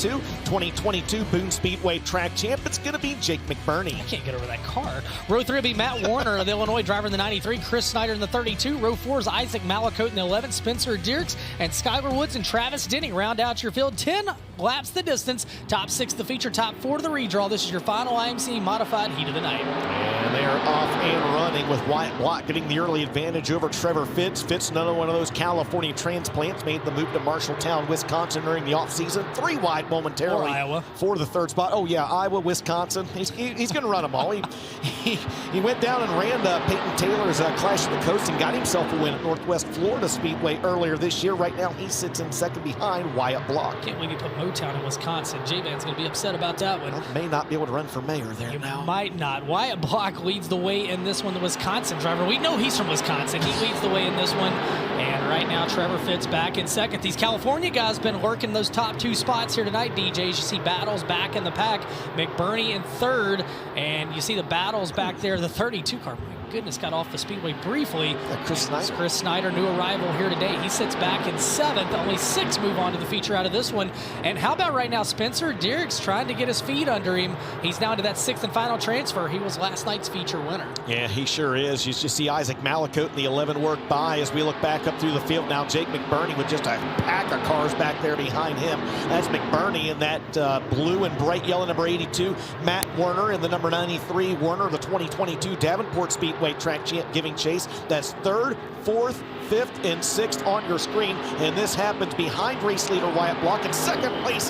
2022 Boone Speedway track champ, it's going to be Jake McBurney. I can't get over that car. Row 3 will be Matt Warner, the Illinois driver in the 93. Chris Snyder in the 32. Row 4 is Isaac Malakote in the 11. Spencer Dierks and Skylar Woods and Travis Denning round out your field. 10 laps the distance. Top 6 the feature, top 4 to the redraw. This is your final IMC modified heat of the night. And they are off and running with Wyatt Block getting the early advantage over Trevor Fitz. Fitz, another one of those California transplants, made the move to Marshalltown, Wisconsin during the offseason. 3 wide momentarily. Or Iowa. For the 3rd spot. Oh, yeah, Iowa, Wisconsin. He's going to run them all. He went down and ran Peyton Taylor's Clash of the Coast and got himself a win at Northwest Florida Speedway earlier this year. Right now, he sits in 2nd behind Wyatt Block. Can't believe you put Motown in Wisconsin. J-Man's going to be upset about that one. Well, may not be able to run for mayor there now. Might not. Wyatt Block leads the way in this one, the Wisconsin driver. We know he's from Wisconsin. He leads the way in this one. And right now, Trevor Fitz back in 2nd. These California guys been lurking those top 2 spots here tonight, DJs. You see Battles back in the pack. McBurney in 3rd. And you see the Battles back there, the 32 car. My goodness, got off the speedway briefly. Chris Snyder, new arrival here today. He sits back in 7th. Only 6 move on to the feature out of this one. And how about right now, Spencer Dierks trying to get his feet under him. He's now into that 6th and final transfer. He was last night's feature winner. Yeah, he sure is. You just see Isaac Malakote in the 11 work by as we look back up through the field. Now Jake McBurney with just a pack of cars back there behind him. That's McBurney in that blue and bright yellow number 82. Matt Warner in the number 93. Warner, the 2022 Davenport Speedway track champ, giving chase. That's 3rd, 4th, 5th, and 6th on your screen. And this happens behind race leader Wyatt Block. In 2nd place,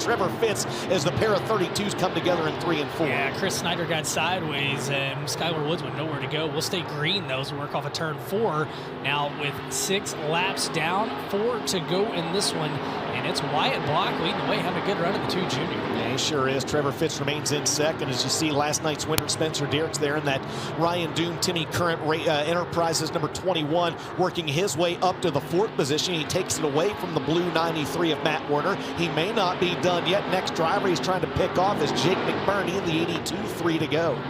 Trevor Fitz as the pair of 32s come together in 3 and 4. Yeah, Chris Snyder got sideways and Skylar Woods with nowhere to go. We'll stay green, though, as we work off of turn 4. Now with 6 laps down, 4 to go in this one. And it's Wyatt Block leading the way, having a good run in the 2 junior. Yeah, he sure is. Trevor Fitz remains in 2nd. As you see, last night's winner, Spencer Dierks, there in that Ryan Doom Timmy Current Enterprises number 21, working his way up to the 4th position. He takes it away from the blue 93 of Matt Warner. He may not be done yet. Next driver he's trying to pick off is Jake McBurney in the 82, 3 to go.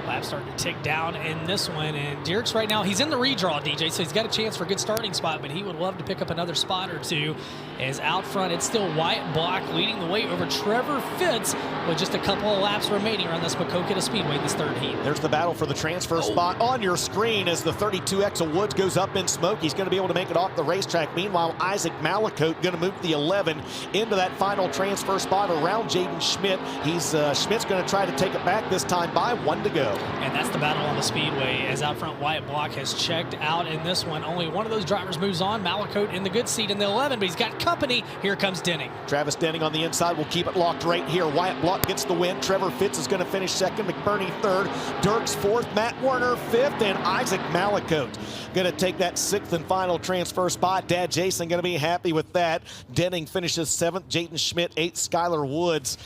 Laps starting to tick down in this one, and Dierks right now, he's in the redraw, DJ, so he's got a chance for a good starting spot, but he would love to pick up another spot or 2. As out front, it's still Wyatt Block leading the way over Trevor Fitz with just a couple of laps remaining around this Maquoketa Speedway in this 3rd heat. There's the battle for the transfer spot on your screen as the 32X of Woods goes up in smoke. He's going to be able to make it off the racetrack. Meanwhile, Isaac Malakote going to move the 11 into that final transfer spot around Jayden Schmidt. Schmidt's going to try to take it back this time by 1 to go. And that's the battle on the speedway, as out front Wyatt Block has checked out in this one. Only one of those drivers moves on. Malakote in the good seat in the 11, but he's got company. Here comes Denning. Travis Denning on the inside will keep it locked right here. Wyatt Block gets the win. Trevor Fitz is going to finish 2nd. McBurney 3rd. Dierks 4th. Matt Warner 5th. And Isaac Malakote going to take that 6th and final transfer spot. Dad Jason going to be happy with that. Denning finishes 7th. Jayden Schmidt 8th. Skylar Woods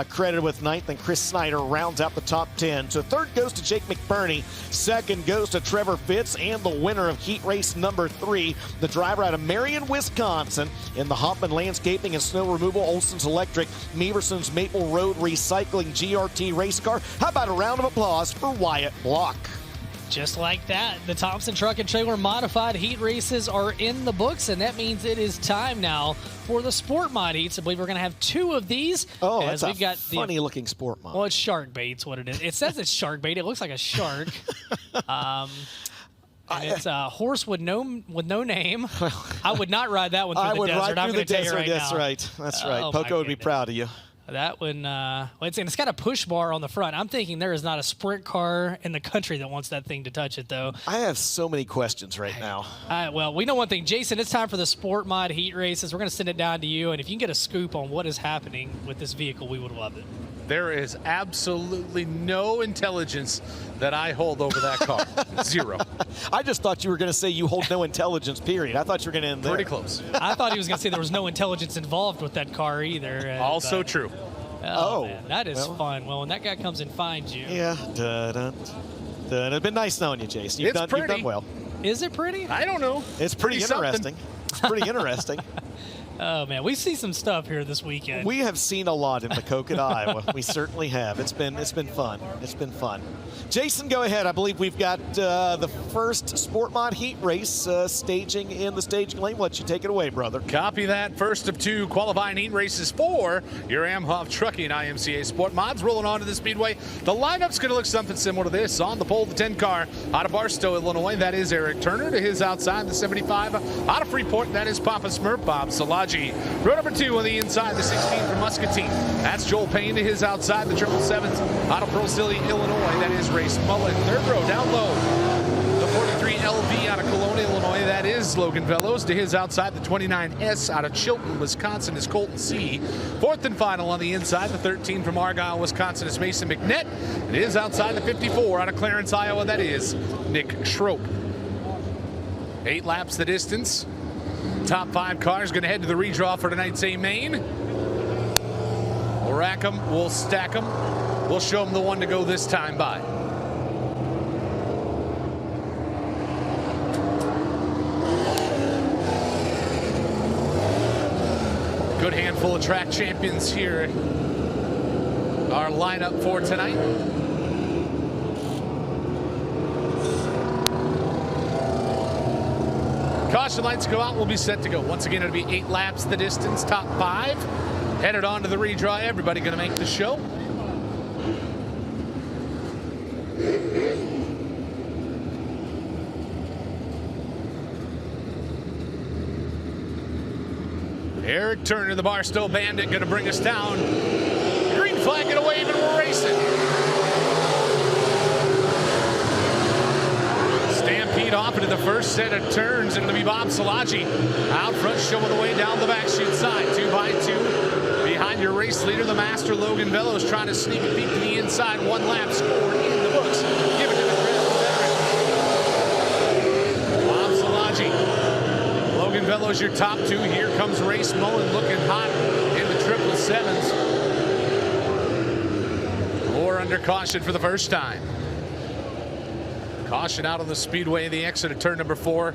credited with 9th. And Chris Snyder rounds out the top 10. So 3rd goes to Jake McBurney. 2nd goes to Trevor Fitz, and the winner of heat race number 3, the driver out of Marion, Wisconsin, in the Hoffman Landscaping and Snow Removal, Olson's Electric, Meverson's Maple Road Recycling GRT race car. How about a round of applause for Wyatt Block? Just like that, the Thompson Truck and Trailer Modified heat races are in the books, and that means it is time now for the Sport Mod heats. I believe we're going to have 2 of these. Oh, that's a funny-looking Sport Mod. Well, it's shark bait's what it is. It says it's shark bait. It looks like a shark. It's a horse with no name. I would not ride that one through the desert. I'm going to tell you right now. That's right. That's right. Poco would be proud of you. That one, it's got a push bar on the front. I'm thinking there is not a sprint car in the country that wants that thing to touch it, though. I have so many questions right now. Well, we know one thing. Jason, it's time for the Sport Mod heat races. We're going to send it down to you, and if you can get a scoop on what is happening with this vehicle, we would love it. There is absolutely no intelligence that I hold over that car. 0. I just thought you were going to say you hold no intelligence, period. I thought you were going to end there. Pretty close. I thought he was going to say there was no intelligence involved with that car either. Also true. Oh, man, that is fun. Well, when that guy comes and finds you. Yeah. It's been nice knowing you, Jason. You've done well. Is it pretty? I don't know. It's pretty interesting. It's pretty interesting. Oh, man, we see some stuff here this weekend. We have seen a lot in Maquoketa, Iowa. We certainly have. It's been fun. It's been fun. Jason, go ahead. I believe we've got the first Sport Mod heat race staging in the staging lane. We'll let you take it away, brother. Copy that. First of 2 qualifying heat races for your Amhoff Trucking IMCA Sport Mods rolling on to the Speedway. The lineup's going to look something similar to this. On the pole, the 10 car out of Barstow, Illinois. That is Eric Turner. To his outside, the 75 out of Freeport. That is Papa Smurf, Bob Salagi. Row number 2 on the inside, the 16 from Muscatine. That's Joel Payne. To his outside, the 777s out of Pearl City, Illinois. That is Race Mullen. Third row down low, the 43 LV out of Cologne, Illinois. That is Logan Velos. To his outside, the 29S out of Chilton, Wisconsin is Colton C. Fourth and final on the inside, the 13 from Argyle, Wisconsin is Mason McNett. It is outside the 54 out of Clarence, Iowa. That is Nick Schroep. 8 laps the distance. Top 5 cars going to head to the redraw for tonight's A main. We'll rack them, we'll stack them, we'll show them the one to go this time by. Good handful of track champions here. Our lineup for tonight. Caution lights go out, we'll be set to go. Once again, it'll be 8 laps the distance, top 5. Headed on to the redraw, everybody gonna make the show. Eric Turner, the Barstow Bandit, gonna bring us down. Green flag gonna wave and we're racing. Stampede off into the first set of turns, and it'll be Bob Salagi out front showing the way down the back chute side. 2 by 2 behind your race leader, the master Logan Velos, trying to sneak a peek to the inside. 1 lap scored in the books. Give it to the veteran. Bob Salagi. Logan Velos, your top 2. Here comes Race Mullen looking hot in the 777s. Or under caution for the first time. Caution out on the Speedway, the exit of turn number 4.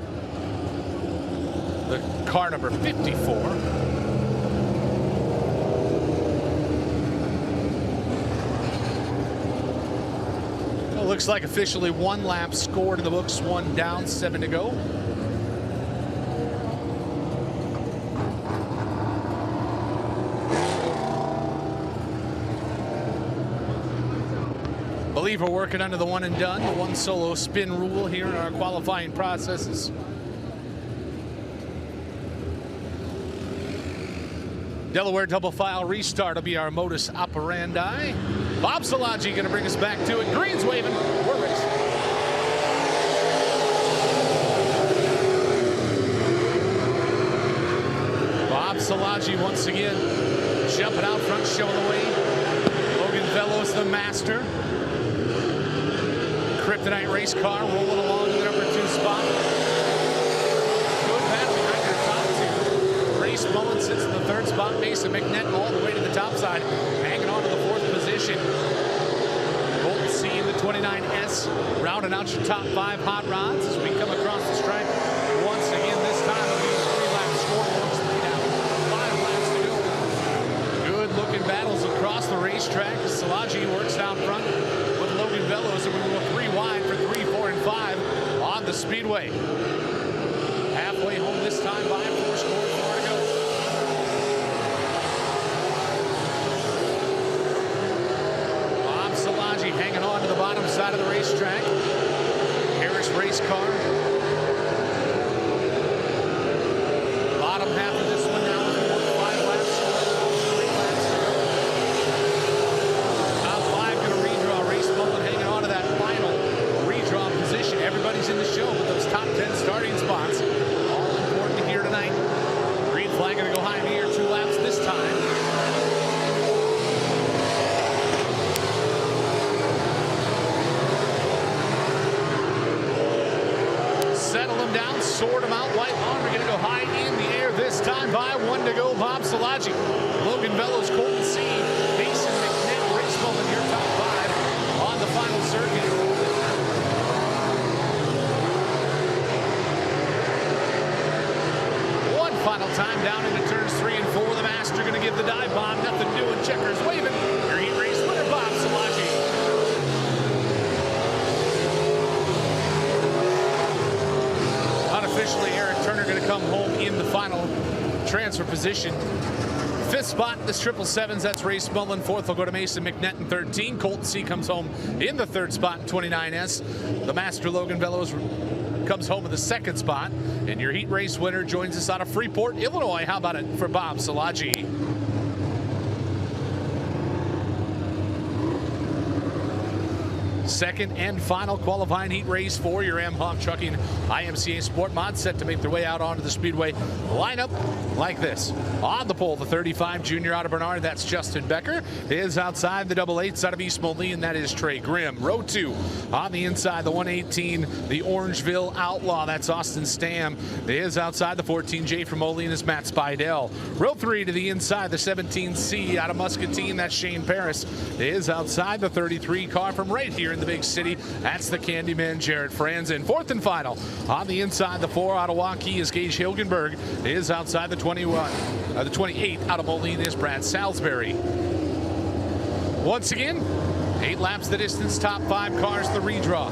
The car number 54. Well, looks like officially 1 lap scored in the books, 1 down, 7 to go. I believe we're working under the 1 and done, the 1 solo spin rule here in our qualifying processes. Delaware double file restart will be our modus operandi. Bob Salagi going to bring us back to it. Green's waving. We're racing. Bob Salagi once again jumping out front, showing the way. Logan Velos, the master. Kryptonite race car rolling along to the number 2 spot. Good battle behind your top 2. Race Mullen sits in the 3rd spot. Mason McNett all the way to the top side, hanging on to the 4th position. Colton C in the 29S, rounding out your top 5 hot rods as we come across the stripe. Once again, this time it'll be a 3-lap scoreboard, 3 down, 5 laps to go. Good looking battles across the racetrack. Salagi works down front with Logan Velos, and we go 3 wide for 3, 4, and 5 on the Speedway. Halfway home this time by 4 scores, 4 to go. Bob Salagi hanging on to the bottom side of the racetrack. Harris race car. Bottom half of this one now with 5 laps. 3 laps to go. Top 5 going to redraw. Race Mullen hanging on to that final redraw position. Everybody's in the show with those top 10 starting spots. All important here tonight. Green flag going to go high in the air. 2 laps this time. Settle them down, sort them out. White line, we're going to go high in the air this time by 1 to go. Bob Salagi, Logan Velos, Colton C, Mason McNett, Race Mullen, your top 5 on the final circuit. come home in the final transfer position. Fifth spot, this 777s, that's Ray Smullen. Fourth will go to Mason McNett in 13. Colton C comes home in the third spot in 29S. The Master Logan Bellows comes home in the second spot. And your heat race winner joins us out of Freeport, Illinois. How about it for Bob Salaji? Second and final qualifying heat race for your Hawk Trucking IMCA Sport Mod, set to make their way out onto the Speedway lineup like this. On the pole, the 35 junior out of Bernard, that's Justin Becker. Is outside the double eights out of East Moline, that is Trey Grimm. Row 2 on the inside, the 118, the Orangeville Outlaw, that's Austin Stam. Is outside the 14J from Moline is Matt Spidell. Row 3 to the inside, the 17C out of Muscatine, that's Shane Paris. Is outside the 33 car from right here in the big city, that's the Candyman Jared Franzen. Fourth and final on the inside, the 4 out of Waukee is Gage Hilgenberg. Is outside the 28 out of Moline is Brad Salisbury. Once again, 8 laps the distance, top 5 cars the redraw.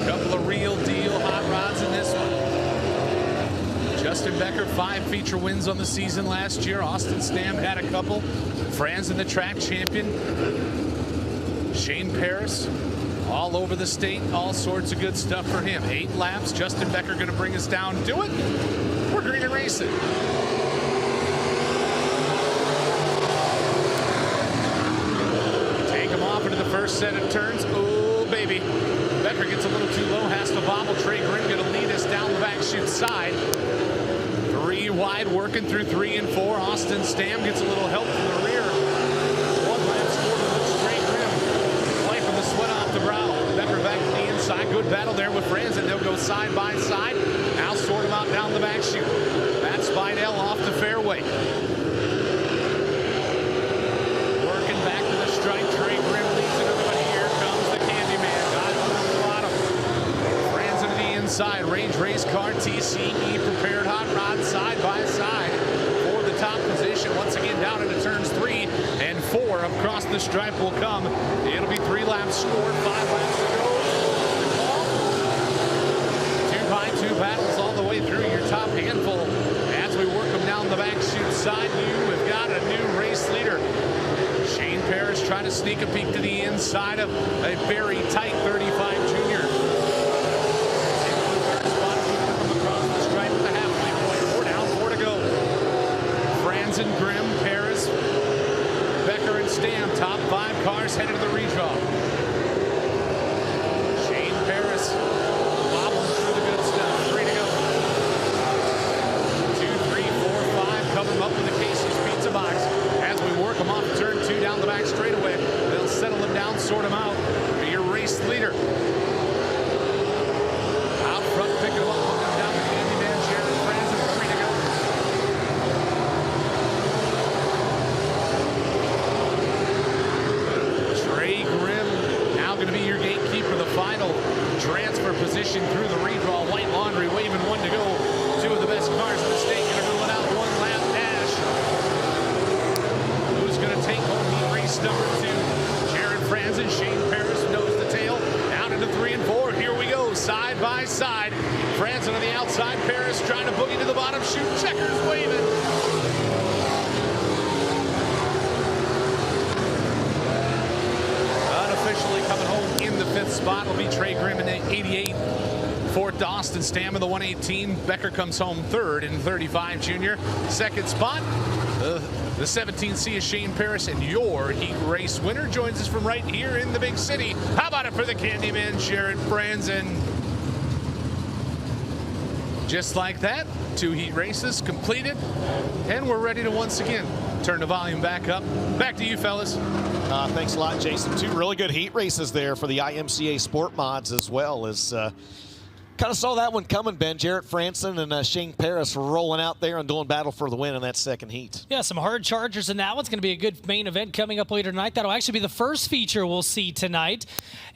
Couple of real deal hot rods in this one. Justin Becker, 5 feature wins on the season last year. Austin Stam had a couple. Franzen the track champion. Shane Paris, all over the state. All sorts of good stuff for him. 8 laps. Justin Becker going to bring us down to it. We're green and racing. Take him off into the first set of turns. Oh, baby. Becker gets a little too low, has to bobble. Trey Grimm going to lead us down the back chute side. 3 wide, working through 3 and 4. Austin Stam gets a little help from the rear. 1 lap score to Trey Grimm, wiping the sweat off the brow. Becker back to the inside. Good battle there with Franzen. They'll go side by side. Now sort them out down the back chute. That's Spidell off the fairway. Working back to the stripe. Trey Grimm leads it, but here comes the Candyman. Got on the bottom. Franzen to the inside. Range race car TCE prepared hot rod side by side for the top position. Once again down into turns 3 and 4. Across the stripe will come. It'll be 3 laps scored, 5 laps to go. 2x2 battles all the way through your top handful. As we work them down the back chute side, we've got a new race leader. Shane Paris trying to sneak a peek to the inside of a very tight 35 junior. Franzen, Grimm, Paris, Becker, and Stam. Top 5 cars headed to the redraw. Shane Paris wobbling through the good stuff. 3 to go. 2, 3, 4, 5. Cover them up with the Casey's Pizza Box. As we work them off turn 2 down the back straightaway, they'll settle them down, sort them out. Be your race leader. Out front, picking them up, looking down the Candyman, Jared Franzen. 3 to go. Going to be your gatekeeper, the final transfer position through the redraw. White Laundry waving 1 to go. 2 of the best cars in the state going to rule it out. 1 lap dash. Who's going to take home heat race number 2? Jared Franzen, Shane Paris knows the tail. Down into 3 and 4. Here we go, side by side. Franzen on the outside. Paris trying to boogie to the bottom. Shoot, checkers waving. Officially coming home in the 5th spot will be Trey Grimm in the 88. 4th, Austin Stam in the 118. Becker comes home 3rd in 35 junior. 2nd spot, the 17C is Shane Paris, and your heat race winner joins us from right here in the big city. How about it for the Candyman, Jared Franzen? Just like that, 2 heat races completed, and we're ready to once again turn the volume back up. Back to you, fellas. Thanks a lot, Jason. 2 really good heat races there for the IMCA Sport Mods, as well as Kind of saw that one coming, Ben. Jarrett Franson and Shane Paris rolling out there and doing battle for the win in that second heat. Yeah, some hard chargers in that one's going to be a good main event coming up later tonight. That'll actually be the first feature we'll see tonight.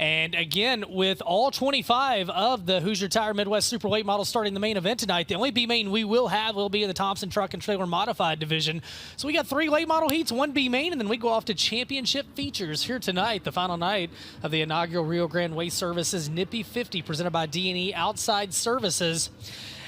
And again, with all 25 of the Hoosier Tire Midwest Super Late Models starting the main event tonight, the only B main we will have will be in the Thompson Truck and Trailer Modified division. So we got 3 late model heats, 1 B main, and then we go off to championship features here tonight, the final night of the inaugural Rio Grande Waste Services Nippy 50 presented by D&E Outside Services.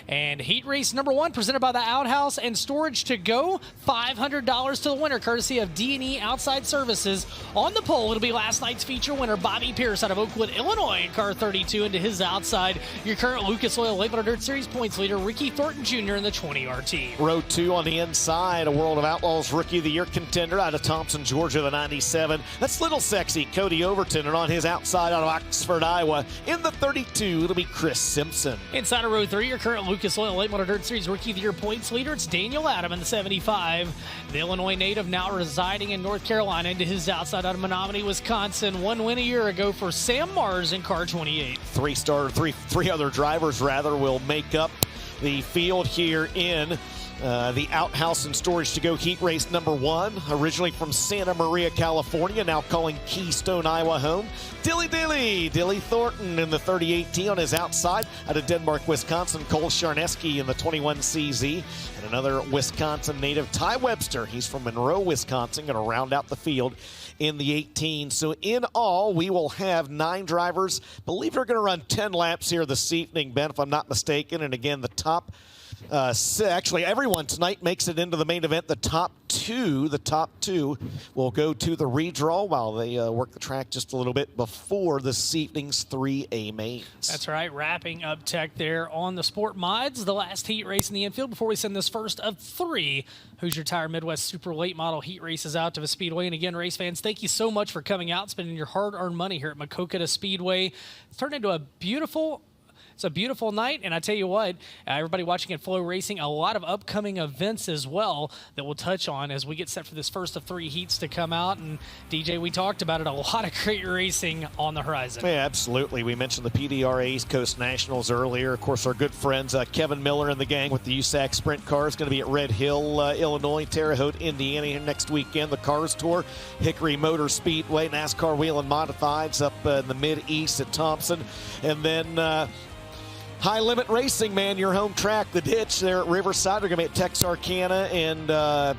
And heat race number 1 presented by the Outhouse and Storage to Go, $500 to the winner, courtesy of D&E Outside Services. On the pole, it'll be last night's feature winner, Bobby Pierce out of Oakwood, Illinois, in car 32 into his outside. Your current Lucas Oil Late Model Dirt Series points leader, Ricky Thornton Jr. in the 20 RT. Row 2 on the inside, a World of Outlaws Rookie of the Year contender out of Thompson, Georgia, the 97. That's Little Sexy, Cody Overton, and on his outside out of Oxford, Iowa, in the 32, it'll be Chris Simpson. Inside of row 3, your current Lucas Oil Late Model Dirt Series Rookie of the Year points leader, it's Daniel Adam in the 75. The Illinois native now residing in North Carolina into his outside out of Menominee, Wisconsin. 1 win a year ago for Sam Mars in car 28. Three other drivers, rather, will make up the field here in the Outhouse and Storage to Go heat race number 1, originally from Santa Maria, California, now calling Keystone, Iowa home. Dilly Thornton in the 3018 on his outside. Out of Denmark, Wisconsin, Cole Charneski in the 21 CZ. And another Wisconsin native, Ty Webster. He's from Monroe, Wisconsin, going to round out the field in the 18. So in all, we will have 9 drivers. I believe they're going to run 10 laps here this evening, Ben, if I'm not mistaken. And again, the top actually, everyone tonight makes it into the main event. The top two will go to the redraw while they work the track just a little bit before this evening's 3A mains. That's right, wrapping up tech there on the Sport Mods, the last heat race in the infield before we send this first of 3 Hoosier Tire Midwest Super Late Model heat races out to the Speedway. And again, race fans, thank you so much for coming out, spending your hard-earned money here at Maquoketa Speedway. It's turned into a beautiful night, and I tell you what, everybody watching at FloRacing, a lot of upcoming events as well that we'll touch on as we get set for this first of 3 heats to come out. And DJ, we talked about it, a lot of great racing on the horizon. Yeah, absolutely. We mentioned the PDRA East Coast Nationals earlier. Of course, our good friends Kevin Miller and the gang with the USAC Sprint Cars going to be at Red Hill, Illinois, Terre Haute, Indiana here next weekend. The Cars Tour, Hickory Motor Speedway, NASCAR Wheel and Modifieds up in the Mid-East at Thompson. And then High Limit Racing, man, your home track, the ditch there at Riverside. They're going to be at Texarkana and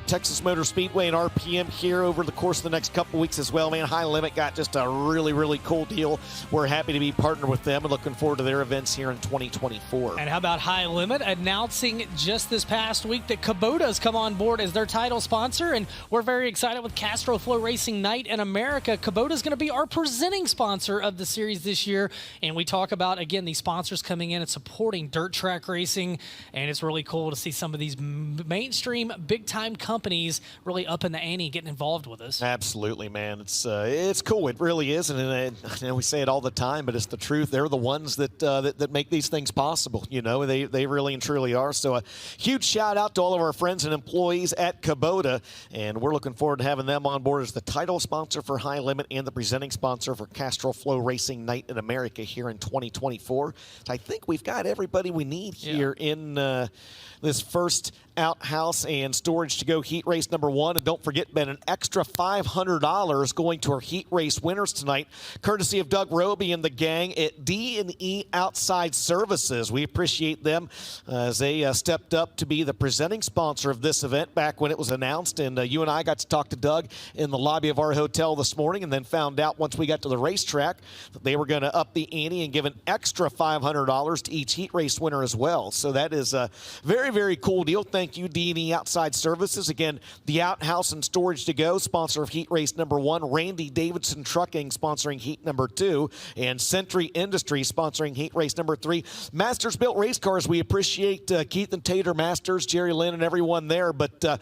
Texas Motor Speedway and RPM here over the course of the next couple weeks as well, man. High Limit got just a really, really cool deal. We're happy to be partnered with them and looking forward to their events here in 2024. And how about High Limit announcing just this past week that Kubota's come on board as their title sponsor, and we're very excited with Castro FloRacing Night in America. Kubota's going to be our presenting sponsor of the series this year, and we talk about, again, these sponsors coming in and supporting dirt track racing, and it's really cool to see some of these mainstream big-time companies really up in the ante getting involved with us. Absolutely, man. It's cool. It really is, and we say it all the time, but it's the truth. They're the ones that make these things possible. You know, they really and truly are. So a huge shout out to all of our friends and employees at Kubota, and we're looking forward to having them on board as the title sponsor for High Limit and the presenting sponsor for Castrol FloRacing Night in America here in 2024. So I think we've got everybody we need here in this first Outhouse and Storage to Go heat race number 1. And don't forget, Ben, an extra $500 going to our heat race winners tonight, courtesy of Doug Roby and the gang at D&E Outside Services. We appreciate them as they stepped up to be the presenting sponsor of this event back when it was announced. And you and I got to talk to Doug in the lobby of our hotel this morning, and then found out once we got to the racetrack that they were going to up the ante and give an extra $500 to each heat race winner as well. So that is a very, very cool deal. Thank you, D&E Outside Services. Again, the Outhouse and Storage to Go, sponsor of heat race number 1. Randy Davidson Trucking, sponsoring heat number 2. And Century Industries, sponsoring heat race number 3. Masters Built Race Cars, we appreciate Keith and Tater Masters, Jerry Lynn, and everyone there. But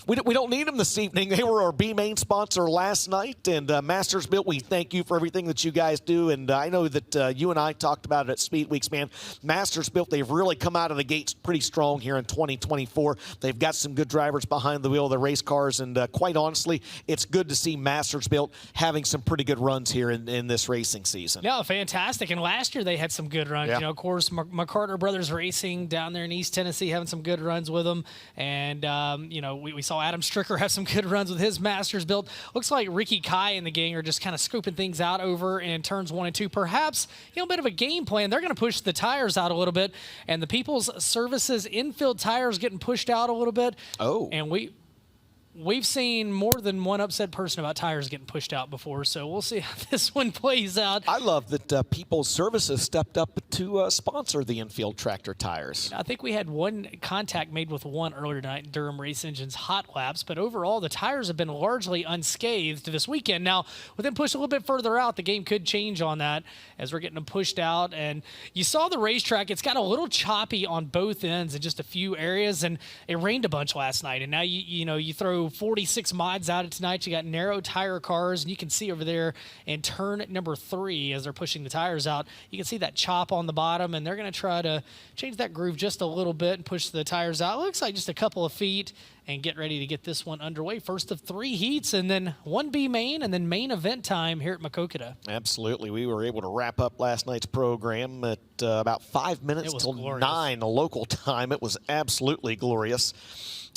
we don't need them this evening. They were our B-main sponsor last night. And Masters Built, we thank you for everything that you guys do. And I know that you and I talked about it at Speed Weeks, man. Mastersbilt, they've really come out of the gates pretty strong here in 2024. They've got some good drivers behind the wheel of the race cars, and quite honestly, it's good to see Mastersbilt having some pretty good runs here in this racing season. Yeah, fantastic. And last year they had some good runs. Yeah. You know, of course, McCarter Brothers Racing down there in East Tennessee having some good runs with them. And, you know, we saw Adam Stricker have some good runs with his Mastersbilt. Looks like Ricky Kai and the gang are just kind of scooping things out over in turns 1 and 2. Perhaps, you know, a bit of a game plan. They're going to push the tires out a little bit, and the People's Services infield tires getting pushed out a little bit. Oh. And we've seen more than one upset person about tires getting pushed out before, so we'll see how this one plays out. I love that People's Services stepped up to sponsor the infield tractor tires. I think we had one contact made with one earlier tonight in Durham Race Engine's hot laps, but overall the tires have been largely unscathed this weekend. Now, with them pushed a little bit further out, the game could change on that as we're getting them pushed out. And you saw the racetrack, it's got a little choppy on both ends in just a few areas, and it rained a bunch last night. And now, you know, you throw 46 mods out of tonight. You got narrow tire cars, and you can see over there in turn number 3 as they're pushing the tires out, you can see that chop on the bottom, and they're going to try to change that groove just a little bit and push the tires out. It looks like just a couple of feet and get ready to get this one underway. First of 3 heats, and then 1B main, and then main event time here at Maquoketa. Absolutely. We were able to wrap up last night's program at about 5 minutes till glorious. 9 local time. It was absolutely glorious.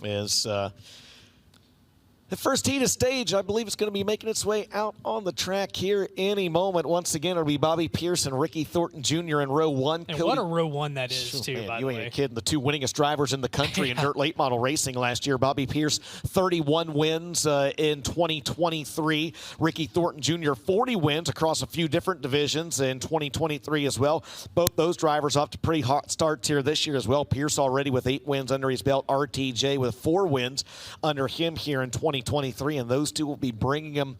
As the first heat of stage, I believe it's going to be making its way out on the track here any moment. Once again, it'll be Bobby Pierce and Ricky Thornton Jr. in row 1. And what a row 1 that is, too, man, by you the ain't way. kidding. The 2 winningest drivers in the country in dirt late model racing last year. Bobby Pierce, 31 wins in 2023. Ricky Thornton Jr., 40 wins across a few different divisions in 2023 as well. Both those drivers off to pretty hot starts here this year as well. Pierce already with 8 wins under his belt. RTJ with 4 wins under him here in 2023, and those two will be bringing him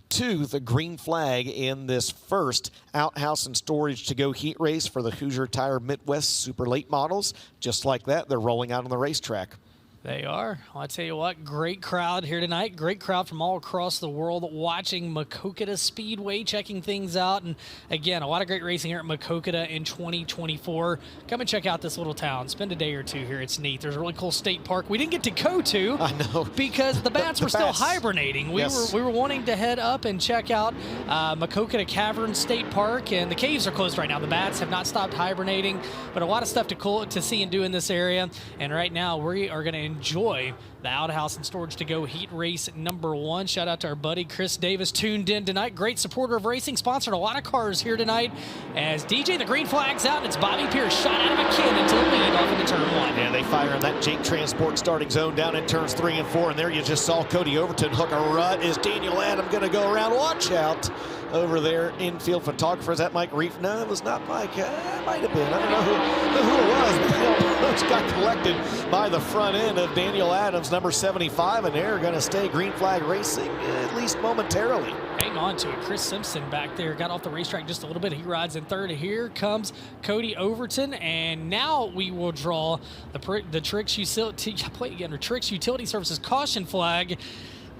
to the green flag in this first outhouse and storage to go heat race for the Hoosier Tire Midwest Super Late Models. Just like that, they're rolling out on the racetrack. They are. Well, I tell you what, great crowd here tonight. Great crowd from all across the world watching Maquoketa Speedway, checking things out. And again, a lot of great racing here at Maquoketa in 2024. Come and check out this little town. Spend a day or two here. It's neat. There's a really cool state park we didn't get to go to. I know. Because the bats were still hibernating. We were wanting to head up and check out Maquoketa Cavern State Park, and the caves are closed right now. The bats have not stopped hibernating, but a lot of stuff to see and do in this area. And right now, we are going to enjoy the outhouse and storage to go heat race number 1. Shout out to our buddy Chris Davis, tuned in tonight. Great supporter of racing, sponsored a lot of cars here tonight. As DJ, the green flag's out, and it's Bobby Pierce shot out of a cannon to the lead off into turn 1. And they fire in that Jake Transport starting zone down in turns 3 and 4. And there you just saw Cody Overton hook a rut. Is Daniel Adam going to go around? Watch out over there. Infield photographer. Is that Mike Reef? No, it was not Mike. It might have been. I don't know who it was, but they almost got collected by the front end of Daniel Adams, number 75, and they're going to stay green flag racing at least momentarily. Hang on to it. Chris Simpson back there got off the racetrack just a little bit. He rides in third. Here comes Cody Overton, and now we will draw the Tricks Utility Services caution flag.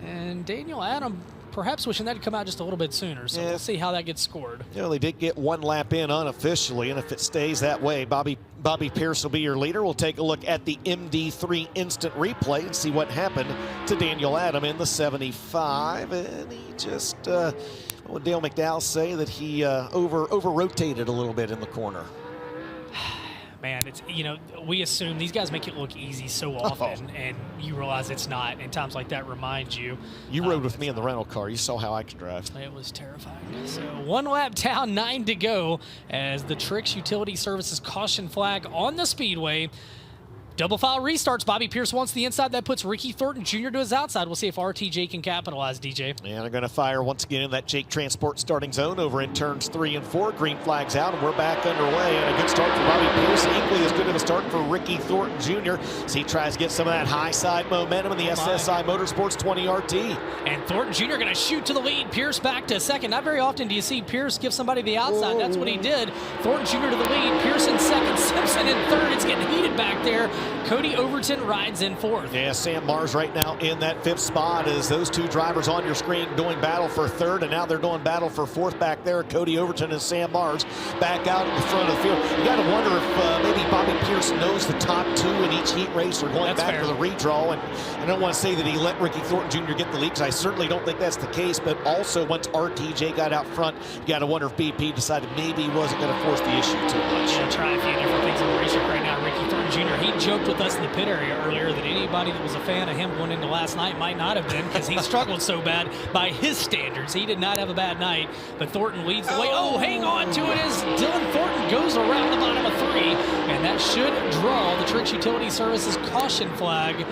And Daniel Adam perhaps wishing that had come out just a little bit sooner. So we'll see how that gets scored. You know, they did get 1 lap in unofficially, and if it stays that way, Bobby Pierce will be your leader. We'll take a look at the MD3 instant replay and see what happened to Daniel Adam in the 75. And he just, what would Dale McDowell say, that he over-rotated a little bit in the corner. Man, it's, you know, we assume these guys make it look easy so often, and you realize it's not, and times like that remind you. You rode with me in the rental car. You saw how I could drive. It was terrifying. So 1 lap down, 9 to go, as the Tricks Utility Services caution flag on the Speedway. Double file restarts. Bobby Pierce wants the inside. That puts Ricky Thornton Jr. to his outside. We'll see if RTJ can capitalize, DJ. And they're going to fire once again in that Jake Transport starting zone over in turns 3 and 4. Green flag's out, and we're back underway. And a good start for Bobby Pierce. Equally as good of a start for Ricky Thornton Jr. as he tries to get some of that high side momentum in the SSI Motorsports 20 RT. And Thornton Jr. going to shoot to the lead. Pierce back to second. Not very often do you see Pierce give somebody the outside. That's what he did. Thornton Jr. to the lead. Pierce in second. Simpson in third. It's getting heated back there. Cody Overton rides in fourth. Yeah, Sam Mars right now in that fifth spot as those two drivers on your screen doing battle for third, and now they're doing battle for fourth back there. Cody Overton and Sam Mars back out in the front of the field. You got to wonder if maybe Bobby Pierce knows the top two in each heat race are going back to the redraw. And I don't want to say that he let Ricky Thornton Jr. get the lead, because I certainly don't think that's the case. But also, once RTJ got out front, you got to wonder if BP decided maybe he wasn't going to force the issue too much. Yeah, try a few different things in the racetrack right now. Ricky Thornton Jr., he joked with us in the pit area earlier that anybody that was a fan of him going into last night might not have been, because he struggled so bad by his standards. He did not have a bad night, but Thornton leads the way. Oh, hang on to it as Dylan Thornton goes around the bottom of 3, and that should draw the Tricks Utility Services caution flag.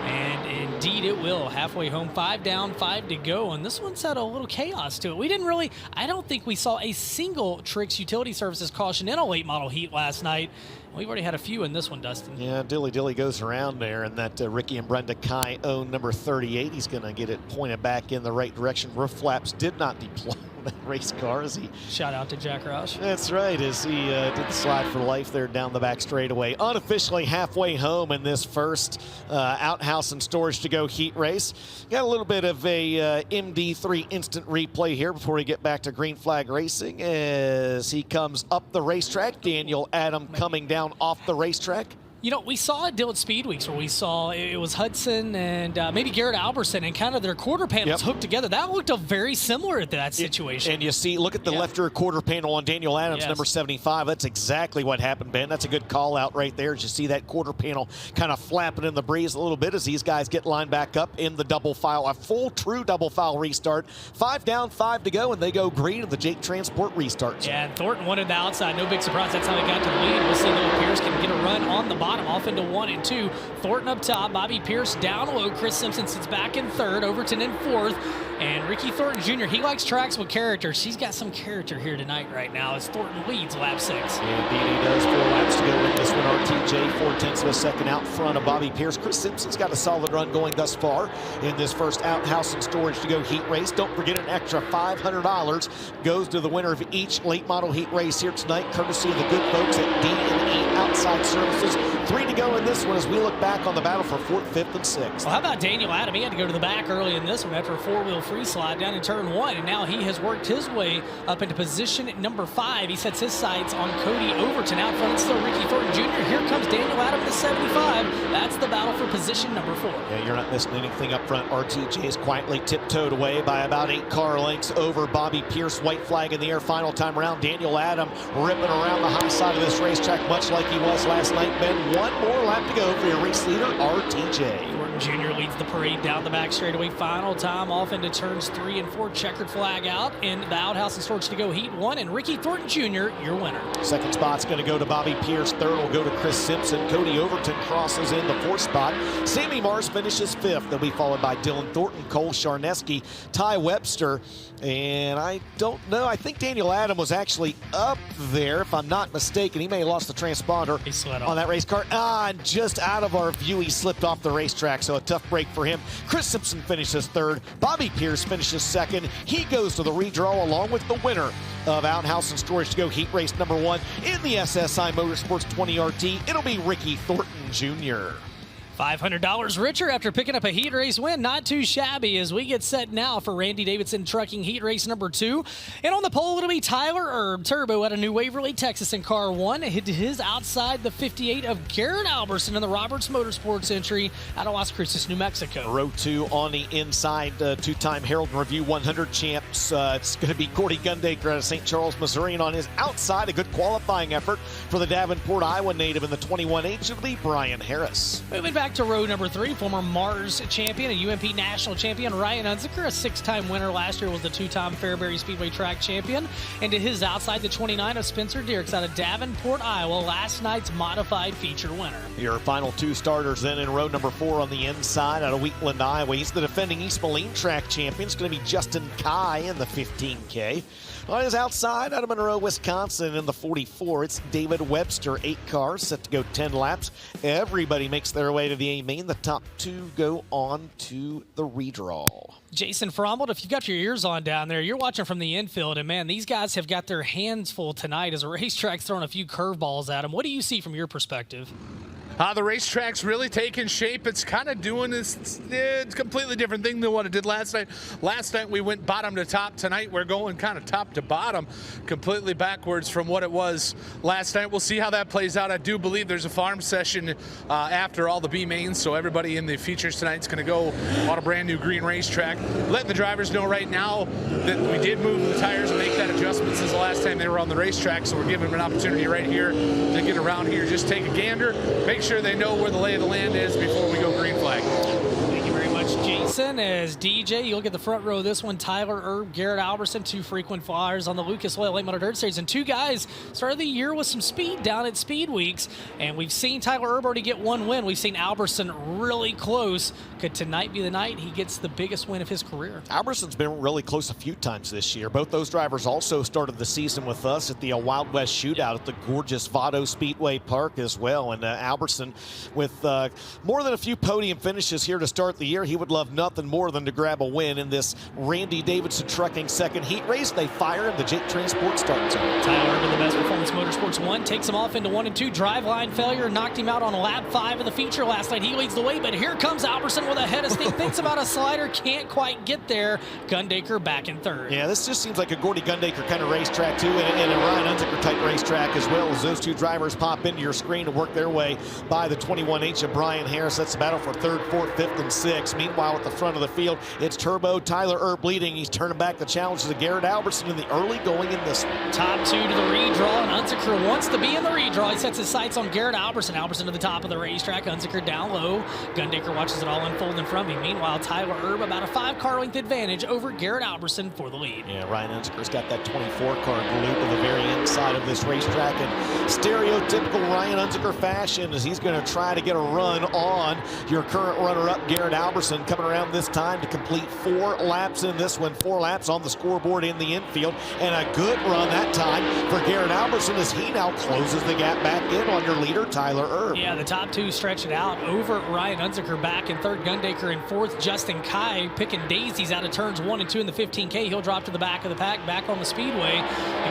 And indeed it will. Halfway home, 5 down, 5 to go. And this one's had a little chaos to it. I don't think we saw a single Tricks Utility Services caution in a late model heat last night. We've already had a few in this one, Dustin. Yeah, Dilly goes around there, and that Ricky and Brenda Kai own number 38. He's going to get it pointed back in the right direction. Roof flaps did not deploy that race car as he... Shout out to Jack Roush. That's right, as he did the slide for life there down the back straightaway. Unofficially halfway home in this first outhouse and storage to go heat race. Got a little bit of a MD3 instant replay here before we get back to green flag racing as he comes up the racetrack. Daniel Adam coming down off the racetrack. You know, we saw it at Speed Weeks where we saw it was Hudson and maybe Garrett Alberson and kind of their quarter panels hooked together. That looked very similar to that situation. And you see, look at the left rear quarter panel on Daniel Adams, number 75. That's exactly what happened, Ben. That's a good call out right there. As you see that quarter panel kind of flapping in the breeze a little bit as these guys get lined back up in the double file. A full true double file restart. 5 down, 5 to go, and they go green and the Jake Transport restarts. Yeah, and Thornton wanted the outside. No big surprise. That's how they got to the lead. We'll see if Pierce can get a run on the bottom, off into 1 and 2. Thornton up top, Bobby Pierce down low. Chris Simpson sits back in 3rd, Overton in 4th. And Ricky Thornton Jr., he likes tracks with character. She's got some character here tonight right now as Thornton leads lap 6. Indeed he does. 4 laps to go in this one. RTJ 4/10 of a second out front of Bobby Pierce. Chris Simpson's got a solid run going thus far in this first outhouse and storage to go heat race. Don't forget, an extra $500 goes to the winner of each late model heat race here tonight, courtesy of the good folks at D&E Outside Services. 3 to go in this one as we look back on the battle for 4th, 5th, and 6th. Well, how about Daniel Adam? He had to go to the back early in this one after a 4-wheel free slide down in turn 1, and now he has worked his way up into position number 5. He sets his sights on Cody Overton. Out front, it's still Ricky Thornton Jr. Here comes Daniel Adam in the 75. That's the battle for position number 4. Yeah, you're not missing anything up front. RTJ is quietly tiptoed away by about 8 car lengths over Bobby Pierce. White flag in the air final time around. Daniel Adam ripping around the high side of this racetrack, much like he was last night. Ben, 1 more lap to go for your race leader, RTJ. Thornton Jr. leads the parade down the back straightaway. Final time off into turns 3 and 4. Checkered flag out in the outhouse and storage to go heat 1. And Ricky Thornton Jr., your winner. Second spot's going to go to Bobby Pierce. Third will go to Chris Simpson. Cody Overton crosses in the 4th spot. Sammy Mars finishes 5th. They'll be followed by Dylan Thornton, Cole Charneski, Ty Webster. And I don't know. I think Daniel Adam was actually up there, if I'm not mistaken. He may have lost the transponder on that race car. And just out of our view, he slipped off the racetrack, so a tough break for him. Chris Simpson finishes 3rd. Bobby Pierce finishes 2nd. He goes to the redraw along with the winner of Outhouse and Storage to go heat race number 1 in the SSI Motorsports 20 RT. It'll be Ricky Thornton Jr. $500 richer after picking up a heat race win. Not too shabby as we get set now for Randy Davidson Trucking heat race number 2. And on the pole, it'll be Tyler Erb Turbo out of New Waverly, Texas in car 1. Hit his outside the 58 of Garrett Alberson in the Roberts Motorsports entry out of Las Cruces, New Mexico. Row 2 on the inside, 2-time Herald and Review 100 champs. It's going to be Cordy Gundaker out of St. Charles, Missouri. And on his outside, a good qualifying effort for the Davenport, Iowa native in the 21H. It'll be Brian Harris. Moving back to row number 3, former Mars champion and UMP national champion Ryan Unziker, a 6-time winner last year, was the 2-time Fairbury Speedway track champion. And to his outside, the 29 of Spencer Dierks out of Davenport, Iowa, last night's modified feature winner. Your final 2 starters then in row number 4 on the inside out of Wheatland, Iowa. He's the defending East Moline track champion. It's going to be Justin Kai in the 15K. On his outside, out of Monroe, Wisconsin in the 44, it's David Webster, 8 cars, set to go 10 laps. Everybody makes their way to the A-main. The top 2 go on to the redraw. Jason Frombold, if you've got your ears on down there, you're watching from the infield, and man, these guys have got their hands full tonight as the racetrack's throwing a few curveballs at them. What do you see from your perspective? The racetrack's really taking shape. It's kind of doing this, it's a completely different thing than what it did last night. Last night we went bottom to top. Tonight we're going kind of top to bottom, completely backwards from what it was last night. We'll see how that plays out. I do believe there's a farm session after all the B mains, so everybody in the features tonight's going to go on a brand new green racetrack. Letting the drivers know right now that we did move the tires and make that adjustment since the last time they were on the racetrack, so we're giving them an opportunity right here to get around here, just take a gander, make sure they know where the lay of the land is before we go green flag. Thank you very much, Jason. As DJ, you'll get the front row of this one. Tyler Erb, Garrett Albertson, 2 frequent flyers on the Lucas Oil Late Model Dirt Series. And 2 guys started the year with some speed down at Speed Weeks. And we've seen Tyler Erb already get 1 win. We've seen Albertson really close. Could tonight be the night he gets the biggest win of his career? Albertson's been really close a few times this year. Both those drivers also started the season with us at the Wild West Shootout at the gorgeous Vado Speedway Park as well. And Albertson, with more than a few podium finishes here to start the year, he would love nothing more than to grab a win in this Randy Davidson Trucking second heat race. They fire and the Jake Transport starts. Tyler Erb in the Best Performance Motorsports 1 takes him off into 1 and 2. Driveline failure knocked him out on lap 5 of the feature last night. He leads the way, but here comes Albertson with a head of steam. Thinks about a slider, can't quite get there. Gundaker back in 3rd. Yeah, this just seems like a Gordy Gundaker kind of racetrack too, and a Ryan Unzicker type racetrack as well, as those 2 drivers pop into your screen to work their way by the 21H of Brian Harris. That's the battle for 3rd, 4th, 5th, and 6th. Meanwhile, at the front of the field, it's Turbo, Tyler Erb leading. He's turning back the challenge to Garrett Albertson in the early going in this one. Top 2 to the redraw, and Unzicker wants to be in the redraw. He sets his sights on Garrett Albertson. Albertson to the top of the racetrack, Unzicker down low. Gundaker watches it all unfold in front of him. Meanwhile, Tyler Erb about a 5-car length advantage over Garrett Albertson for the lead. Yeah, Ryan Unzicker's got that 24-car loop to the very inside of this racetrack in stereotypical Ryan Unzicker fashion, as he's going to try to get a run on your current runner-up Garrett Albertson, coming around this time to complete 4 laps in this one. 4 laps on the scoreboard in the infield, and a good run that time for Garrett Albertson as he now closes the gap back in on your leader Tyler Erb. Yeah, the top 2 stretch it out over Ryan Unzicker back in 3rd. Gundaker in 4th. Justin Kai picking daisies out of turns 1 and 2 in the 15K. He'll drop to the back of the pack, back on the speedway.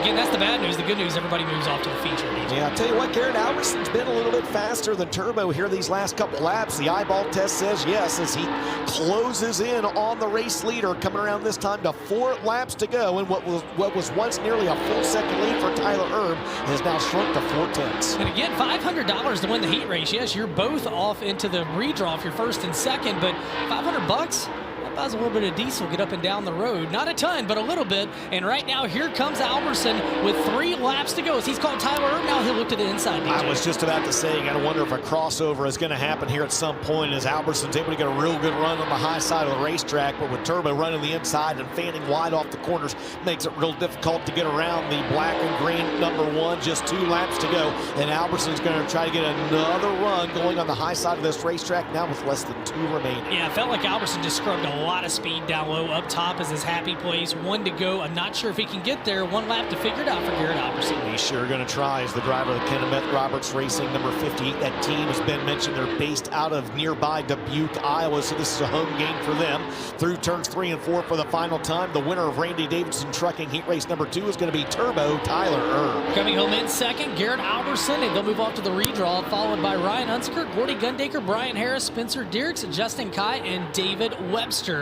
Again, that's the bad news. The good news, everybody moves off to the feature. Yeah, I'll tell you what, Garrett Alberson's been a little bit faster than Turbo here these last couple laps. The eyeball test says yes, as he closes in on the race leader, coming around this time to 4 laps to go. And what was once nearly a full second lead for Tyler Erb has now shrunk to 4/10. And again, $500 to win the heat race. Yes, you're both off into the redraw if you're 1st and 2nd, but $500? That buys a little bit of diesel, get up and down the road. Not a ton, but a little bit. And right now, here comes Albertson with 3 laps to go. As he's called Tyler Erb, now he'll look to the inside, DJ. I was just about to say, you got to wonder if a crossover is going to happen here at some point, as Alberson's able to get a real good run on the high side of the racetrack, but with Turbo running the inside and fanning wide off the corners, makes it real difficult to get around the black and green number 1. Just 2 laps to go, and Alberson's going to try to get another run going on the high side of this racetrack now with less than 2 remaining. Yeah, it felt like Albertson just scrubbed a lot of speed down low. Up top is his happy place. 1 to go. I'm not sure if he can get there. 1 lap to figure it out for Garrett Albertson. He's sure going to try as the driver of Kenneth Roberts Racing, number 58. That team has been mentioned. They're based out of nearby Dubuque, Iowa, so this is a home game for them. Through turns 3 and 4 for the final time. The winner of Randy Davidson Trucking Heat Race number 2 is going to be Turbo Tyler Erb. Coming home in 2nd, Garrett Albertson, and they'll move off to the redraw, followed by Ryan Unzicker, Gordy Gundaker, Brian Harris, Spencer Dierks, Justin Kai, and David Webster.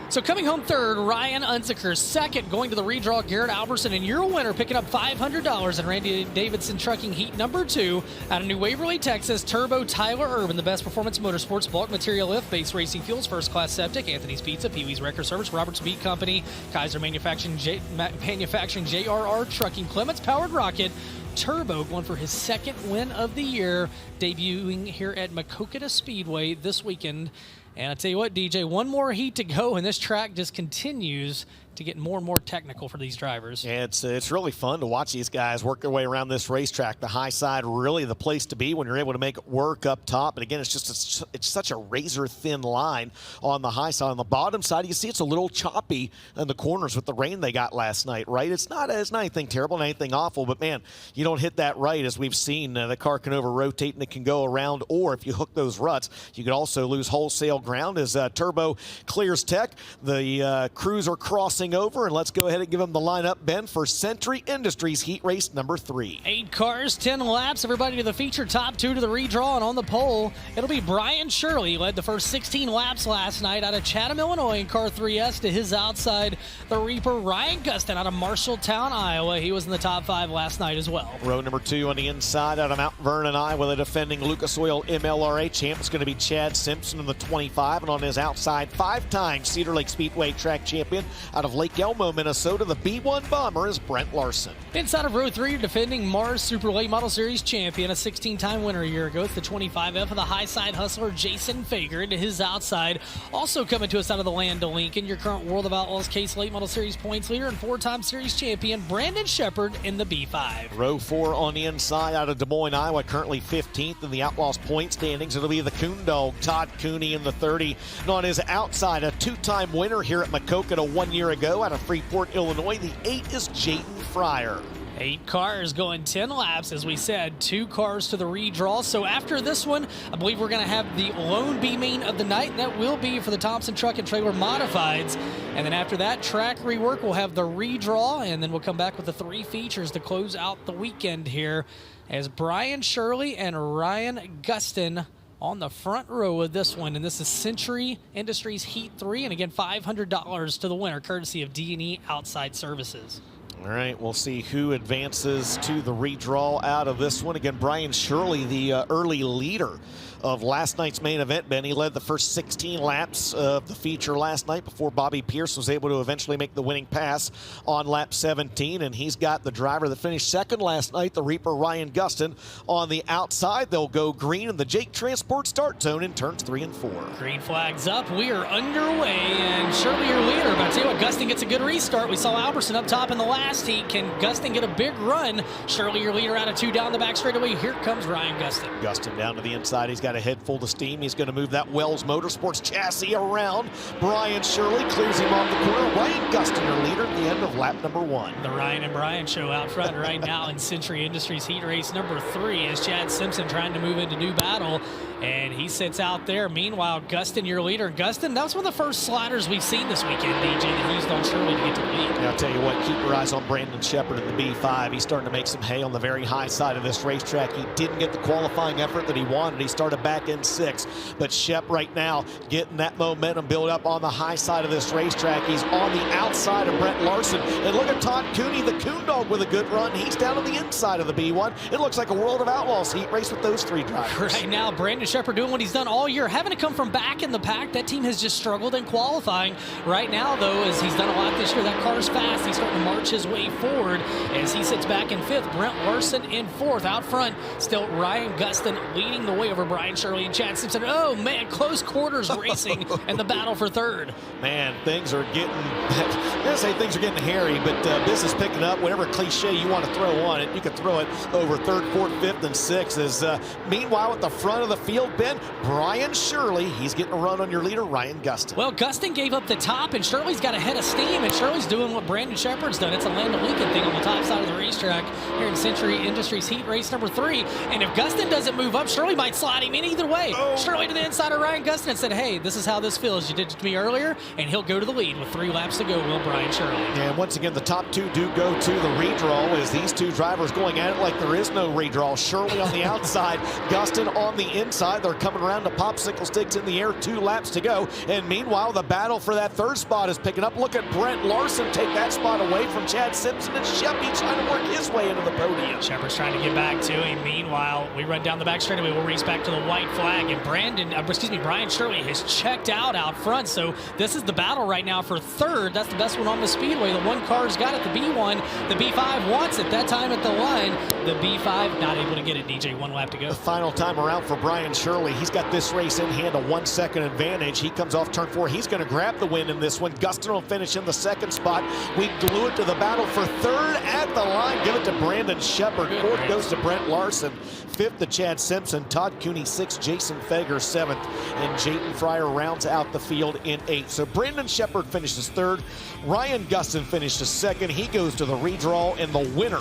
So coming home 3rd, Ryan Unzicker. 2nd, going to the redraw, Garrett Albertson. And your winner, picking up $500 in Randy Davidson Trucking Heat number 2 out of New Waverly, Texas, Turbo Tyler Erb in the Best Performance Motorsports, Bulk Material Lift, Base Racing Fuels, First Class Septic, Anthony's Pizza, Pee-wee's Wrecker Service, Roberts Beat Company, Kaiser Manufacturing, JRR Trucking, Clements Powered Rocket, Turbo going for his 2nd win of the year, debuting here at Maquoketa Speedway this weekend. And I tell you what, DJ, 1 more heat to go, and this track just continues to get more and more technical for these drivers. Yeah, it's really fun to watch these guys work their way around this racetrack. The high side, really the place to be when you're able to make it work up top. And again, it's just it's such a razor-thin line on the high side. On the bottom side, you see it's a little choppy in the corners with the rain they got last night, right? It's not anything terrible, not anything awful, but man, you don't hit that right, as we've seen. The car can over-rotate and it can go around, or if you hook those ruts, you could also lose wholesale ground as Turbo clears tech. The crews are crossing crossing over, and let's go ahead and give them the lineup, Ben, for Century Industries Heat Race number 3. 8 cars, 10 laps, everybody to the feature, top 2 to the redraw, and on the pole, it'll be Brian Shirley, led the first 16 laps last night out of Chatham, Illinois in car 3S. To his outside, the Reaper Ryan Gustin out of Marshalltown, Iowa. He was in the top 5 last night as well. Row number 2 on the inside out of Mount Vernon, Iowa, the defending Lucas Oil MLRA champ is going to be Chad Simpson in the 25, and on his outside, 5-time Cedar Lake Speedway track champion out of Lake Elmo, Minnesota, the B1 bomber is Brent Larson. Inside of row 3, defending Mars Super Late Model Series champion, a 16-time winner a year ago. It's the 25F of the high side hustler Jason Fager. To his outside, also coming to us out of the land of Lincoln, your current World of Outlaws Case Late Model Series points leader and 4-time series champion Brandon Shepard in the B5. Row 4 on the inside out of Des Moines, Iowa, currently 15th in the Outlaws point standings. It'll be the Coon Dog, Todd Cooney in the 30. And on his outside, a 2-time winner here at Maquoketa 1 year ago out of Freeport, Illinois. The 8 is Jayden Fryer. 8 cars going 10 laps, as we said, 2 cars to the redraw. So after this one, I believe we're going to have the lone B main of the night. That will be for the Thompson Truck and Trailer Modifieds. And then after that, track rework, we'll have the redraw, and then we'll come back with the 3 features to close out the weekend here as Brian Shirley and Ryan Gustin on the front row of this one. And this is Century Industries Heat 3, and again, $500 to the winner, courtesy of D&E Outside Services. All right, we'll see who advances to the redraw out of this one. Again, Brian Shirley, the early leader of last night's main event, Ben. He led the first 16 laps of the feature last night before Bobby Pierce was able to eventually make the winning pass on lap 17, and he's got the driver that finished second last night, the Reaper Ryan Gustin, on the outside. They'll go green in the Jake Transport start zone in turns 3 and 4. Green flag's up. We are underway, and Shirley your leader. But I tell you what, Gustin gets a good restart. We saw Alberson up top in the last heat. Can Gustin get a big run? Shirley your leader out of 2 down the back straightaway. Here comes Ryan Gustin. Gustin down to the inside. He's got a head full of steam. He's going to move that Wells Motorsports chassis around. Brian Shirley clears him off the corner. Ryan Gustin, your leader at the end of lap number 1. The Ryan and Brian show out front right now in Century Industries Heat Race number 3 as Chad Simpson trying to move into new battle, and he sits out there. Meanwhile, Gustin, your leader. Gustin, that was one of the first sliders we've seen this weekend, DJ, that he used on Shirley to get to the lead. Yeah, I'll tell you what, keep your eyes on Brandon Shepard in the B5. He's starting to make some hay on the very high side of this racetrack. He didn't get the qualifying effort that he wanted. He started back in 6th, but Shep right now getting that momentum built up on the high side of this racetrack. He's on the outside of Brent Larson, and look at Todd Cooney, the Coon Dog, with a good run. He's down on the inside of the B1. It looks like a World of Outlaws heat race with those 3 drivers. Right now, Brandon Shepard doing what he's done all year, having to come from back in the pack. That team has just struggled in qualifying. Right now, though, as he's done a lot this year, that car's fast. He's starting to march his way forward as he sits back in 5th. Brent Larson in 4th. Out front, still Ryan Gustin leading the way over Brian Shirley and Chad Simpson. Oh, man, close quarters racing and the battle for 3rd. Man, things are getting, I'm going to say things are getting hairy, but business picking up. Whatever cliche you want to throw on it, you can throw it over 3rd, 4th, 5th, and 6th. As meanwhile, at the front of the field, Ben, Brian Shirley, he's getting a run on your leader, Ryan Gustin. Well, Gustin gave up the top, and Shirley's got a head of steam, and Shirley's doing what Brandon Shepard's done. It's a Land of Lincoln thing on the top side of the racetrack here in Century Industries Heat Race number 3. And if Gustin doesn't move up, Shirley might slide him in either way. Oh. Shirley to the inside of Ryan Gustin and said, hey, this is how this feels. You did it to me earlier, and he'll go to the lead with 3 laps to go, will Brian Shirley. And once again, the top 2 do go to the redraw as these 2 drivers going at it like there is no redraw. Shirley on the outside, Gustin on the inside. They're coming around to popsicle sticks in the air, 2 laps to go. And meanwhile, the battle for that 3rd spot is picking up. Look at Brent Larson take that spot away from Chad Simpson, and Sheppy trying to work his way into the podium. Shepard's trying to get back to him. Meanwhile, we run down the back straightaway. We'll race back to the white flag, and Brian Shirley has checked out front. So this is the battle right now for 3rd. That's the best one on the Speedway. The 1 car's got it, the B1. The B5 wants it. That time at the line, the B5 not able to get it, DJ. 1 lap to go. The final time around for Brian Shirley. He's got this race in hand, a 1-second advantage. He comes off turn 4. He's going to grab the win in this one. Gustin will finish in the 2nd spot. We glue it to the battle for 3rd at the line. Give it to Brandon Shepard. 4th goes to Brent Larson. 5th to Chad Simpson. Todd Cooney 6th. Jason Fager 7th. And Jayden Fryer rounds out the field in 8th. So Brandon Shepard finishes 3rd. Ryan Gustin finishes 2nd. He goes to the redraw, and the winner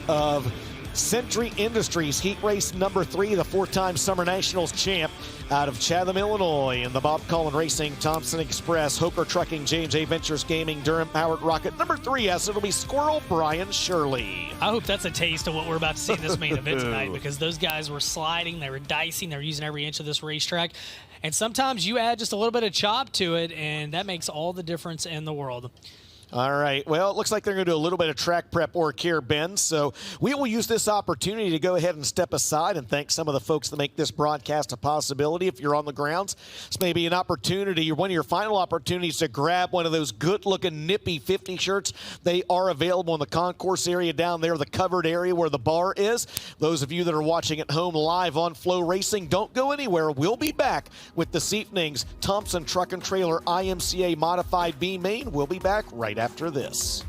of Century Industries Heat Race number 3, the 4-time Summer Nationals champ, Out of Chatham, Illinois, in the Bob Collin Racing, Thompson Express, Hoker Trucking, J&J Ventures Gaming, Durham Powered Rocket, number 3S, it'll be Squirrel Brian Shirley. I hope that's a taste of what we're about to see in this main event tonight, because those guys were sliding, they were dicing, they were using every inch of this racetrack. And sometimes you add just a little bit of chop to it, and that makes all the difference in the world. All right. Well, it looks like they're going to do a little bit of track prep work here, Ben. So we will use this opportunity to go ahead and step aside and thank some of the folks that make this broadcast a possibility. If you're on the grounds, it's maybe an opportunity, or one of your final opportunities, to grab one of those good-looking Nippy 50 shirts. They are available in the concourse area down there, the covered area where the bar is. Those of you that are watching at home live on FloRacing, don't go anywhere. We'll be back with this evening's Thompson Truck and Trailer IMCA Modified B Main. We'll be back right after this.